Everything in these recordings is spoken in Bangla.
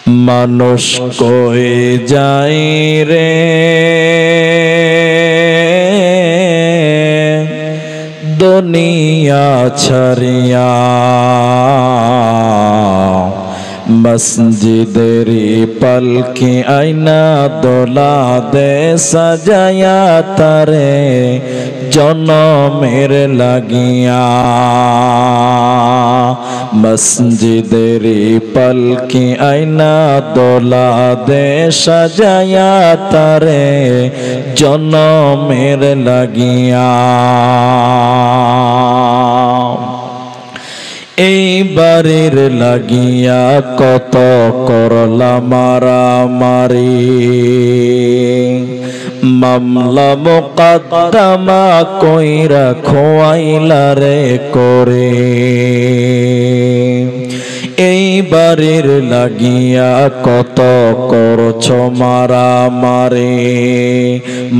মানুষ কই যায় রে দুনিয়া ছাড়িয়া, মসজিদেরি পলকি আইনা দোলা দে সাজায়া তারে জনমের লাগিয়া। মসজিদেরি পলকি আইনা দোলা দে সাজায়া তারে জনমের লাগিয়া। এই বাড়ির লাগিয়া কত করলা মারামারি, মামলা মোকদ্দমা কইরা খোয়াইলা রে করে। এই বাড়ির লাগিয়া কত করছো মারামারি,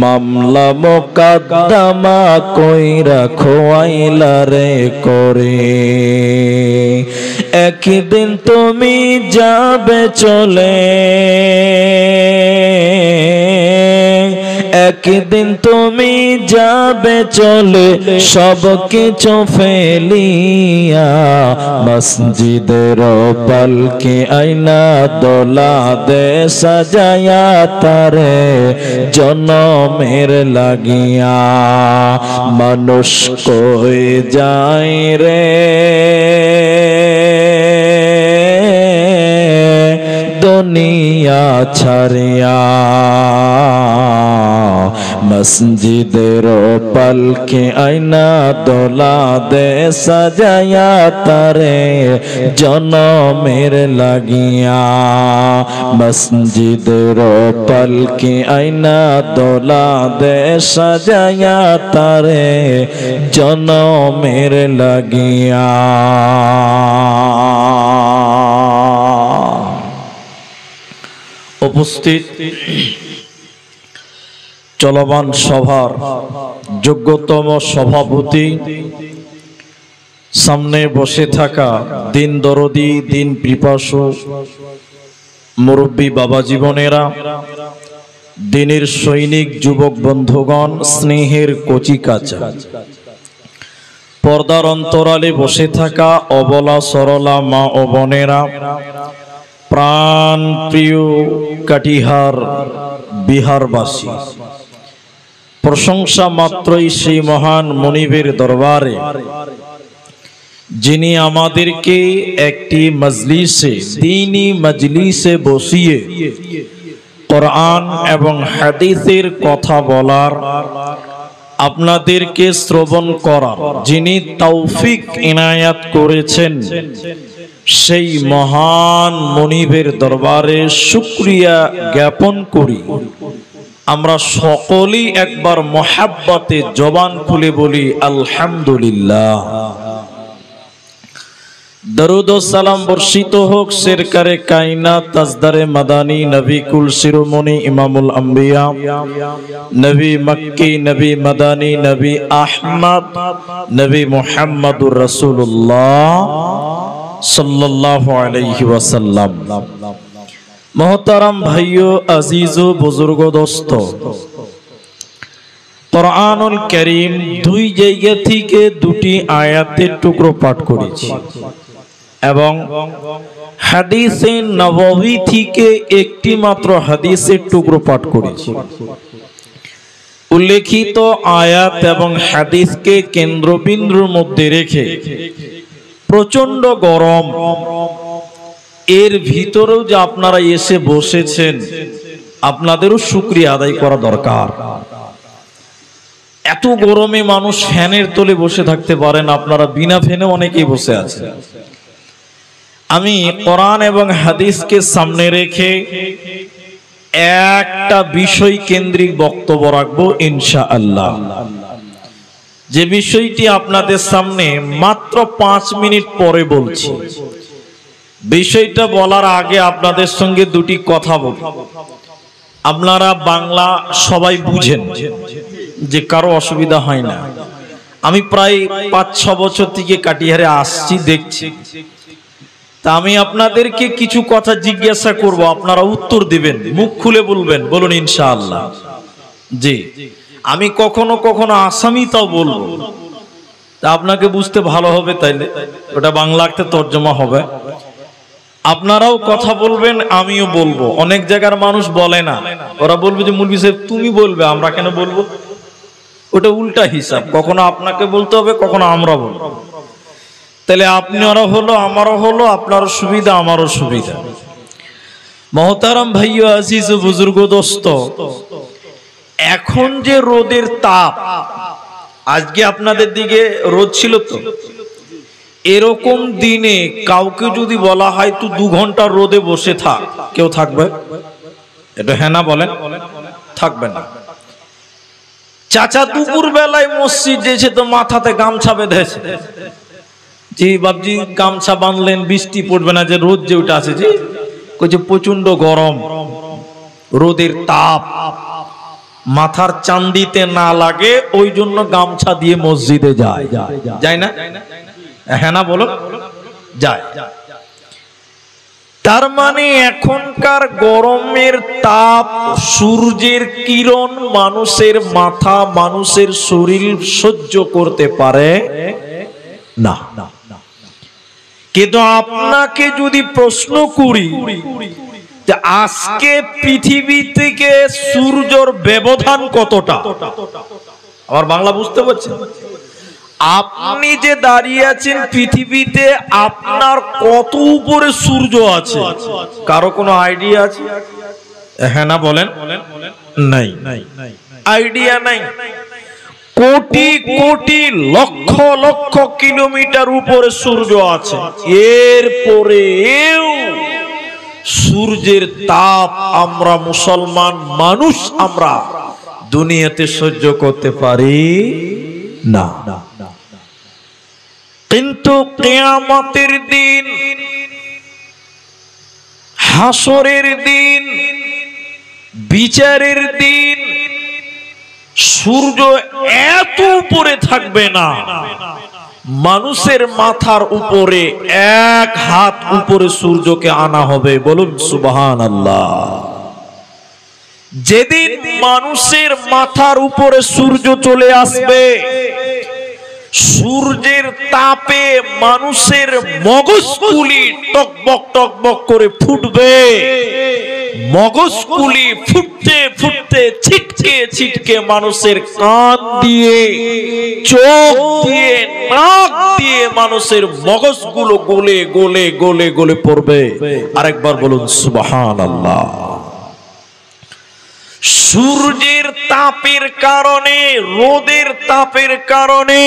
মামলা মোকদ্দমা কইরা খোয়াইলা রে করে। একদিন তুমি যাবে চলে, একদিন তুমি যাবে চলে সব কিছু ফেলিয়া। মসজিদের পলকি আইনা দোলা দে সাজায়া তারে জনমের লাগিয়া। মানুষ কই যায় রে দুনিয়া ছাড়িয়া, মসজিদের পলকি আইনা দোলা দে সাজায়া তারে জনমের লাগিয়া। মসজিদের পলকি আইনা দোলা দে সাজায়া তারে জনমের লাগিয়া। উপস্থিত চলমান সভার যোগ্যতম সভাপতি, সামনে বসে থাকা দিন দরদি দিন পিপাসু মুরব্বী বাবা জীবনেরা, দিনের সৈনিক যুবক বন্ধুগণ, স্নেহের কচিকাচা, পর্দার অন্তরালে বসে থাকা অবলা সরলা মা ও বোনেরা, প্রাণ প্রিয় কাটিহার বিহারবাসী, প্রশংসা মাত্রই সেই মহান মনিবের দরবারে যিনি আমাদেরকে একটি মজলিসে, দ্বীনি মজলিসে বসিয়ে কোরআন এবং হাদিসের কথা বলার, আপনাদেরকে শ্রবণ করার যিনি তৌফিক ইনায়াত করেছেন, সেই মহান মনিবের দরবারে শুকরিয়া জ্ঞাপন করি। আমরা সকলেই একবার মোহাব্বতে জবান খুলে বলি আলহামদুলিল্লাহ। দরুদ ও সালাম বর্ষিত হোক সরকারে কায়নাত তাজদারে মাদানী নবী কুল শিরোমণি ইমামুল আম্বিয়া, নবী মক্কি, নবী মাদানী, নবী আহমদ, নবী মুহাম্মদুর রাসূলুল্লাহ সাল্লাল্লাহু আলাইহি ওয়াসাল্লাম। মোহতারাম ভাইও, আজিজ ও বুজুর্গ দোস্ত, কোরআনুল কারীম দুই জায়গা থেকে দুটি আয়াতের টুকরো পাঠ করেছি এবং হাদিসে নববী থেকে একটি মাত্র হাদিসের টুকরো পাঠ করেছি। উল্লেখিত আয়াত এবং হাদিসকে কেন্দ্রবিন্দুর মধ্যে রেখে প্রচন্ড গরম, এর ভিতরেও যে আপনারা এসে বসেছেন, আপনাদেরও শুকরিয়া আদায় করা দরকার। এত গরমে মানুষ ফ্যানের তলে বসে থাকতে পারেন, আপনারা বিনা ফ্যানে অনেকেই বসে আছেন। আমি কোরআন এবং হাদিসকে সামনে রেখে একটা বিষয় কেন্দ্রিক বক্তব্য রাখবো ইনশাআল্লাহ। যে বিষয়টি আপনাদের সামনে মাত্র 5 মিনিট পরে বলছি। বিষয়টা বলার আগে আপনাদের সঙ্গে দুটি কথা বলি। আপনারা বাংলা সবাই বুঝেন, যে কারো অসুবিধা হয় না। আমি প্রায় ৫-৬ বছর থেকে কাটিহারে আসছি, দেখছি তা আমি আপনাদেরকে কিছু কথা জিজ্ঞাসা করব, আপনারা উত্তর দিবেন, মুখ খুলে বলবেন। বলুন ইনশাআল্লাহ। জি, আমি কখনো কখনো আসামিটাও বলবো, তা আপনাকে বুঝতে ভালো হবে, তাইলে ওটা বাংলাতে তর্জমা হবে। আপনারাও কথা বলবেন, আমিও বলবো। অনেক জায়গার মানুষ বলে না, ওরা বলবে যে মৌলভী সাহেব তুমি বলবে, আমরা কেন বলবো? ওটা উল্টা হিসাব, কখনো আপনাকে বলতে হবে, কখনো আমরা বলবো। তাহলে আপনারও হলো, আমারও হলো, আপনারও সুবিধা, আমারও সুবিধা। মহতারাম ভাইও আজিজ ও বুজুর্গ দোস্ত, এখন যে রোদের তাপ, আজকে আপনাদের দিকে রোদ ছিল তো, এরকম দিনে কাউকে যদি বলা হয় তুই 2 ঘন্টা রোদে বসে থাক, কেউ থাকবে? এটা হ্যাঁ না বলেন? থাকবে না। চাচা দুপুর বেলায় মসজিদ যেছে তো মাথাতে গামছা বেঁধেছে, জি বাবজি গামছা বাঁধলেন, বৃষ্টি পড়বে না, যে রোদ যে ওটা আছে, জি কইছে প্রচন্ড গরম, রোদের তাপ, মাথার চান্দিতে না লাগে ওই জন্য গামছা দিয়ে মসজিদে যায়, যায় না? হ্যাঁ না বলো? যায়। তার মানে এখনকার গরমের তাপ, সূর্যের কিরণ মানুষের মাথা, মানুষের শরীর সহ্য করতে পারে না। কিন্তু আপনাকে যদি প্রশ্ন করি যে আজকে পৃথিবী থেকে সূর্যের ব্যবধান কতটা, আমার বাংলা বুঝতে পারছেন? আপনি যে দাঁড়িয়ে আছেন পৃথিবীতে, আপনার কত উপরে সূর্য আছে, কারো কোনো আইডিয়া আছে? হ্যাঁ না বলেন? নাই, আইডিয়া নাই। কোটি কোটি লক্ষ লক্ষ কিলোমিটার উপরে সূর্য আছে, এরপরেও সূর্যের তাপ আমরা মুসলমান মানুষ, আমরা দুনিয়াতে সহ্য করতে পারি না। কিন্তু কিয়ামতের দিন, হাসরের দিন, বিচারের দিন সূর্য এত উপরে থাকবে না, মানুষের মাথার উপরে 1 হাত উপরে সূর্যকে আনা হবে। বলুন সুবহানাল্লাহ। যেদিন মানুষের মাথার উপরে সূর্য চলে আসবে, সূর্যের তাপে মানুষের মগজগুলি টকবক টকবক করে ফুটবে, মগজগুলি ফুটতে ফুটতে ছিটকে ছিটকে মানুষের কান দিয়ে, চোখ দিয়ে, নাক দিয়ে মানুষের মগজগুলো গলে গলে গলে গলে পড়বে। আরেকবার বলুন সুবহানাল্লাহ। সূর্যের তাপের কারণে, রোদের তাপের কারণে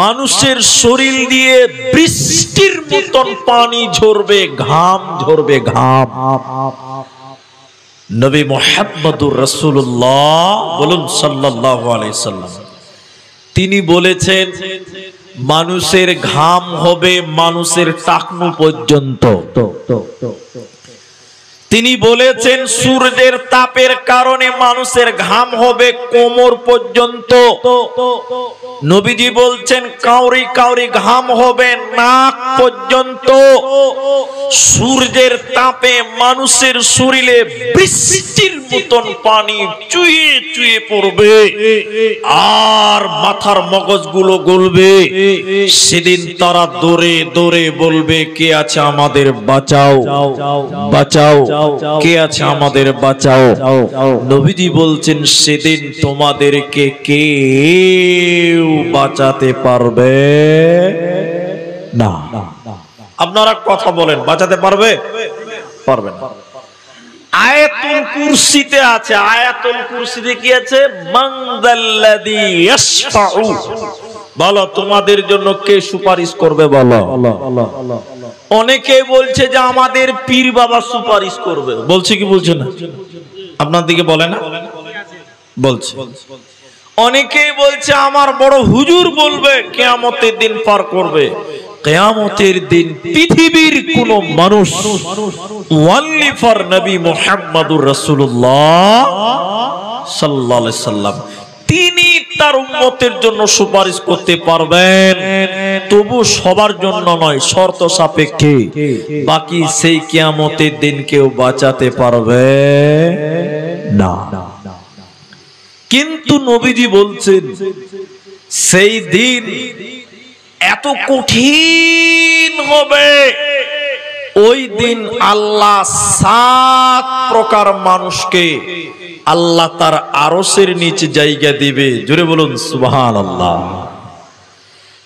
মানুষের শরীর দিয়ে বৃষ্টির মতন পানি ঝরবে, ঘাম ঝরবে, ঘাম। নবী মুহাম্মদুর রাসূলুল্লাহ বলুন সাল্লাল্লাহু আলাইহি সাল্লাম, তিনি বলেছেন মানুষের ঘাম হবে মানুষের টাকনু পর্যন্ত। তিনি বলেছেন সূর্যের তাপের কারণে মানুষের ঘাম হবে কোমর পর্যন্ত। নবীজি বলছেন কাউরি কাউরি ঘাম হবে নাক পর্যন্ত। সূর্যের তাপে মানুষের শরীরে বৃষ্টির মতন পানি চুইয়ে চুইয়ে পড়বে আর মাথার মগজগুলো গলবে। সেদিন তারা দৌড়ে দৌড়ে বলবে, কে আছে আমাদের বাঁচাও, বাঁচাও, কে আছে আমাদের বাঁচাও। নবীজি বলছেন সেদিন তোমাদেরকে কেউ বাঁচাতে পারবে না। আপনারা কথা বলেন, বাঁচাতে পারবে? পারবে না। আয়াতুল কুরসিতে আছে, আয়াতুল কুরসিতে কি আছে? মান যাল্লাযী ইয়াশফাউ, বলো তোমাদের জন্য কে সুপারিশ করবে বলো। অনেকে বলছে যে আমাদের পীর বাবা সুপারিশ করবে, বলছে কি বলছে না? আপনার দিকে বলে না? বলছে। অনেকে বলছে আমার বড় হুজুর বলবে, কিয়ামতের দিন পার করবে। কিয়ামতের দিন পৃথিবীর কোন মানুষ ওয়ানলি ফর নবী মুহাম্মদুর রাসূলুল্লাহ সাল্লাল্লাহু আলাইহি সাল্লাম, তিনি তার উম্মতের জন্য সুপারিশ করতে পারবেন, তবু সবার জন্য নয়, শর্ত সাপেক্ষে। বাকি সেই কিয়ামতের দিন কেউ বাঁচাতে পারবে না। কিন্তু নবীজি বলছেন সেই দিন এত কঠিন হবে, ওই দিন আল্লাহ 7 প্রকার মানুষকে আল্লাহ তার আরশের নিচে জায়গা দিবে। জোরে বলুন সুবহানাল্লাহ।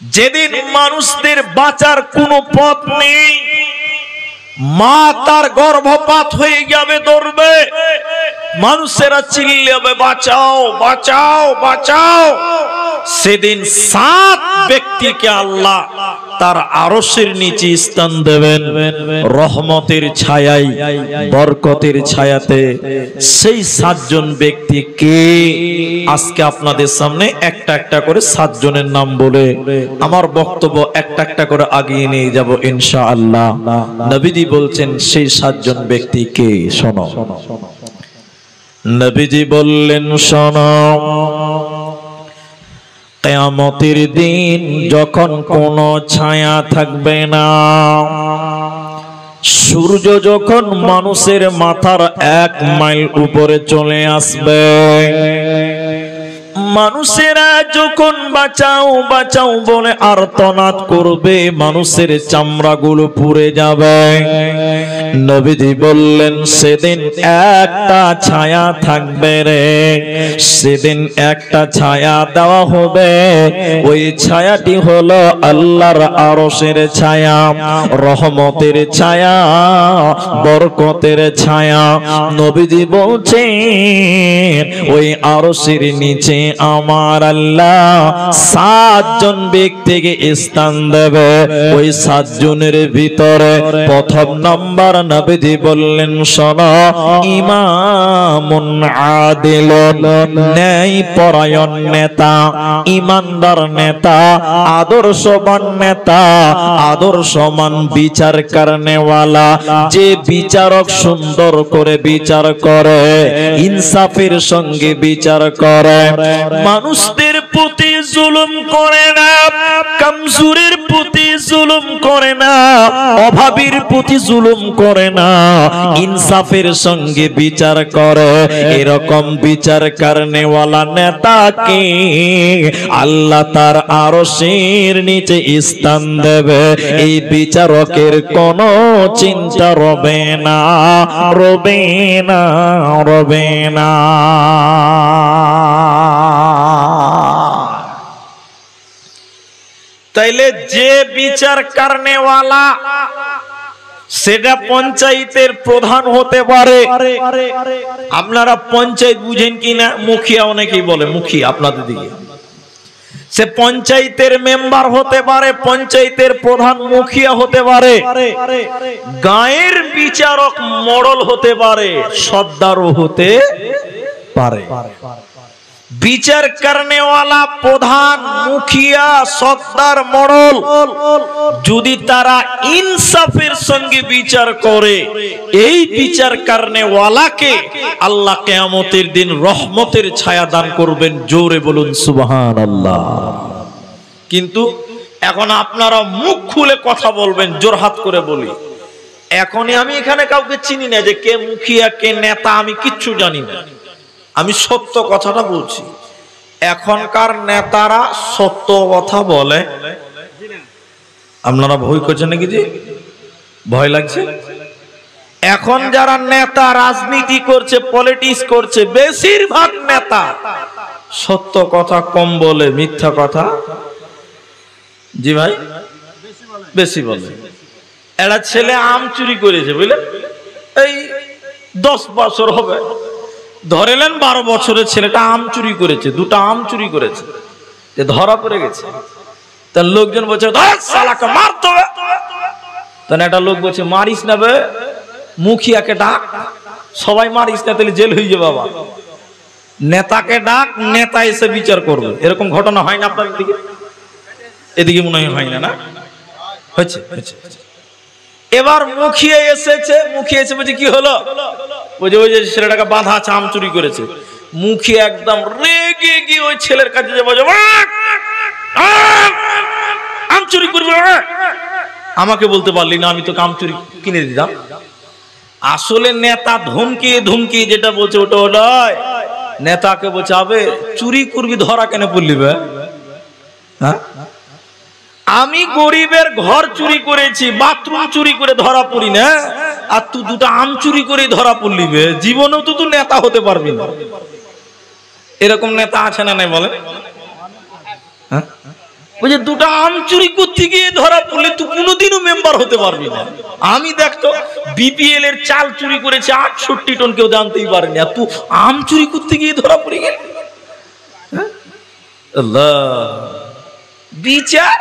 যেদিন মানুষদের বাঁচার কোনো পথ নেই, মা তার গর্ভপাত হয়ে যাবে, ধরবে, মানুষেরা চিল্লাবে বাঁচাও বাঁচাও বাঁচাও। সেদিন 7 ব্যক্তিকে আল্লাহ তার আরশের নিচে স্থান দেবেন, রহমতের ছায়ায়, বরকতের ছায়াতে। সেই 7 জন ব্যক্তি কে? আজকে আপনাদের সামনে একটা একটা করে 7 জনের নাম বলে আমার বক্তব্য একটা একটা করে আগিয়ে নিয়ে যাব ইনশাআল্লাহ। নবীজি বলছেন সেই 7 জন ব্যক্তি কে? শোনো। নবীজি বললেন, শোনো, কিয়ামতের দিন যখন কোনো ছায়া থাকবে না, সূর্য যখন মানুষের মাথার 1 মাইল উপরে চলে আসবে, মানুষেরা যখন বাঁচাও বাঁচাও বলে আর্তনাদ করবে, মানুষের চামড়াগুলো পুড়ে যাবে। নবীজি বললেন সেদিন একটা ছায়া থাকবে রে, সেদিন একটা ছায়া দেওয়া হবে। ওই ছায়াটি হলো আল্লাহর আরশের ছায়া, রহমতের ছায়া, বরকতের ছায়া। নবীজি বলছেন ওই আরশের নিচে আমার আল্লাহ 7 জন ব্যক্তিকে স্থান দেবে। ওই 7 জনের ভিতরে প্রথম নাম্বার নবীজি বললেন, শোনো, ইমামুন আদিলুন, ন্যায় পরায়ণ নেতা, ইমানদার নেতা, আদর্শবান নেতা, আদর্শমান বিচার করনেওয়ালা। যে বিচারক সুন্দর করে বিচার করে, ইনসাফের সঙ্গে বিচার করে, মানুষদের প্রতি জুলুম করে না, কমজোরের প্রতি জুলুম করে না, অভাবীর প্রতি জুলুম করে না, ইনসাফের সঙ্গে বিচার করে, এরকম বিচার করনেওয়ালা নেতাকে আল্লাহ তার আরশের নিচে স্থান দেবে। এই বিচারকের কোনো চিন্তা রবে না, রবে না, রবে না। তাইলে যে বিচার করনেওয়ালা সেটা পঞ্চায়েতের প্রধান হতে পারে। আপনারা পঞ্চায়েত বুঝেন কিনা? মুখিয়া অনেকেই বলে, মুখিয়া আপনাদের দিকে। সে পঞ্চায়েতের মেম্বার হতে পারে, পঞ্চায়েতের প্রধান মুখিয়া হতে পারে, গায়ের বিচারক মডল হতে পারে, সর্দারও হতে পারে। বিচার করনেওয়ালা প্রধান, মুখিয়া, সর্দার, মডল যদি তারা ইনসাফের সঙ্গে বিচার করে, এই বিচার করনেওয়ালাকে আল্লাহ কিয়ামতের দিন রহমতের ছায়া দান করবেন। জোরে বলুন সুবহানাল্লাহ। কিন্তু এখন আপনারা মুখ খুলে কথা বলবেন, জোরহাত করে বলি, এখনই আমি এখানে কাউকে চিনি না যে কে মুখিয়া কে নেতা, আমি কিচ্ছু জানি না। আমি সত্য কথাটা বলছি। এখনকার নেতারা সত্য কথা বলে। আপনারা ভয় করছেন নাকি? যে ভয় লাগছে? এখন যারা নেতা রাজনীতি করছে, পলিটিক্স করছে, বেশিরভাগ নেতা সত্য কথা কম বলে, মিথ্যা কথা জি ভাই বেশি বলে। একটা ছেলে আম চুরি করেছে, বুঝলেন, এই 10 বছর হবে, ধরেলেন 12 বছরের ছেলেটা আম চুরি করেছে, 2টা আম চুরি করেছে, ধরা পড়ে গেছে। তার লোকজন বলছে শালাকে মারতে হবে। তখন একটা লোক বলছে মারিস না বে, মুখিয়াকে ডাক, সবাই মারিস না, তাহলে জেল হয়ে যাবে। বাবা, নেতাকে ডাক, নেতা এসে বিচার করবে। এরকম ঘটনা হয় না আপনাদের দিকে? এদিকে মনে হয় না? না হচ্ছে। এবার মুখিয়া এসেছে, মুখিয়া এসে বলছে কি হলো? বলছে ওই যে ছেলেটাকে বাঁধা আছে, আম চুরি করেছে। মুখিয়া একদম রেগে গিয়ে ওই ছেলের কাছে যে বলছে আম চুরি করবে, আমাকে বলতে পারলি না আমি তো আম চুরি কিনে দিতাম। আসলে নেতা ধমকিয়ে ধমকিয়ে যেটা বলছে ওটা নয়, নেতাকে বলছে আবে চুরি করবি ধরা কেন পড়লি বে? হ্যাঁ, আমি গরিবের ঘর চুরি করেছি, বাথরুম চুরি করে ধরা পড়ি না, আর তুই দুটো আম চুরি করে ধরা পড়লি বে, জীবনেও তো তুই নেতা হতে পারবি না। এরকম নেতা আছে না নাই বলেন? হ্যাঁ, বলছে দুটো আম চুরি করতে গিয়ে ধরা পড়লে তুই কোনোদিনও মেম্বার হতে পারবি না। আমি দেখতো বিপিএল এর চাল চুরি করেছে 68 টন, কেউ জানতেই পারেনি, আর তুই আম চুরি করতে গিয়ে ধরা পড়ে গেল। আল্লাহ বিচার।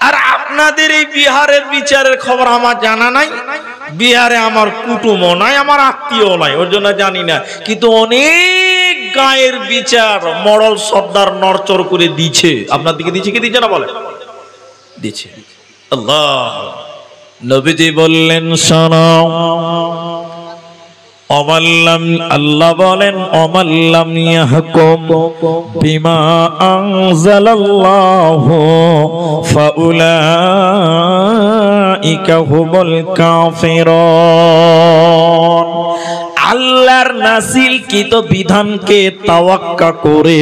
আর আপনাদের এই বিহারের বিচারের খবর আমার জানা নাই, বিহারে আমার কুটুমও নাই, আমার আত্মীয় নাই, ওর জন্য জানি না। কিন্তু অনেক গায়ের বিচার মডল সর্দার নড়চড় করে দিচ্ছে। আপনার দিকে দিচ্ছে কি দিচ্ছে না বলে? দিচ্ছে। আল্লাহ নবীজি বললেন শোনো, অমাল্লাম, আল্লাহ বলেন অমাল্লাম ইয়াহকুম বিমা আনজালাল্লাহু ফাউলাইকা হুমুল কাফিরুন। আল্লাহর নাযিলকৃত বিধানকে তাওয়াক্কা করে,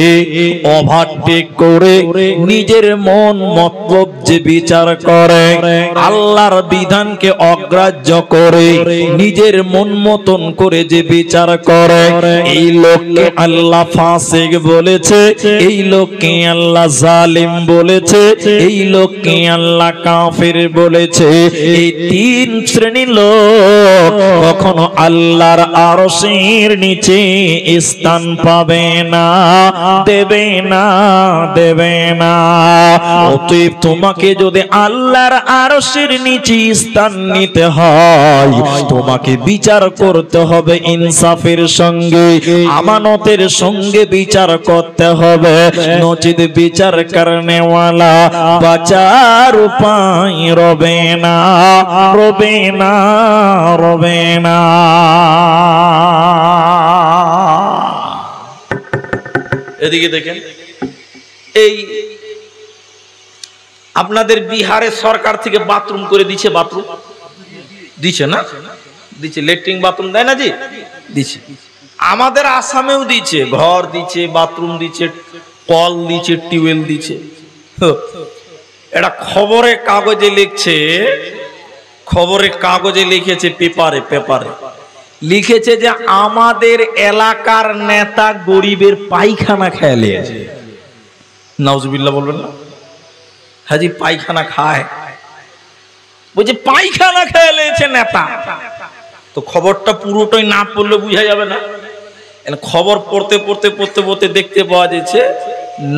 ওভারটেক করে, নিজের মন মতলব যে বিচার করে, আল্লাহর বিধানকে অগ্রাহ্য করে নিজের মন মতন করে যে বিচার করে, এই লোককে আল্লাহ ফাসিক বলেছে, এই লোককে আল্লাহ জালিম বলেছে, এই লোককে আল্লাহ কাফির বলেছে। এই তিন শ্রেণীর লোক কখনো আল্লাহর আরশের নিচে স্থান পাবে না, দেবে না, দেবে না। অতএব তোমাকে যদি আল্লাহর আরশের নিচে স্থান নিতে হয়, তোমাকে বিচার করতে হবে ইনসাফের সঙ্গে, আমানতের সঙ্গে বিচার করতে হবে। নচিত বিচার করনেওয়ালা বাঁচার উপায় রবে না, রবে না, রবে না। এদিকে দেখেন, এই আপনাদের বিহারের সরকার থেকে বাথরুম করে দিচ্ছে, বাথরুম দিচ্ছে না, দিচ্ছে, লেট্রিন বাথরুম দেয় না জি, দিচ্ছে। আমাদের আসামেও দিচ্ছে, ঘর দিচ্ছে, বাথরুম দিচ্ছে, কল দিচ্ছে, টিউবওয়েল দিচ্ছে। এটা খবরের কাগজে লিখছে, খবরের কাগজে লিখেছে, পেপারে পেপারে লিখেছে যে আমাদের এলাকার নেতা গরিবের পায়খানা খেয়ে আছে। নাউজুবিল্লাহ বলবেন না? হাজি পায়খানা খায়, বলছে পায়খানা খেয়ে লেছে নেতা। তো খবরটা পুরোটাই না পড়লে বুঝা যাবে না। খবর পড়তে পড়তে পড়তে পড়তে দেখতে পাওয়া যাচ্ছে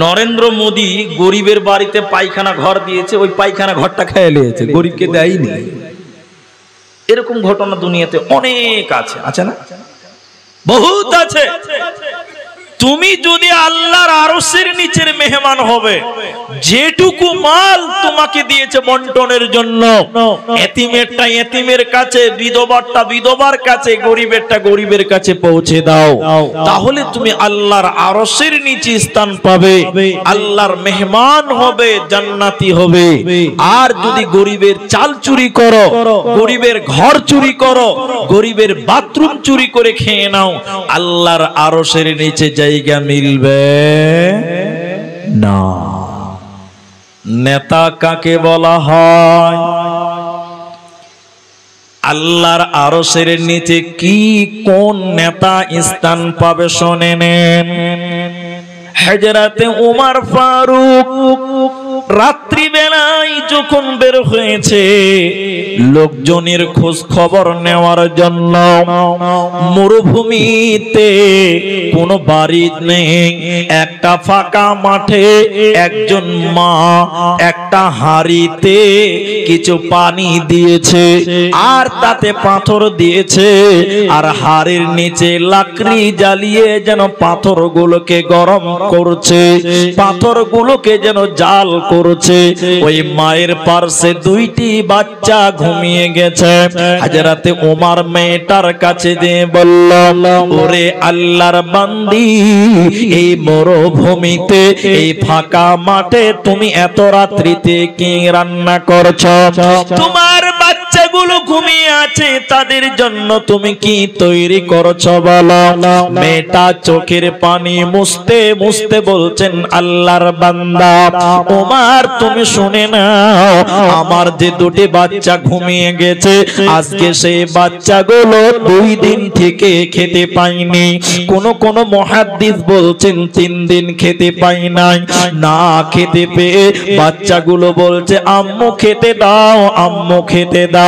নরেন্দ্র মোদী গরিবের বাড়িতে পায়খানা ঘর দিয়েছে, ওই পায়খানা ঘরটা খেয়ে লেছে, গরিবকে দেয়নি। এরকম ঘটনা দুনিয়াতে অনেক আছে, আছে না? বহুত আছে। তুমি যদি আল্লাহর আরশের নিচের মেহমান হবে, যেটুকু মাল তোমাকে দিয়েছে বন্টনের জন্য, এতিমেরটা এতিমের কাছে, বিধবারটা বিধবার কাছে, গরিবেরটা গরিবের কাছে পৌঁছে দাও, তাহলে তুমি আল্লাহর আরশের নিচে স্থান পাবে, আল্লাহর মেহমান হবে, জান্নাতি হবে। আর যদি গরিবের চাল চুরি করো, গরিবের ঘর চুরি করো, গরিবের বাথরুম চুরি করে খেয়ে নাও, আল্লাহর আরশের নিচে জায়গা মিলবে না। নেতা কাকে বলা হয়? আল্লাহর আরশের নিচে কি কোন নেতা স্থান পাবে শুনে নেন। হযরতে ওমর ফারুক রাত্রি বেলায় যখন বের হয়েছে লোকজনের খোঁজ খবর নেওয়ার জন্য, মরুভূমিতে কোনো বাড়ি নেই, একটা ফাঁকা মাঠে একজন মা একটা হাঁড়িতে কিছু পানি দিয়েছে, আর তাতে পাথর দিয়েছে, আর হাড়ির নিচে লাকড়ি জ্বালিয়ে যেন পাথরগুলোকে গরম করছে, পাথরগুলোকে যেন জাল করছে। ওই মায়ের পার্শ্বে দুইটি বাচ্চা ঘুমিয়ে গেছে। হযরতে ওমর মেয়েটার কাছে দিয়ে বলল, ওরে আল্লাহর বান্দি, এই মরুভূমিতে এই ফাঁকা মাঠে তুমি এত রাত্রিতে কি রান্না করছো? তোমার বাচ্চাগুলো ঘুমিয়ে আছে, তাদের জন্য তুমি কি তৈরি করছো বলো? মেয়েটা চোখের পানি মুছতে মুছতে বলছেন, আল্লাহর বান্দা ওমর, তুমি শুনে নাও, আমার যে দুটি বাচ্চা ঘুমিয়ে গেছে, আজকে সেই বাচ্চাগুলো 2 দিন থেকে খেতে পায়নি। কোন মুহাদ্দিস বলছেন 3 দিন খেতে পাই নাই। না খেতে পেয়ে বাচ্চাগুলো বলছে, আম্মু খেতে দাও, আম্মু খেতে দাও।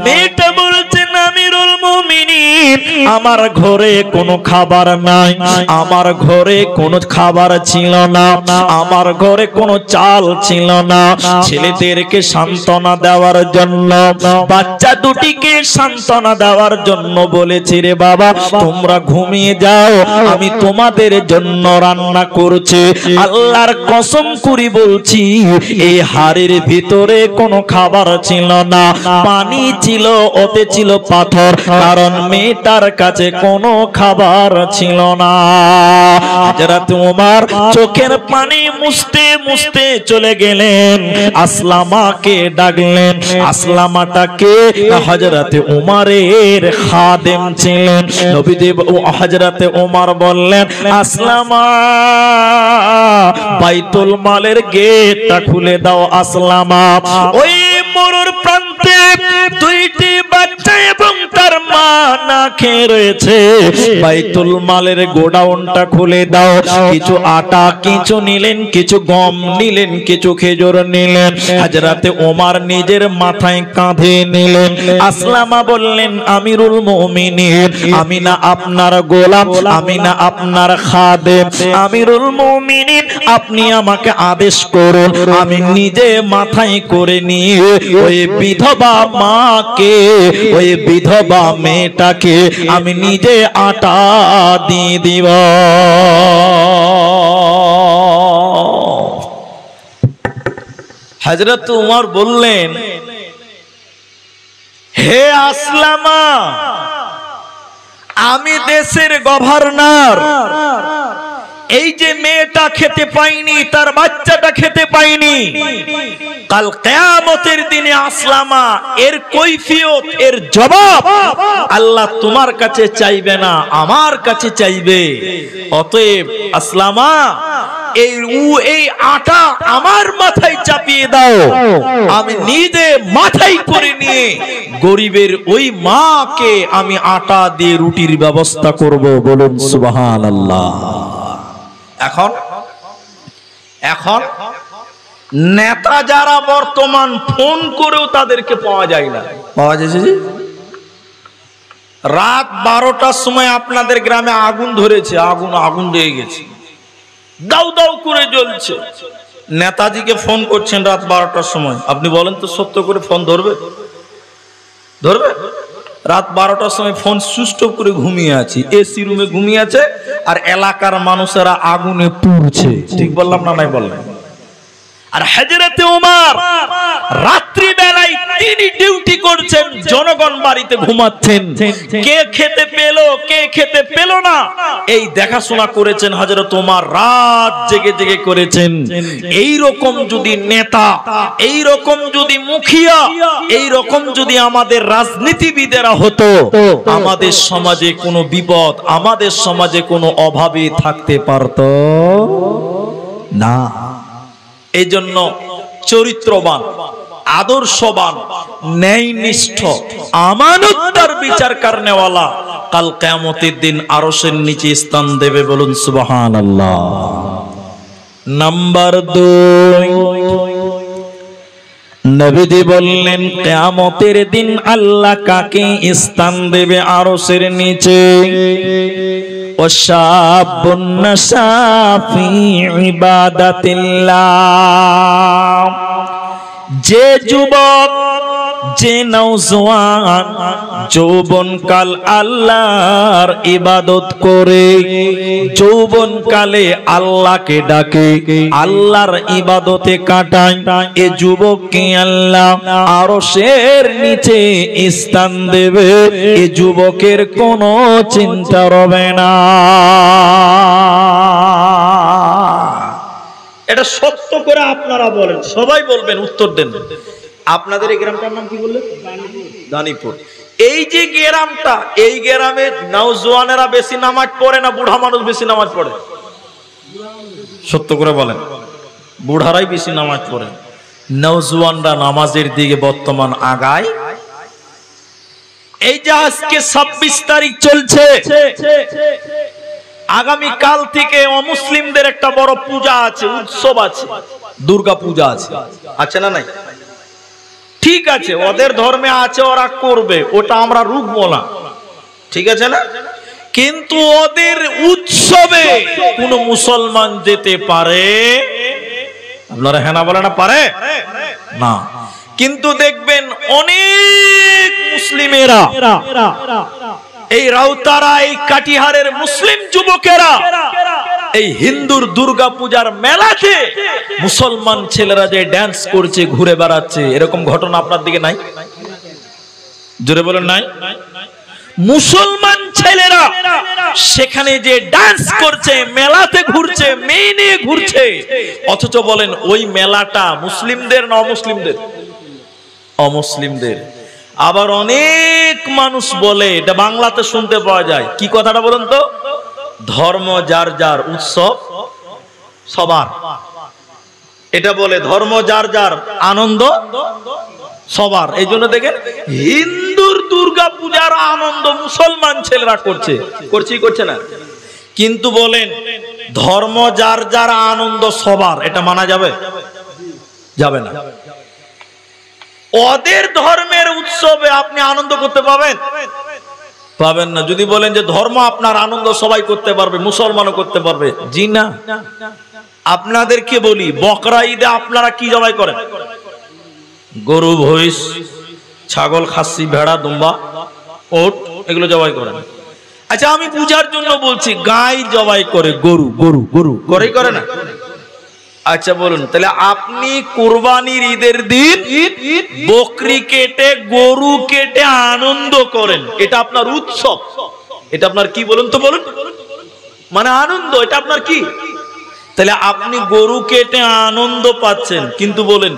মেয়েটা বলছেন, আমিরুল মুমিনিন, আমার ঘরে কোনো খাবার নাই, আমার ঘরে কোনো খাবার ছিল না, আমার ঘরে কোনো চাল ছিল না। ছেলেদেরকে সান্ত্বনা দেওয়ার জন্য, বাচ্চা দুটিকে সান্ত্বনা দেওয়ার জন্য বলেছি, রে বাবা তোমরা ঘুমিয়ে যাও, আমি তোমাদের জন্য রান্না করছি। আল্লাহর কসম করি বলছি, এই হাড়ির ভিতরে কোনো খাবার ছিল না, পানি ছিল, ওতে ছিল পাথর, কারণ মেয়েটার কাছে কোনো খাবার ছিল না। হযরত ওমর চোখের পানি মুছতে মুছতে চলে গেলেন, আসলামাকে ডাকলেন। আসলামাটাকে হযরত ওমরের খাদেম ছিলেন। নবীজি হযরত ওমর বললেন, আসলামা, বাইতুল মালের গেটটা খুলে দাও। আসলামা ওই মরুর প্রান্তে দুইটি বাচ্চা এবং তার মা না খেয়ে রয়েছে, বাইতুল মালের গোডাউনটা খুলে দাও। কিছু আটা কিছু নিলেন, কিছু গম নিলেন, কিছু খেজুর নিলেন। হযরতে ওমর নিজের মাথায় কাঁধে নিলেন। আসলামা বললেন, আমিরুল মুমিনিন, আমি না আপনার গোলাম, আমি না আপনার খাদেম, আমিরুল মুমিনিন আপনি আমাকে আদেশ করুন, আমি নিজে মাথায় করে নিয়ে ওই বিধবা মাকে, ওই বিধবা মেয়েটাকে আমি নিজে আটা দিয়ে দিব। হযরত উমর বললেন, হে আসলামা, আমি দেশের গভর্নর, এই যে মেয়েটা খেতে পায়নি, তার বাচ্চাটা খেতে পায়নি, কাল কিয়ামতের দিনে আসলামা এর কৈফিয়ত, এর জবাব আল্লাহ তোমার কাছে চাইবে না, আমার কাছে চাইবে। অতএব আসলামা, এই আটা আমার মাথায় চাপিয়ে দাও, আমি নিজে মাথায় করে নিয়ে গরিবের ওই মাকে আমি আটা দিয়ে রুটির ব্যবস্থা করব। বলুন সুবহানাল্লাহ। এখন নেতা যারা বর্তমান, ফোন করেও তাদেরকে পাওয়া যায় না। পাওয়া যাচ্ছে যে রাত 12টার সময় আপনাদের গ্রামে আগুন ধরেছে, আগুন লেগে গেছে, দাউ দাউ করে জ্বলছে। নেতাজিকে ফোন করছেন রাত 12টার সময়, আপনি বলেন তো সত্য করে ফোন ধরবে? রাত 12টার সময় ফোন সুইচ অফ করে ঘুমিয়ে আছি, এসি রুমে ঘুমিয়ে আছে, আর এলাকার মানুষেরা আগুনে পুড়ছে। ঠিক বললাম না নাই বললাম? আর হযরতে ওমর রাত্রি বেলায় তিনি ডিউটি করছেন, জনগণ বাড়িতে ঘুমাচ্ছেন, কে খেতে পেল কে খেতে পেল না এই দেখাশোনা করেছেন হযরত ওমর, রাত জেগে জেগে করেছেন। এই রকম যদি নেতা, এই রকম যদি মুখিয়া, এই রকম যদি আমাদের রাজনীতিবিদেরা হতো, আমাদের সমাজে কোনো বিপদ, আমাদের সমাজে কোনো অভাবে থাকতে পারত না। এই জন্য চরিত্রবান, আদর্শবান, ন্যায়নিষ্ঠ, আমানতদার বিচার করনেওয়ালা কাল কিয়ামতের দিন আরশের নিচে স্থান দেবে। বলুন সুবহানাল্লাহ। নাম্বার 2, নবীজি বললেন কিয়ামতের দিন আল্লাহ কাকে স্থান দেবে আরশের নিচে? ওয়াশাবুন নাশা ফি ইবাদাতিল্লাহ, যে যুবক যে নওজোয়ান যৌবনকাল আল্লাহর ইবাদত করে, যৌবনকালে আল্লাহকে ডাকে, আল্লাহর ইবাদতে কাটায়, এ যুবককে আল্লাহ আরশের নিচে স্থান দেবে। এ যুবকের কোনো চিন্তা রবে না। এটা সত্য করে আপনারা বলেন, সবাই বলবেন, উত্তর দেন। আপনাদের এই গ্রামটার নাম কি বললেন? দানিপুর। এই যে গ্রামটা, এই গ্রামে নওজোয়ানেরা বেশি নামাজ পড়ে না বুড়া মানুষ বেশি নামাজ পড়ে? সত্য করে বলেন। বুড়ারাই বেশি নামাজ পড়ে, নওজোয়ানরা নামাজের দিকে বর্তমান আগায়। এই যে আজকে 26 তারিখ চলছে, আগামী কাল থেকে অমুসলিমদের একটা বড় পূজা আছে, উৎসব আছে, দুর্গা পূজা আছে, আছে না নাই? ঠিক আছে, ওদের ধর্মে আছে, ওরা করবে, ওটা আমরা রুখবো না, ঠিক আছে না? কিন্তু ওদের উৎসবে কোন মুসলমান যেতে পারে? আপনারা হ্যাঁ না বলে না পারে না। কিন্তু দেখবেন অনেক মুসলিমেরা, এই রাউতারা, এই কাটিহারের মুসলিম যুবকেরা এই হিন্দুর দুর্গা পূজার মেলাতে মুসলমান ছেলেরা যে ড্যান্স করছে, ঘুরে বেড়াচ্ছে, এরকম ঘটনা আপনার দিকে নাই? জোরে বলেন নাই? মুসলমান ছেলেরা সেখানে যে ডান্স করছে, মেলাতে ঘুরছে, মেয়ে নিয়ে ঘুরছে, অথচ বলেন ওই মেলাটা মুসলিমদের না অমুসলিমদের? অমুসলিমদের। আবার অনেক মানুষ বলে, এটা বাংলাতে শুনতে পাওয়া যায়, কি কথাটা বলুন তো? ধর্ম যার যার, উৎসব সবার। এটা বলে ধর্ম যার যার, আনন্দ সবার। এই জন্য দেখেন হিন্দুর দুর্গা পূজার আনন্দ মুসলমান ছেলেরা করছে, করছে না? কিন্তু বলেন ধর্ম যার যার, আনন্দ সবার, এটা মানা যাবে? যাবে না। ওদের ধর্মের উৎসবে আপনি আনন্দ করতে পাবেন? পাবেন না। যদি বলেন যে ধর্ম আপনার আনন্দ সবাই করতে পারবে, মুসলমানও করতে পারবে, জি না। আপনাদেরকে বলি, বকরা ঈদে আপনারা কি জবাই করেন? গরু, মহিষ, ছাগল, খাসি, ভেড়া, দুম্বা, ওট, এগুলো জবাই করেন। আচ্ছা, আমি পূজার জন্য বলছি, গাই জবাই করে, গরু গরু গরু করেই করে না? আচ্ছা বলুন, তাহলে আপনি কুরবানির ঈদের দিন বকরি কেটে, গরু কেটে আনন্দ করেন, এটা আপনার উৎসব, এটা আপনার কি বলুন তো? বলুন, মানে আনন্দ, এটা আপনার কি? তাহলে আপনি গরু কেটে আনন্দ পাচ্ছেন, কিন্তু বলেন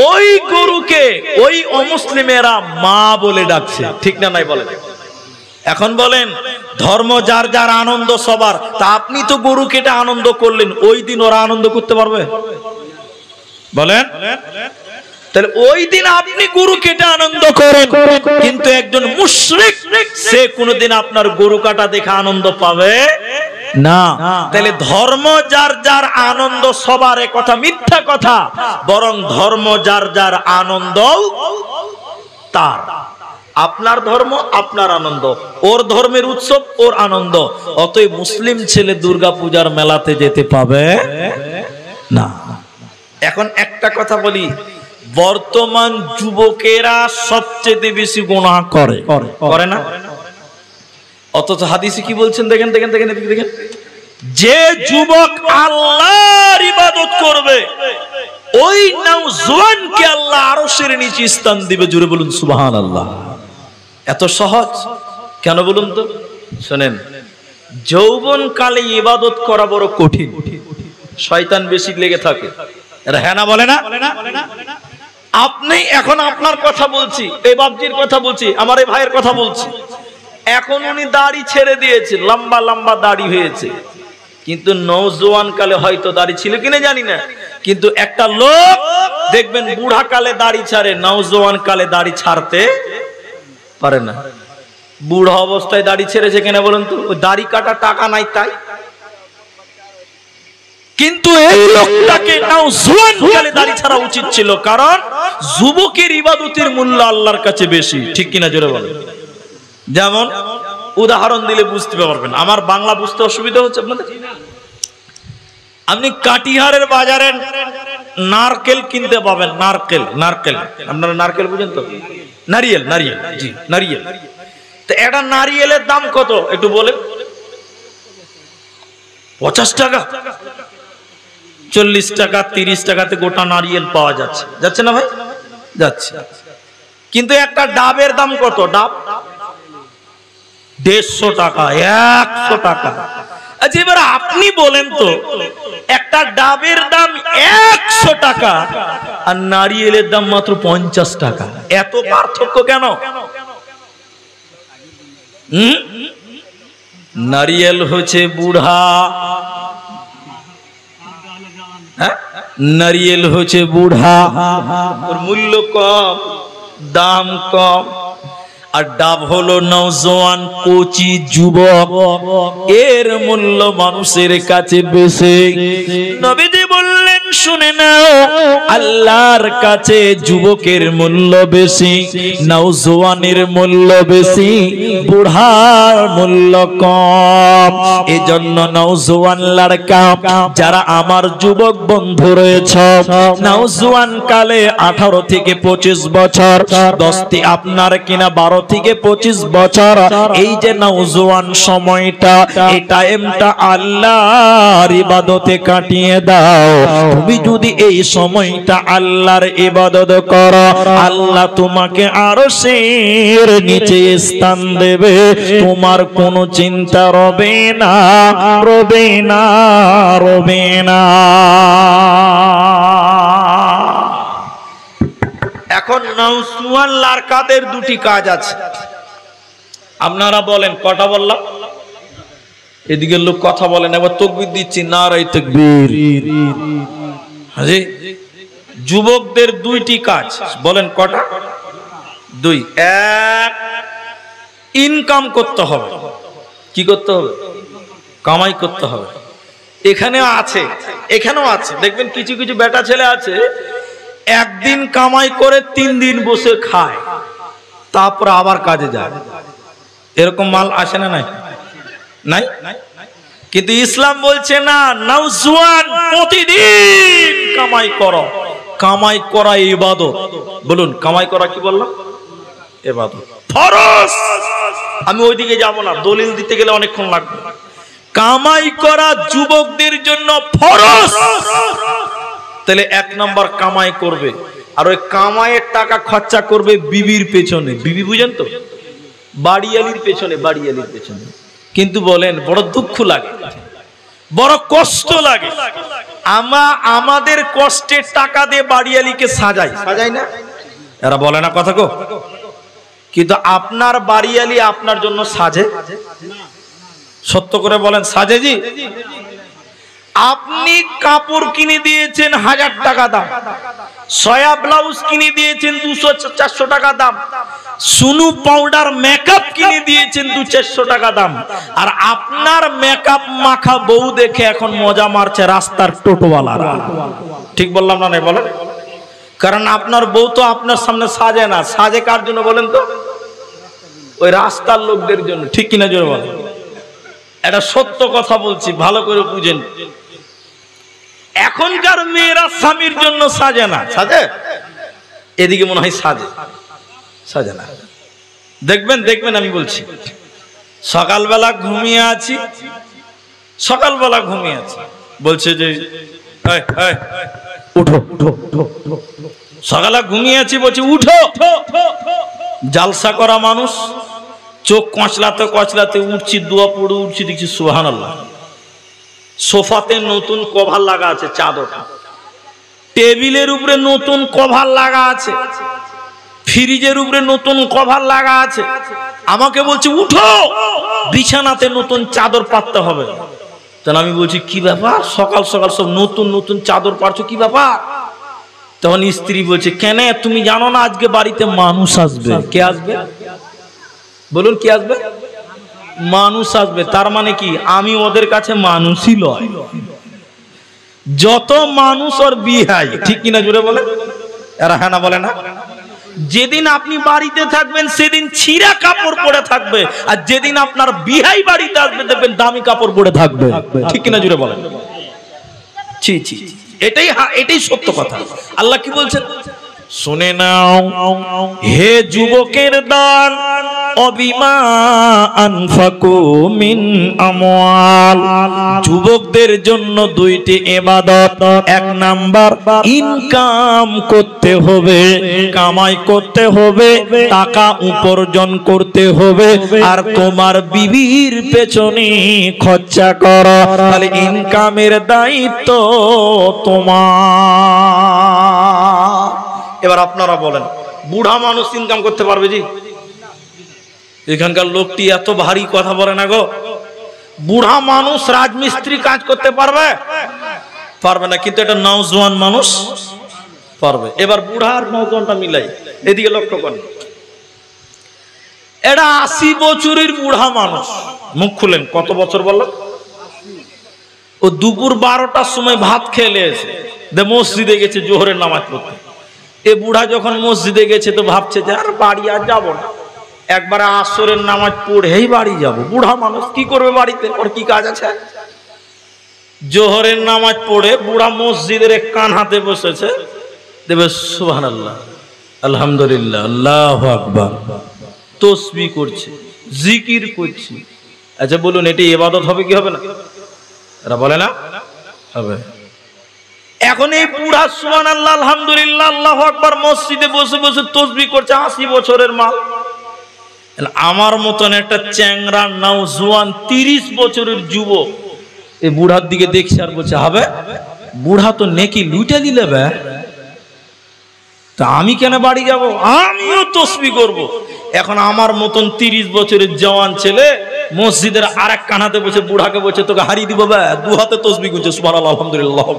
ওই গরুকে ওই অমুসলিমেরা মা বলে ডাকছে, ঠিক না নাই বলেন? এখন বলেন ধর্ম যার যার, আনন্দ সবার, তা আপনি তো গরু কেটে আনন্দ করলেন, ওই দিন ওরা আনন্দ করতে পারবে? বলেন। তাহলে ওই দিন আপনি গরু কেটে আনন্দ করেন, কিন্তু একজন মুশরিক সে কোনোদিন আপনার গরু কাটা দেখে আনন্দ পাবে না। তাহলে ধর্ম যার যার, আনন্দ সবার, এ কথা মিথ্যা কথা। বরং ধর্ম যার যার, আনন্দ তার। আপনার ধর্ম আপনার আনন্দ, ওর ধর্মের উৎসব ওর আনন্দ। অতএব মুসলিম ছেলে দুর্গা পূজার মেলাতে যেতে পাবে না। এখন একটা কথা বলি, বর্তমান যুবকেরা সবচেয়ে বেশি গুনাহ করে না? অথচ হাদিসে কি বলছেন দেখেন, দেখেন, দেখেন, দেখেন, যে যুবক আল্লাহর ইবাদত করবে ওই নওজোয়ানকে আল্লাহ আরশের নিচে স্থান দিবে। জোরে বলুন সুবহানাল্লাহ। এত সহজ কেন বলুন তো? শুনেন, যৌবন কালে ইবাদত করা বড় কঠিন, শয়তান বেশি লেগে থাকে। হ্যাঁ না বলে না? আপনি এখন আপনার কথা বলছি, এই বাপজির কথা বলছি, আমার এই ভাইয়ের কথা বলছি, এখন উনি দাড়ি ছেড়ে দিয়েছেন, লম্বা লম্বা দাড়ি হয়েছে, কিন্তু নওজোয়ান কালে হয়তো দাড়ি ছিল কিনা জানি না, কিন্তু একটা লোক দেখবেন বুড়া কালে দাড়ি ছাড়ে, নওজোয়ান কালে দাড়ি ছাড়তে পারে না। বুড়া অবস্থায় দাড়ি ছেড়েছে কেন বলুন তো? ওই দাড়ি কাটা টাকা নাই তাই। কিন্তু এই লোকটাকে নওজোয়ান কালে দাড়ি ছাড়া উচিত ছিল, কারণ যুবকের ইবাদতের মূল্য আল্লাহর কাছে বেশি, ঠিক কিনা জোরে বলেন? যেমন উদাহরণ দিলে বুঝতে পারবেন, আমার বাংলা বুঝতে অসুবিধা হচ্ছে আপনাদের। আপনি কাটিহারের বাজারে নারকেল কিনতে পাবেন, নারকেল, নারকেল, আপনারা নারকেল বুঝেন তো? নারিয়েল, নারিয়েল, জি নারিয়েল। তো এটা নারিয়েলের দাম কত একটু বলে? 50 টাকা, 40 টাকা, 30 টাকাতে গোটা নারিয়েল পাওয়া যাচ্ছে, যাচ্ছে না ভাই? যাচ্ছে। কিন্তু একটা ডাবের দাম কত? ডাব 150 টাকা, 100 টাকা। আচ্ছা এবার আপনি বলেন তো, একটা ডাবের দাম 100 টাকা আর নারিয়েলের দাম মাত্র 50 টাকা, এত পার্থক্য কেন? নারিয়েল হচ্ছে বুড়া, নারিয়েল হচ্ছে বুড়া, ওর মূল্য কম, দাম কম। আর ডাব হলো নওজোয়ান, কোচি, যুবক, এর মূল্য মানুষের কাছে বেশি। নবীজি বললেন শুনে নাও, আল্লাহর কাছে যুবকের মূল্য বেশি, নওজোয়ানের মূল্য বেশি, বুড়ার মূল্য কম। এজন্য নওজোয়ান লড়কা, যারা আমার যুবক বন্ধু রয়েছে, নওজোয়ান কালে 18 থেকে 25 বছর, দস্তি আপনার কিনা 12 থেকে 25 বছর, এই যে নওজোয়ান সময়টা, এই টাইমটা আল্লাহর ইবাদতে কাটিয়ে দাও। তুমি যদি এই সময়টা আল্লাহর ইবাদত করো, আল্লাহ তোমাকে আরশের নিচে স্থান দেবে, তোমার কোনো চিন্তা রবে না, রবে না, রবে না। এখন নওজোয়ান লড়কাদের দুটি কাজ আছে, আপনারা বলেন কটা বললাম? এদিকের লোক কথা বলেন, এবার তাকবীর দিচ্ছি, নারায়ে তাকবীর। হাজি যুবকদের দুইটি কাজ, বলেন কটা? দুই। এক, ইনকাম করতে হবে। কি করতে হবে? কামাই করতে হবে। এখানেও আছে, এখানেও আছে, দেখবেন কিছু কিছু বেটা ছেলে আছে, একদিন কামাই করে 3 দিন বসে খায়, তারপর আবার কাজে যায়। এরকম মাল আসে না? নাই, নাই। কিন্তু ইসলাম বলছে না, নওজোয়ান প্রতিদিন কামাই করো। কামাই করা ইবাদত। বলুন কামাই করা কি বললাম? ইবাদত, ফরজ। আমি ওইদিকে যাব না, দলিল দিতে গেলে অনেকক্ষণ লাগবে। কামাই করা যুবকদের জন্য ফরজ। তাহলে 1 নম্বর কামাই করবে, আর ওই কামাইয়ের টাকা খরচা করবে বিবির পেছনে। বিবি বুঝেন তো? বাড়িয়ালির পেছনে, বাড়িয়ালির পেছনে। কিন্তু বলেন বড় দুঃখ লাগে, বড় কষ্ট লাগে। আমাদের কষ্টের টাকা দিয়ে বাড়িয়ালিকে সাজাই, সাজাই না? এরা বলে না কথা গো? কিন্তু আপনার বাড়িয়ালি আপনার জন্য সাজে? সত্য করে বলেন, সাজে জি? আপনি কাপড় কিনে দিয়েছেন 1000 টাকা দাম, সয়া ব্লাউজ কিনে দিয়েছেন 200-400 টাকা দাম, সুনু পাউডার মেকআপ কিনে দিয়েছেন 200-400 টাকা দাম, আর আপনার মেকআপ মাখা বউ দেখে এখন মজা মারছে রাস্তার টোটোওয়ালারা। ঠিক বললাম না? নাই বলেন? কারণ আপনার বউ তো আপনার সামনে সাজে না, সাজে কার জন্য বলেন তো? ওই রাস্তার লোকদের জন্য। ঠিক কিনা জোরে বলেন? এটা সত্য কথা বলছি, ভালো করে বুঝেন। এখনকার মেয়েরা স্বামীর জন্য সাজে না, সাজে? এদিকে মনে হয় সাজে, সাজে না। দেখবেন দেখবেন, আমি বলছি, সকালবেলা ঘুমিয়ে আছি, সকালবেলা ঘুমিয়ে আছি, বলছে যে উঠো, সকালে ঘুমিয়ে আছি, বলছি উঠো। জালসা করা মানুষ, চোখ কচলাতে কচলাতে উঠছি, দোয়া পড়ে উঠছি, দেখছি সুবহানাল্লাহ, সোফাতে নতুন কভার লাগা আছে, চাদর, টেবিলের উপরে নতুন কভার লাগা আছে, ফ্রিজের উপরে নতুন কভার লাগা আছে। আমাকে বলছে উঠো, বিছানাতে নতুন চাদর পাততে হবে। তাহলে আমি বলছি কি ব্যাপার, সকাল সকাল সব নতুন নতুন চাদর পারছো, কি ব্যাপার? তখন স্ত্রী বলছে, কেন তুমি জানো না আজকে বাড়িতে মানুষ আসবে? কে আসবে বলুন? কি আসবে? মানুষ আসবে। তার মানে কি আমি ওদের কাছে মানুষই লয়, যত মানুষ ওর বিহাই। ঠিক কিনা জোরে বলে? এরা হ্যাঁ না বলে না? যেদিন আপনি বাড়িতে থাকবেন সেদিন ছিঁড়া কাপড় পরে থাকবে, আর যেদিন আপনার বিহাই বাড়িতে আসবে দেখবেন দামি কাপড় পরে থাকবে। ঠিক কিনা জোরে বলেন? ছি ছি, এটাই সত্য কথা। আল্লাহ কি বলছেন? শুনে নাও হে যুবকের দল, অবিমা আনফাকু মিন আমওয়াল, যুবকদের জন্য দুইটি ইবাদত। এক নাম্বার ইনকাম করতে হবে, কামাই করতে হবে, টাকা উপার্জন করতে হবে, আর তোমার বিবির পেছনে খরচা করো। তাহলে ইনকামের দায়িত্ব তোমার। এবার আপনারা বলেন, বুড়া মানুষ ইনকাম করতে পারবে? জি, এখানকার লোকটি এত ভারী কথা বলে না গো। বুড়া মানুষ রাজমিস্ত্রি কাজ করতে পারবে? পারবে না, কিন্তু এটা নওজোয়ান মানুষ পারবে। এবার বুড়া আর নওজোয়ানটা মিলাই, এদিকে লক্ষ্য করেন। এটা 80 বছরের বুড়া মানুষ। মুখ খুলেন, কত বছর বলল? ও দুপুর 12টার সময় ভাত খেলে এসে মসজিদে গেছে জোহরের নামাজ পড়তে। এ বুড়া যখন মসজিদে গেছে তো ভাবছে যে আর বাড়ি আর যাবো না, একবারে আসরের নামাজ পড়েই বাড়ি যাব। বুড়া মানুষ কি করবে বাড়িতে, ওর কি কাজ আছে? জোহরের নামাজ পড়ে বুড়া মসজিদের এক কান হাতে বসেছে, দেবে সুবহানাল্লাহ, আলহামদুলিল্লাহ, আল্লাহু আকবার, তাসবিহ করছে, জিকির করছে। আচ্ছা বলুন, এটি ইবাদত হবে কি হবে না? এরা বলে না হবে। এখন এই বুড়া সুবহানাল্লাহ, আলহামদুলিল্লাহ, আল্লাহু আকবার মসজিদে বসে বসে তাসবিহ করছে, 80 বছরের মাল। আমার মতন একটা চ্যাংরা নওজোয়ান 30 বছরের যুবক এই বুড়ার দিকে দেখছে আর বলছে, হবে বুড়া তো নেকি লুটে দিলে, তা আমি কেন বাড়ি যাব, আমিও তাসবিহ করব। এখন আমার মতন 30 বছরের জওয়ান ছেলে মসজিদের আরেক কানাতে বসে বুড়াকে বলছে, তোকে হারিয়ে দিব, দু হাতে তাসবিহ গুনছে, সুবহানাল্লাহ, আলহামদুলিল্লাহ,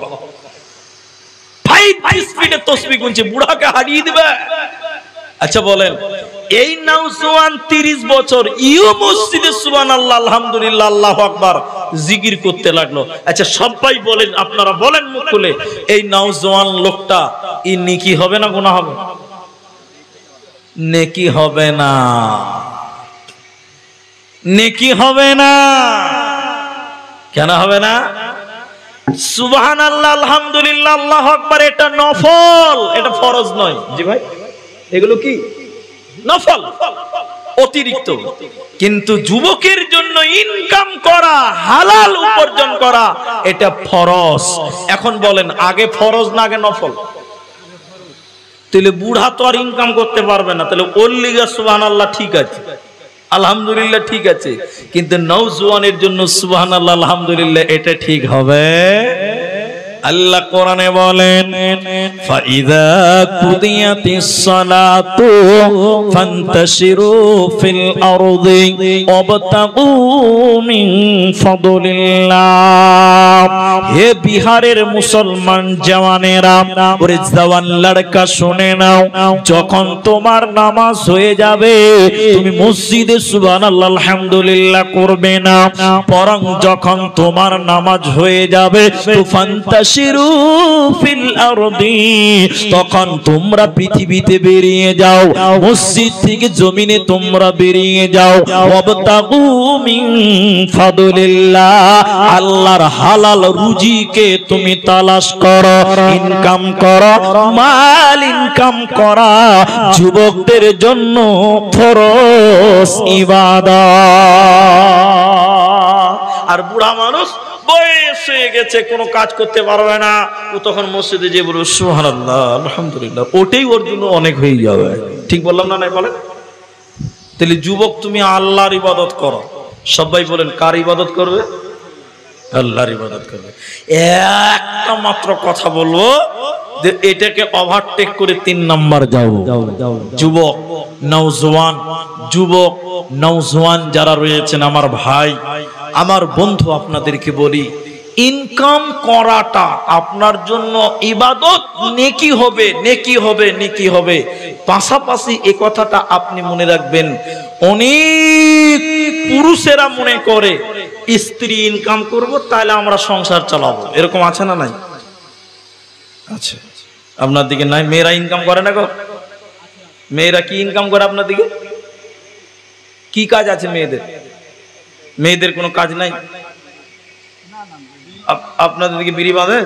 ভাই স্পিডে তাসবিহ গুনছে, বুড়াকে হারিয়ে দিবে। আচ্ছা বলেন, এই নওজোয়ান 30 বছর ইও মসজিদে সুবহানাল্লাহ, আলহামদুলিল্লাহ, আল্লাহু আকবার জিকির করতে লাগলো। আচ্ছা সবাই বলেন, আপনারা বলেন মুখ খুলে, এই নওজোয়ান লোকটা ই নেকি হবে না গুনাহ হবে? নেকি হবে না, নেকি হবে না। কেন হবে না? সুবহানাল্লাহ, আলহামদুলিল্লাহ, আল্লাহু আকবার এটা নফল, এটা ফরজ নয়। জি ভাই, এগুলো কি নফল, অতিরিক্ত। কিন্তু যুবকের জন্য ইনকাম করা, হালাল উপার্জন করা, এটা ফরজ। এখন বলেন, আগে ফরজ না আগে নফল? তাহলে বুড়া তো আর ইনকাম করতে পারবে না, তাহলে ওর লিগা সুবহানাল্লাহ ঠিক আছে, আলহামদুলিল্লাহ ঠিক আছে, কিন্তু নওজোয়ানের জন্য সুবহানাল্লাহ, আলহামদুলিল্লাহ এটা ঠিক হবে? আল্লাহ কোরআনে বলেন, ফাইযা কুদিয়াতিস সালাতু ফান্তাশিরু ফিল আরদি ওয়াবতাগু মিন ফাদলিল্লাহ। হে বিহারের মুসলমান জওয়ানেরা, ওরে জওয়ান লড়কা শুনে নাও, যখন তোমার নামাজ হয়ে যাবে তুমি মসজিদে সুবহানাল্লাহ, আলহামদুলিল্লাহ করবে না, বরং যখন তোমার নামাজ হয়ে যাবে তো ফান্তাশিরু ফিল আরদি, তখন তোমরা পৃথিবীতে বেরিয়ে যাও, মসজিদ থেকে জমিনে তোমরা বেরিয়ে যাও। ওয়াবতাগু মিন ফাদলিল্লাহ, আল্লাহর হালাল রুজিকে তুমি তালাশ করো, ইনকাম করো। মাল ইনকাম করা যুবকদের জন্য ফরজ ইবাদত। আর বুড়া মানুষ বয়স হয়ে গেছে, কোনো কাজ করতে পারবে না, ও তখন মসজিদে যে বলবে সুবহানাল্লাহ, আলহামদুলিল্লাহ, ওটাই ওর জন্য অনেক হয়ে যাবে। ঠিক বললাম না? নাই বলেন? তাহলে যুবক তুমি আল্লাহর ইবাদত করো। সবাই বলেন, কার ইবাদত করবে? আল্লাহর ইবাদত করবে। একটা মাত্র কথা বলবো, যে এটাকে ওভারটেক করে 3 নাম্বার যাও। যুবক নওজোয়ান, যুবক নওজোয়ান যারা রয়েছেন আমার ভাই, আমার বন্ধু, আপনাদেরকে বলি, ইনকাম করাটা আপনার জন্য ইবাদত, নেকি হবে, নেকি হবে, নেকি হবে। পাশাপাশি এই কথাটা আপনি মনে রাখবেন, অনেক পুরুষেরা মনে করে স্ত্রী ইনকাম করব তাহলে আমরা সংসার চালাবো, এরকম আছে না নাই? আচ্ছা, আপনার দিকে নাই? মেয়েরা ইনকাম করে না গো? মেয়েরা কি ইনকাম করে আপনার দিকে? কি কাজ আছে মেয়েদের? মেয়েদের কোনো কাজ নাই? আপনাদের দিকে বিড়ি বাঁধে?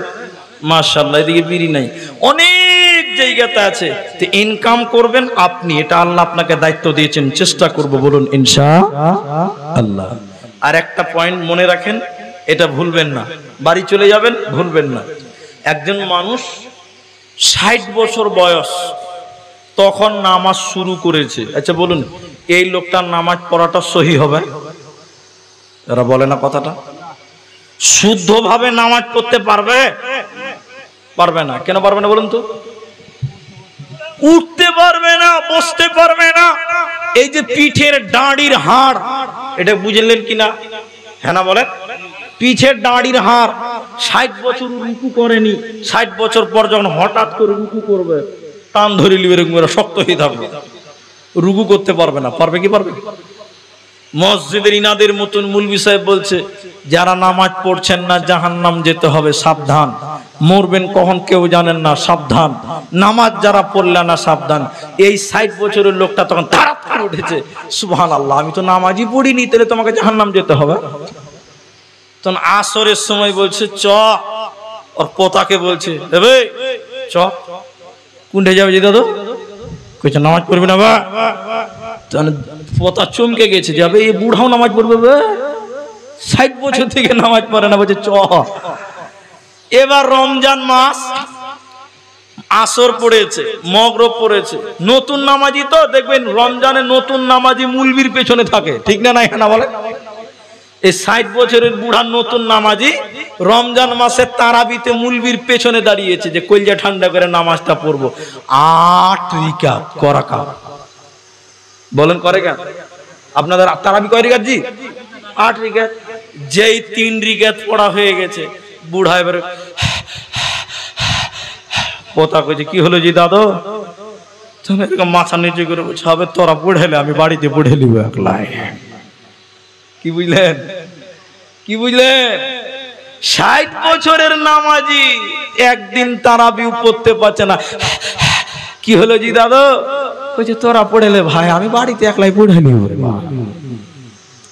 মাশাআল্লাহ, এদিকে বিড়ি নাই। অনেক জায়গাতে আছে। তো ইনকাম করবেন আপনি, এটা আল্লাহ আপনাকে দায়িত্ব দিয়েছেন, চেষ্টা করব বলুন ইনশাআল্লাহ। আর একটা পয়েন্ট মনে রাখেন, এটা ভুলবেন না, বাড়ি চলে যাবেন ভুলবেন না। একজন মানুষ 60 বছর বয়স, তখন নামাজ শুরু করেছে। আচ্ছা বলুন, এই লোকটার নামাজ পড়াটা সহি হবে? এরা বলে না কথাটা। শুদ্ধভাবে নামাজ পড়তে পারবে? পারবে না। কেন পারবে না বলুন তো? উঠতে পারবে না, বসতে পারবে না। এই যে পিঠের দাঁড়ির হাড়, এটা বুঝলেন কিনা? হ্যাঁ না বলেন। পিঠের দাঁড়ির হাড় 60 বছর রুকু করেনি, 60 বছর পর যখন হঠাৎ করে রুকু করবে, টান ধরে লিবে, এরকম শক্ত হয়ে থাকবে, রুকু করতে পারবে না। পারবে কি পারবে? মসজিদের ইনাদের মতন মুলবি সাহেব বলছে, যারা নামাজ পড়ছেন না জাহান্নাম যেতে হবে, সাবধান। মরবেন কখন কেউ জানেন না, সাবধান। নামাজ যারা পড়লেন না, সাবধান। এই 60 বছরের লোকটা তখন তাড়াতাড়ি উঠেছে, সুবহানাল্লাহ, আমি তো নামাজই পড়িনি, তাহলে তোমাকে জাহান্নাম যেতে হবে। তখন আসরের সময় বলছে চ, ওর পোতাকে বলছে এ চ, কোনটা যাবে যে দাদু? কইছে নামাজ পড়বি না বা? পোতা চমকে গেছে, যাবে এই বুড়াও নামাজ পড়বে? 60 বছর থেকে নামাজ পড়ে না, বলছে চ। এবার রমজান মাস, আসর পড়েছে, মগরিব পড়েছে, নতুন নামাজি তো দেখবেন রমজানে নতুন নামাজি মুলবির পেছনে থাকে, ঠিক না? না না বলে। এই 60 বছরের বুড়া নতুন নামাজি রমজান মাসে তারাবিতে মুলবির পেছনে দাঁড়িয়েছে, যে কলজা ঠান্ডা করে নামাজটা পড়বো। 8 রিকাত করাকা বলেন, করে কেন? আপনাদের তারাবি কয় রিকাত জি? 8 রিকাত। যেই 3 রিকাত পড়া হয়ে গেছে, বুড়া এবারে পোতা কইছে, কি হলো জি দাদু? মাথা নিচে করে বলছে, হবে তোরা পড়েলে আমি বাড়িতে পড়ে নিব একলাই। কি বুঝলেন? কি বুঝলেন? 60 বছরের নামাজি একদিন তারাবিও পড়তে পারছে না। কি হলো জি দাদু? কইছে তোরা পড়েলে ভাই আমি বাড়িতে একলাই পড়ে নিব।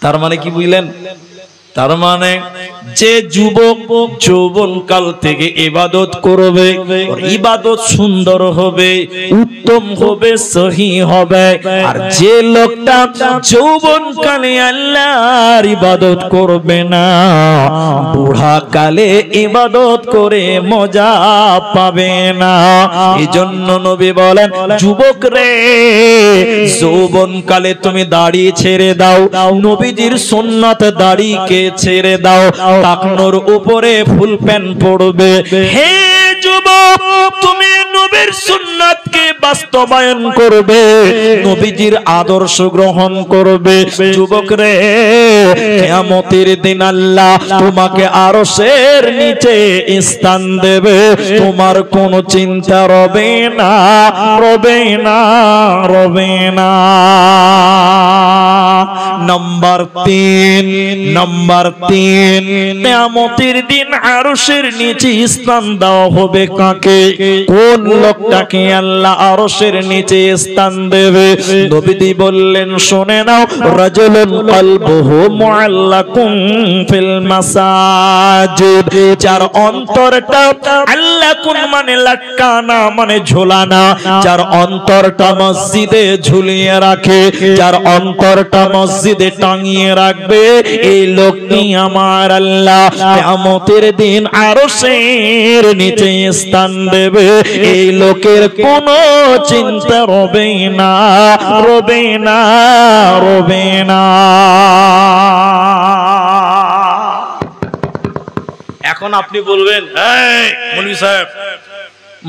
তার মানে কি বুঝলেন? তার মানে যে যুবক যৌবন কাল থেকে ইবাদত করবে, ইবাদত সুন্দর হবে, উত্তম হবে, সহি হবে। আর যে লোকটা যৌবন কালে আল্লাহর ইবাদত করবে না, বুড়া কালে ইবাদত করে মজা পাবে না। এজন্য নবী বলেন, যুবক রে, যৌবন কালে তুমি দাড়ি ছেড়ে দাও, নবীজির সুন্নাত দাড়িকে ছেড়ে দাও, টাকনোর উপরে ফুল প্যান্ট পড়বে। হে যুবক, তুমি নবীর সুন্নাতকে বাস্তবায়ন করবে, নবীজির আদর্শ গ্রহণ করবে। যুবক রে, কিয়ামতের দিন আল্লাহ তোমাকে আরশের নিচে স্থান দেবে, তোমার কোনো চিন্তা রবে না, রবে না, রবে না। নাম্বার 3, কিয়ামতের দিন আরশের নিচে স্থান দেওয়া হবে কাকে? কোন লোকটাকে আল্লাহ আরশের নিচে স্থান দেবে? নবীজি বললেন, শুনে নাও, রাজুলুন কলবুহু মুআল্লাকুম ফিল মাসাজিদ, যার অন্তরটা আল্লাকুন মানে লটকানা, মানে ঝোলানা, যার অন্তরটা মসজিদে ঝুলিয়ে রাখে, যার অন্তরটা মসজিদে টাঙিয়ে রাখবে, এই লোকটি আমার আল্লাহ কিয়ামতের দিন আরশের নিচে স্থান দেবে। এই লোকের কোনো চিন্তা রবে না, রবে না, রবে না। এখন আপনি বলবেন, এই মৌলভী সাহেব,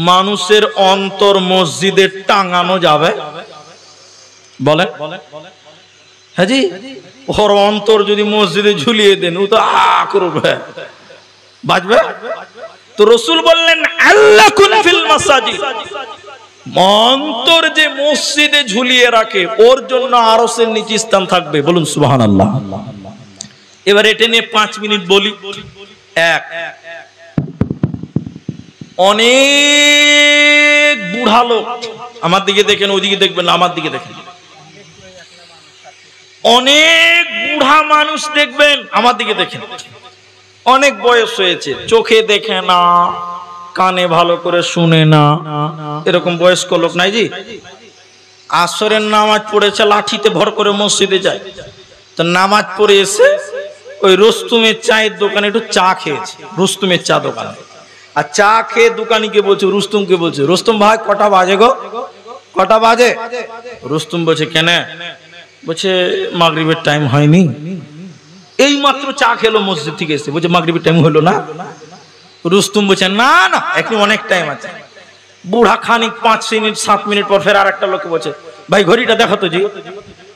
মানুষের অন্তর মসজিদে টাঙানো যাবে? বলেন। হ্যাঁ জি, ওর অন্তর যদি মসজিদে ঝুলিয়ে দেন, ও তো করবে, বাজবে। তো রাসূল বললেন, আল্লাহ কুন ফিল মাসাজিদ, অন্তর যে মসজিদে ঝুলিয়ে রাখে, ওর জন্য আরশের নিচে স্থান থাকবে। বলুন সুবহানাল্লাহ। এবার এটা নিয়ে 5 মিনিট বলি। এক, অনেক বুড়া লোক, আমার দিকে দেখেন, ওইদিকে দেখবেন না, আমার দিকে দেখেন। অনেক বুড়া মানুষ দেখবেন, আমার দিকে দেখেন, অনেক বয়স হয়েছে, চোখে দেখে না, কানে ভালো করে শুনে না, এরকম বয়স্ক লোক নাই জি? আসরের নামাজ পড়েছে, লাঠিতে ভর করে মসজিদে যায়, তো নামাজ পড়ে এসে ওই রুস্তুমের চায়ের দোকানে একটু চা খেয়েছে, রুস্তুমের চা দোকানে। আর চা খেয়ে দোকানিকে বলছে, রুস্তুমকে বলছে, রুস্তুম ভাই কটা বাজে গো, কটা বাজে? রুস্তুম বলছে কেন? বলছে মাগরিবের টাইম হয়নি। এই মাত্র চা খেলো মসজিদ থেকে এসে, বলছে মাগরিবের টাইম হলো না। রুস্তুম বলছে না না, এখন অনেক টাইম আছে। বুড়া খানিক 5 মিনিট 7 মিনিট পর ফের আর একটা লোক বলছে, ভাই ঘড়িটা দেখো তো জি।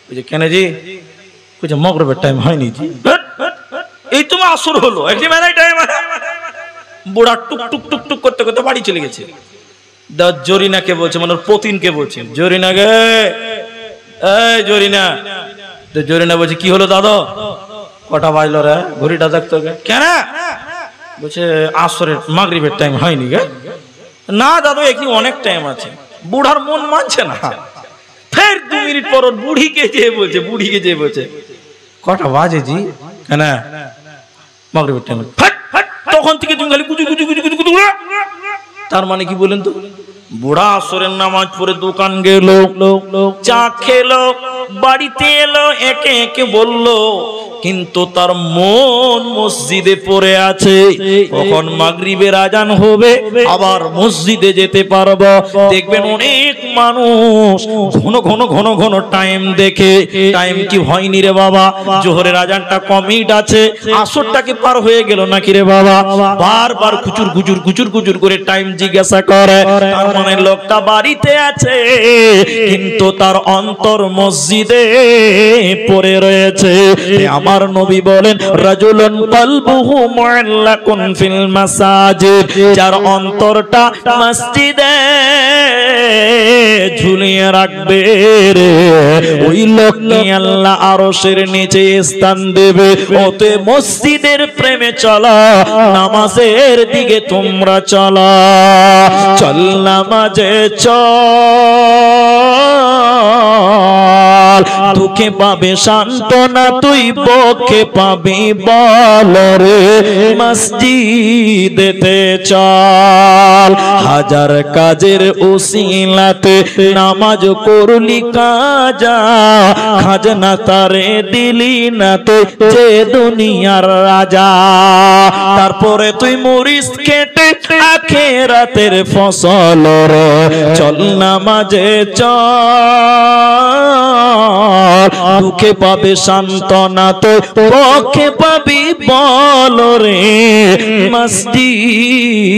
বলছে কেন জি? বলছে মাগরিবের টাইম হয়নি জি। এই তোমার আসর হলো, একটি মেলায় টাইম আছে। বুড়া টুক টুক টুক টুক করতে করতে বাড়ি চলে গেছে। জরিনাকে বলছে, মানে পতিনকে বলছে, জরিনা গে, এই জরিনা। তো জরিনা বলছে কি হলো দাদা, কটা বাজলো রে, ঘড়িটা দেখতো গে। কেন? বলছে আসরের মাগরিবের টাইম হয়নি গে। না দাদু এখানে অনেক টাইম আছে। বুড়ার মন মানছে না। ফের 2 মিনিট পর বুড়িকে যেয়ে বলছে, বুড়িকে যেয়ে বলছে কটা বাজে জি? কেন? মাগরিবের টাইম। তখন থেকে তুমি খালি কুচু কুচু কুচু কুচু কুচু। তার মানে কি বলেন তো? বুড়া আসরের নামাজ পড়ে দোকান গেল, চা খেলো, বাড়িতে এলো, একে একে বললো, কিন্তু তার মন মসজিদে পড়ে আছে। কখন মাগরিবের আজান হবে আবার মসজিদে যেতে পারবো। দেখবেন অনেক মানুষ ঘন ঘন ঘন ঘন টাইম দেখে, টাইম কি হয়নি রে বাবা, জোহরের আজানটা কমিট আছে, আসরটা কি পার হয়ে গেল নাকি রে বাবা, বারবার কুচুর কুচুর কুচুর কুচুর করে টাইম জিজ্ঞাসা করে। তার মানে লোকটা বাড়িতে আছে কিন্তু তার অন্তর মসজিদে পড়ে রয়েছে। আমার নবী বলেন রাজুলুন কলবুহু মুআল্লাকুন ফিল মাসাজিদ, যার অন্তরটা মসজিদে ঝুলিয়ে রাখবে রে, ওই লোককে আল্লাহ আরশের নিচে স্থান দেবে। ওতে মসজিদের প্রেমে চলো, নামাজের দিকে তোমরা চলো, চল নামাজে চল, দুঃখে পাবে সান্ত্বনা তুই, বকে পাবি বল রে, মসজিদেতে চল। হাজার কাজের উসিলাতে নামাজ করলি কাজা, খাজনা তারে দিলি না তুই যে দুনিয়ার রাজা। তারপরে তুই মরিস কেটে আখিরাতের ফসল রে, চল নামাজে চল, দুঃখে পাবে সান্ত্বনা তো, পক্ষে পাবি বল রে, মসজিদেতে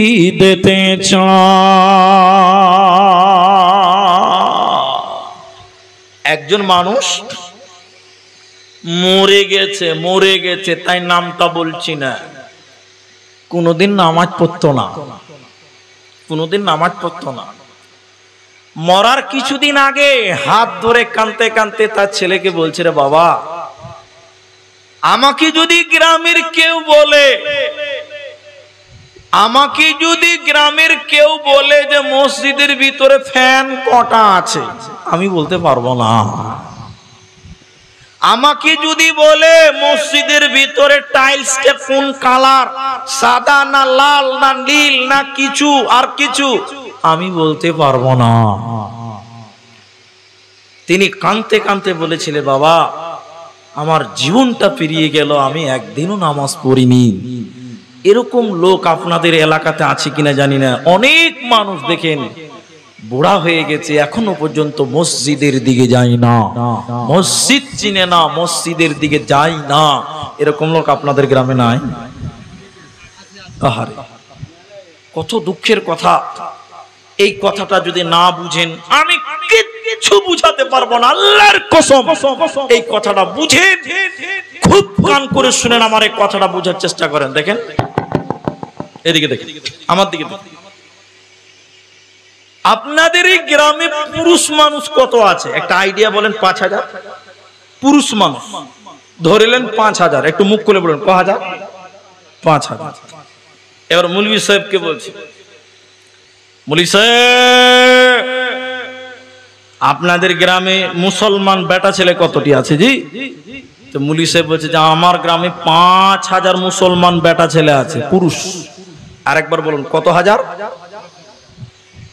চল। একজন মানুষ মরে গেছে, তাই নামটা বলছি না, কোনদিন নামাজ পড়তো না, কোনদিন নামাজ পড়তো না। মরার কিছুদিন আগে হাত ধরে কাঁদতে কাঁদতে তার ছেলেকে বলছে, রে বাবা, আমাকে যদি গ্রামের কেউ বলে, আমাকে যদি গ্রামের কেউ বলে যে মসজিদের ভিতরে ফ্যান কটা আছে, আমি বলতে পারবো না। আমাকে যদি বলে মসজিদের ভিতরে টাইলসটা কোন কালার, সাদা না লাল না নীল না কিছু আর কিছু, আমি বলতে পারবো না। তিনি কাঁদতে কাঁদতে বলেছিলেন, বাবা আমার জীবনটা পেরিয়ে গেল, আমি একদিনও নামাজ পড়িনি। এরকম লোক আপনাদের এলাকাতে আছে কিনা জানি না। অনেক মানুষ দেখেন বুড়া হয়ে গেছে, এখনো পর্যন্ত মসজিদের দিকে যায় না, মসজিদ চিনে না, মসজিদের দিকে যায় না। এরকম লোক আপনাদের গ্রামে নাই? আহারে, কত দুঃখের কথা। এই কথাটা যদি না বুঝেন, আমি কিছু বুঝাতে পারবো না, আল্লাহর কসম। এই কথাটা বুঝেন, খুব কান করে শুনেন, আমার এই কথাটা বোঝার চেষ্টা করেন। দেখেন এদিকে, দেখেন আমার দিকে। আপনাদের এই গ্রামে পুরুষ মানুষ কত আছে একটা আইডিয়া বলেন? 5000 পুরুষ মানুষ ধরেলেন, 5000। একটু মুখ খুলে বলেন ক হাজার? 5000। এবার মৌলভী সাহেবকে বলছি, মৌলভী সাহেব আপনাদের গ্রামে মুসলমান বেটা ছেলে কতটি আছে জি? তো মৌলভী সাহেব বলছে যে আমার গ্রামে 5000 মুসলমান বেটা ছেলে আছে, পুরুষ। আরেকবার বলুন কত হাজার?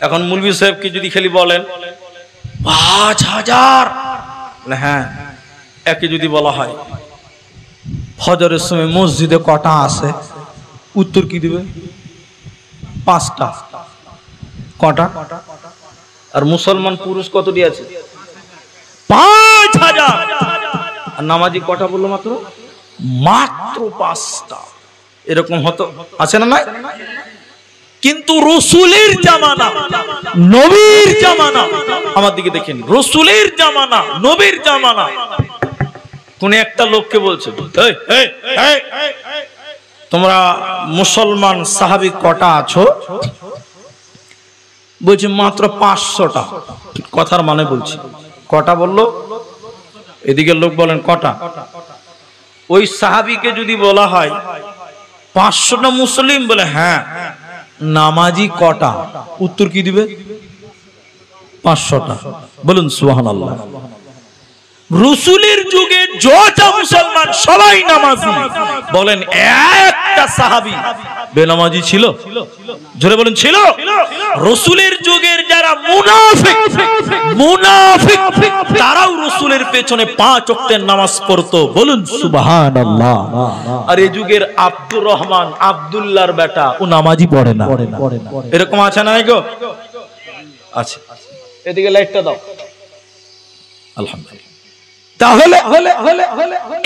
এখন মুলবি সাহেবকে যদি খালি বলেন 5000, হ্যাঁ, একে যদি বলা হয় ফজরের সময় মসজিদে কটা আছে, উত্তর কি দিবে? 5টা। কটা? আর মুসলমান পুরুষ কতটি আছে? 5000। আর নামাজি কটা বললো? মাত্র 5টা। এরকম হতো, আছে না? নাই। কিন্তু রসুলের জামানা, নবীর জামানা, আমার দিকে দেখেন, রসুলের জামানা, নবীর জামানা, কোন একটা লোককে বলছে তোমরা মুসলমান সাহাবী কটা আছো? বলছে মাত্র 500টা। কথার মানে বলছি, কটা বললো? এদিকে লোক বলেন কটা? ওই সাহাবীকে যদি বলা হয় 500টা মুসলিম, বলে হ্যাঁ, নামাজি কটা? উত্তর কি দিবে? 500টা। বলুন সুবহানাল্লাহ। রসুলের যুগে যত মুসলমান সবাই নামাজি। বলেন একটা সাহাবী বেনামাজি ছিল? জোরে বলেন ছিল? রসুলের যুগের যারা মুনাফিক তারাও রসুলের পেছনে 5 ওয়াক্তের নামাজ পড়তো। বলুন সুবহানাল্লাহ। আর এই যুগের আব্দুর রহমান, আব্দুল্লাহর বেটা, ও নামাজি পড়ে না। এরকম আছে না গো? আছে। এদিকে লাইটটা দাও। আলহামদুলিল্লাহ। তাহলে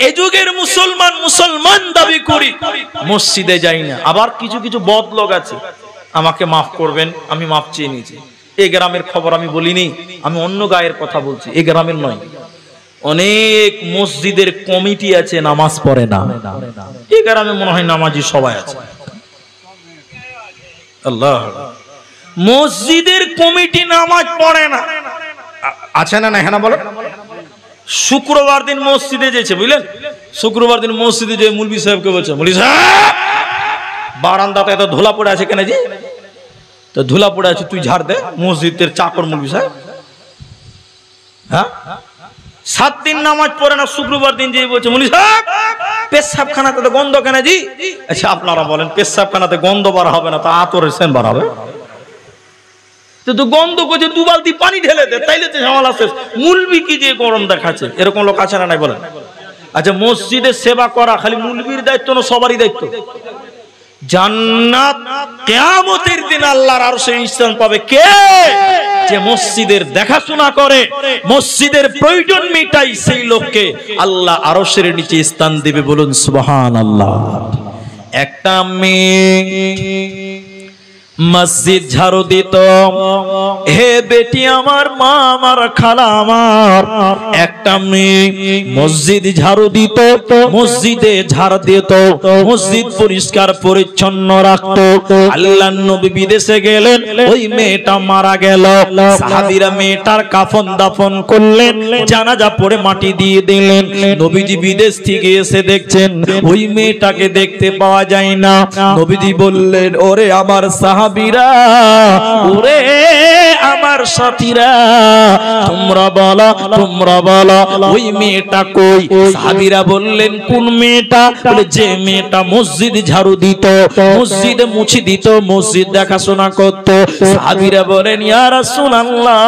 এই যুগের মুসলমান দাবি করি, মসজিদে যাই না। আবার কিছু কিছু বদ লোক আছে, আমাকে মাফ করবেন, আমি মাফ চেয়ে নিয়েছি। এই গ্রামের খবর আমি বলিনি, আমি অন্য গায়ের কথা বলছি, এই গ্রামের নয়। অনেক মসজিদের কমিটি আছে, নামাজ পড়ে না। এই গ্রামে মনে হয় নামাজি সবাই আছে। আল্লাহ, মসজিদের কমিটি নামাজ পড়ে না, আছে না? হ্যাঁ না, বলো। শুক্রবার দিন মসজিদে যেছে, বুঝলেন? শুক্রবার দিন মসজিদে যে মুলবি সাহেবকে বলছে, মুলবি সাহেব বারান্দাতে এত ধুলা পড়ে আছে কেন? জি, তো ধুলা পড়ে আছে, তুই ঝাড় দে। মসজিদের চাকর মুলবি সাহেব, হ্যাঁ, 7 দিন নামাজ পড়ে না। শুক্রবার দিন যে বলছে, মুলবি সাহেব পেশাবখানাতে তো গন্ধ কেন? জি, আচ্ছা আপনারা বলেন, পেশাবখানাতে গন্ধ বার হবে না তো আতরের সেন বার হবে? তো গন্ধ করছে, 2 বালতি পানি ঢেলে দে, তাইলে তো ঝামেলা শেষ। মুলবি কি দিয়ে গরম দেখাচ্ছে? এরকম লোক আছে না? নাই, বলেন। আচ্ছা, মসজিদে সেবা করা খালি মুলবির দায়িত্ব না সবারই দায়িত্ব? জান্নাত কিয়ামতের দিন আল্লাহর আরশে স্থান পাবে কে? যে মসজিদের দেখাশোনা করে, মসজিদের প্রয়োজন মেটাই, সেই লোককে আল্লাহ আরশের নিচে স্থান দেবে। বলুন সুবহানাল্লাহ। একটা মেয়ে মসজিদ ঝাড়ু দিত, হে বেটি আমার, মা আমার, খালা আমার। একটা মেয়ে মসজিদ ঝাড়ু দিত, মসজিদে ঝাড় দিত, মসজিদ পরিষ্কার পরিচ্ছন্ন রাখতো। আল্লাহর নবী বিদেশে গেলেন, ওই মেয়েটা মারা গেল। সাহাবীরা মেয়েটার কাফন দাফন করলেন, জানাজা পড়ে মাটি দিয়ে দিলেন। নবীজি বিদেশ থেকে এসে দেখছেন ওই মেয়েটাকে দেখতে পাওয়া যায় না। নবীজি বললেন, ওরে আমার সাহাবীরা, ওরে আমার সাথীরা, তোমরা বলো ওই মেয়েটা কই? সাহাবীরা বললেন, কোন মেয়েটা? বলে, যে মেয়েটা মসজিদ ঝাড়ু দিত, মসজিদে মুছি দিত, মসজিদ দেখাশোনা করত। সাহাবীরা বলেন, ইয়া রাসূলুল্লাহ,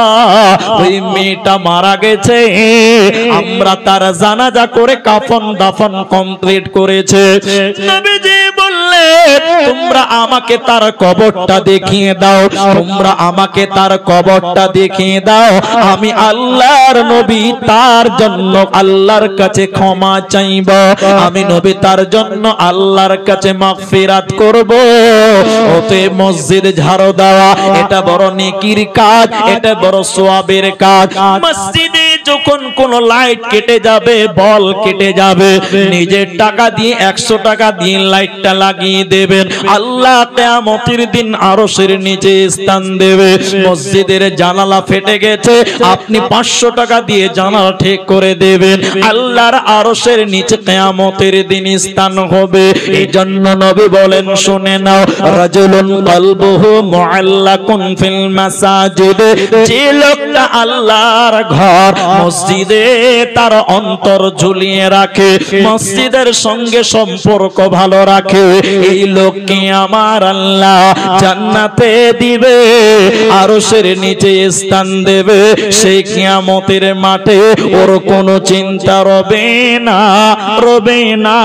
ওই মেয়েটা মারা গেছে, আমরা তার জানাজা করে কাফন দাফন কমপ্লিট করেছে। নবীজি বললেন, তোমরা আমাকে তার কবরটা দেখিয়ে দাও, তোমরা আমাকে তার কবরটা দেখিয়ে দাও। আমি আল্লাহর নবী তার জন্য আল্লাহর কাছে ক্ষমা চাইব, আমি নবী তার জন্য আল্লাহর কাছে মাগফিরাত করব। ওতে মসজিদ ঝাড়ু দেওয়া এটা বড় নেকির কাজ, এটা বড় সওয়াবের কাজ। মসজিদে যখন কোন লাইট কেটে যাবে, বল কেটে যাবে, নিজের টাকা দিয়ে 100 টাকা দিয়ে লাইটটা লাগিয়ে দেবেন, আল্লাহ কিয়ামতের দিন আরশের নিচে স্থান দেবে। মসজিদের জানালা ফেটে গেছে, আপনি 500 টাকা দিয়ে জানালা ঠিক করে দেবেন, আল্লাহর আরশের নিচে কিয়ামতের দিন স্থান হবে। এই জন্য নবী বলেন, শুনে নাও, রাজুলুন কলবুহু মুআল্লাকুন ফিল মাসাজিদ, যে লোকটা আল্লাহর ঘর মসজিদে তার অন্তর ঝুলিয়ে রাখে, মসজিদের সঙ্গে সম্পর্ক ভালো রাখে, এই লোককে আমার আল্লাহ জান্নাতে দিবে, আরশের নিচে স্থান দেবে। সেই কিয়ামতের মাঠে ওর কোনো চিন্তা রবে না, রবে না,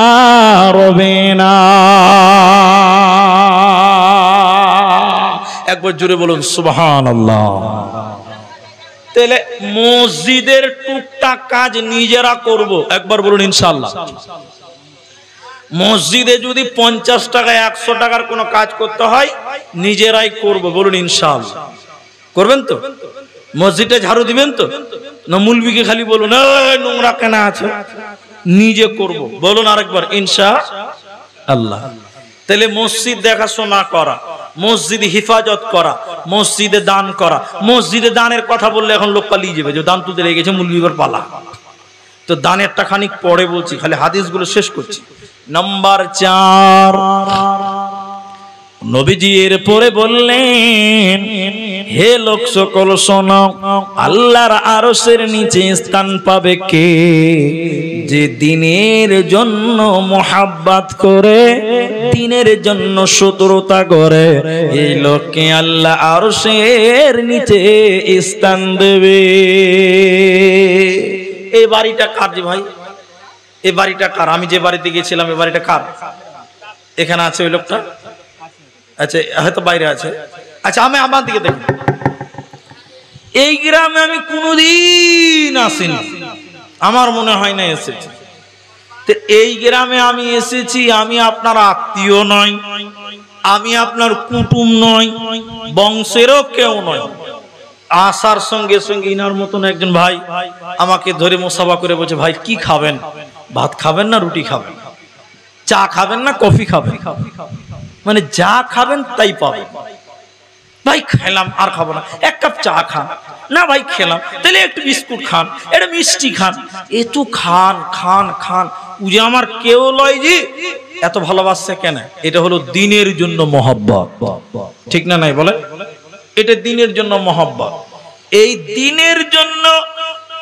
রবে না। একবার জোরে বলুন সুবহানাল্লাহ। তাহলে মসজিদের টুকটাক কাজ নিজেরা করব, একবার বলুন ইনশাআল্লাহ। মসজিদে যদি 50 টাকা 100 টাকার কোনো কাজ করতে হয় নিজেরাই করব, বলুন ইনশাআল্লাহ। করবেন তো? মসজিদে ঝাড়ু দিবেন তো? না মুলবিকে খালি বলুন এই নোংরা কেন আছে? নিজে করব, বলুন আরেকবার ইনশাআল্লাহ। তাহলে মসজিদ দেখাশোনা করা, মসজিদ হিফাজত করা, মসজিদে দান করা। মসজিদে দানের কথা বললে এখন লোক পালিয়ে যাবে, যে দান তুলতে লেগে গেছে মুলবিবার পালা। তো দানেরটা খানিক পরে বলছি, খালি হাদিসগুলো শেষ করছি। নাম্বার 4, নবীজি এরপরে বললেন, হে লোক সকল শোনো, আল্লাহর আরশের নিচে স্থান পাবে কে? যে দ্বীনের জন্য মুহাব্বত করে, দ্বীনের জন্য শত্রুতা করে, এই লোককে আল্লাহ আরশের নিচে স্থান দেবে। এই বাড়িটা কার যে ভাই? এই বাড়িটা কার? আমি যে বাড়িতে গিয়েছিলাম এই বাড়িটা কার? এখানে আছে ওই লোকটা? আচ্ছা, হয়তো বাইরে আছে। আচ্ছা, আমি আমার দিকে দেখি। এই গ্রামে আমি কোনোদিন আসিনি, আমার মনে হয় না এসেছি। তো এই গ্রামে আমি এসেছি, আমি আপনার আত্মীয় নয়, আমি আপনার কুটুম নয়, বংশেরও কেউ নয়। আসার সঙ্গে সঙ্গে ইনার মতন একজন ভাই আমাকে ধরে মোসাফা করে বলছে, ভাই কি খাবেন? ভাত খাবেন না রুটি খাবেন? চা খাবেন না কফি খাবেন? মানে যা খাবেন তাই পাবেন। ভাই খেলাম, আর খাবো না, এক কাপ চা খান না। ভাই খেলাম, তাহলে একটু বিস্কুট খান, একটা মিষ্টি খান, একটু খান খান খান। উজে আমার কেউ লয় যে এত ভালোবাসছে কেন? এটা হলো দ্বীনের জন্য মহব্বত, ঠিক না নাই বলে? এটা দ্বীনের জন্য মহব্বত। এই দ্বীনের জন্য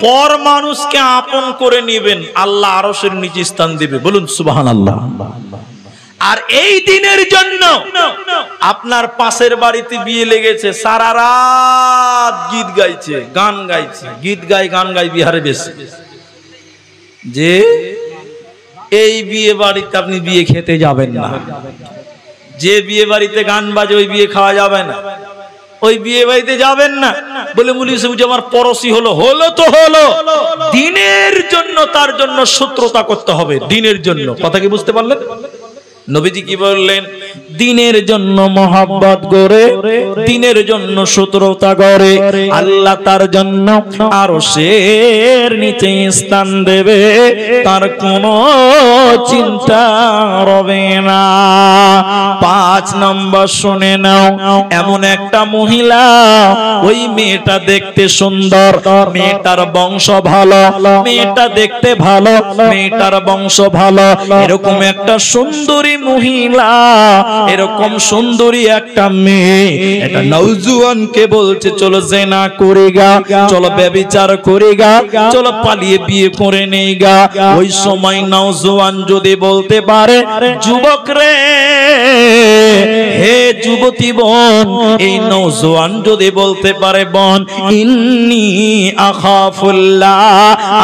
পর মানুষকে আপন করে নেবেন, আল্লাহ আরশের নিচে স্থান দিবে, বলুন সুবহানাল্লাহ। আর এই দিনের জন্য আপনার পাশের বাড়িতে বিয়ে লেগেছে, সারা রাত গীত গাইছে, গান গাইছে, গীত গায় গান গায় বিহারে বেশি, যে এই বিয়ে বাড়িতে আপনি বিয়ে খেতে যাবেন না। যে বিয়ে বাড়িতে গান বাজে ওই বিয়ে খাওয়া যাবে না, ওই বিয়ে বাড়িতে যাবেন না। বলে মুলি সবুজ আমার পড়োশি হলো, হলো তো হলো, দিনের জন্য তার জন্য শত্রুতা করতে হবে, দিনের জন্য। কথা কি বুঝতে পারলেন? নবীজি কি বললেন? দ্বীনের জন্য মহব্বত করে, দ্বীনের জন্য শত্রুতা করে, আল্লাহ তার জন্য আরশের নিচে স্থান দেবে, তার কোনো চিন্তা রবে না। 5 নম্বর শুনে নাও, এমন একটা মহিলা, ওই মেয়েটা দেখতে সুন্দর, মেয়েটার বংশ ভালো, মেয়েটা দেখতে ভালো, মেয়েটার বংশ ভালো, এরকম একটা সুন্দরী মহিলা, এরকম সুন্দরী একটা মেয়ে, একটা নওজোয়ানকে বলছে চলো জিনা করি গা, চলো ব্যভিচার করি গা, চলো পালিয়ে বিয়ে করে নেই গা। ওই সময় নওজোয়ান যদি বলতে পারে, যুবক রে, হে যুবতী বোন, এই নওজোয়ান যদি বলতে পারে, বোন ইন্নী আখাফুল্লাহ,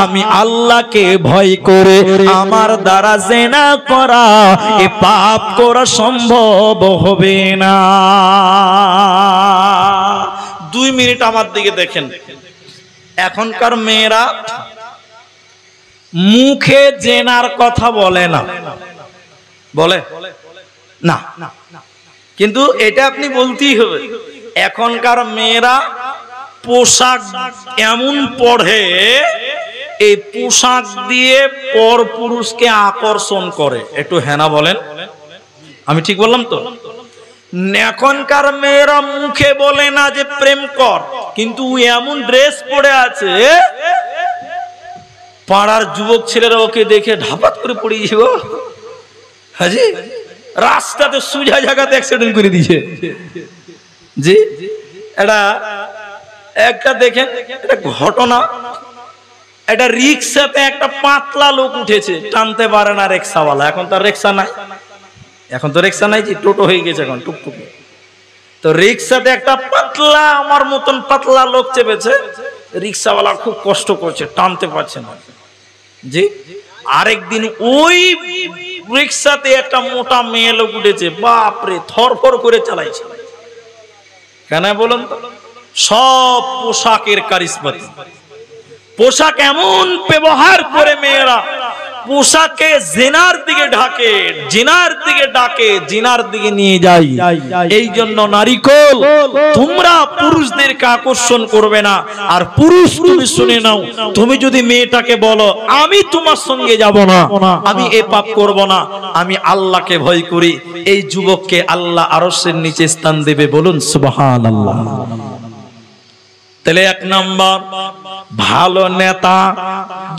আমি আল্লাহকে ভয় করে আমার দ্বারা জিনা করা, এ পাপ করা সম্ভব হবে না। 2 মিনিট আমার দিকে দেখেন। এখনকার মেয়েরা মুখে জেনার কথা বলে না, বলে না, কিন্তু এটা আপনি বলতেই হবে। এখনকার মেয়েরা পোশাক এমন পড়ে, এই পোশাক দিয়ে পর পুরুষকে আকর্ষণ করে। একটু হেনা বলেন, আমি ঠিক বললাম তো? এখনকার মেয়েরা মুখে বলে না যে প্রেম কর, কিন্তু এমন ড্রেস পরে আছে, পাড়ার যুবক ছেলেরা ওকে দেখে ঢাপাত করে পড়ে যাব। হাজি রাস্তাতে সুজা জায়গাতে অ্যাক্সিডেন্ট করে দিয়েছে। জি, এটা একটা দেখেন, এটা ঘটনা একটা রিক্সাতে একটা পাতলা লোক উঠেছে, টানতে পারে না রিক্সাওয়ালা। এখন তো রিক্সা নাই, এখন তো রিক্সা নাই, যে টোটো হয়ে গেছে এখন টুকটুকি। তো রিক্সাতে একটা পাতলা, আমার মতন পাতলা লোক চেপেছে, রিক্সাওয়ালা খুব কষ্ট করছে, টানতে পারছে না। জি, আরেকদিন ওই রিক্সাতে একটা মোটা মেয়ে লোক উঠেছে, বাপরে থরফর করে চালাইছে। কেন বলুন তো? সব পোশাকের কারিশমাতি, পোশাক এমন ব্যবহার করে মেয়েরা পোশাকে জিনার দিকে ঢাকে, জিনার দিকে ডাকে, জিনার দিকে নিয়ে যায়। এই জন্য নারীকুল, তোমরা পুরুষদেরকে আকর্ষণ করবে না। আর পুরুষ তুমি শুনে নাও, তুমি যদি মেয়েটাকে বলো আমি তোমার সঙ্গে যাব না, আমি এ পাপ করব না, আমি আল্লাহকে ভয় করি, এই যুবককে আল্লাহ আরশের নিচে স্থান দেবে। বলুন সুবহানাল্লাহ। তাহলে 1 নম্বর ভালো নেতা,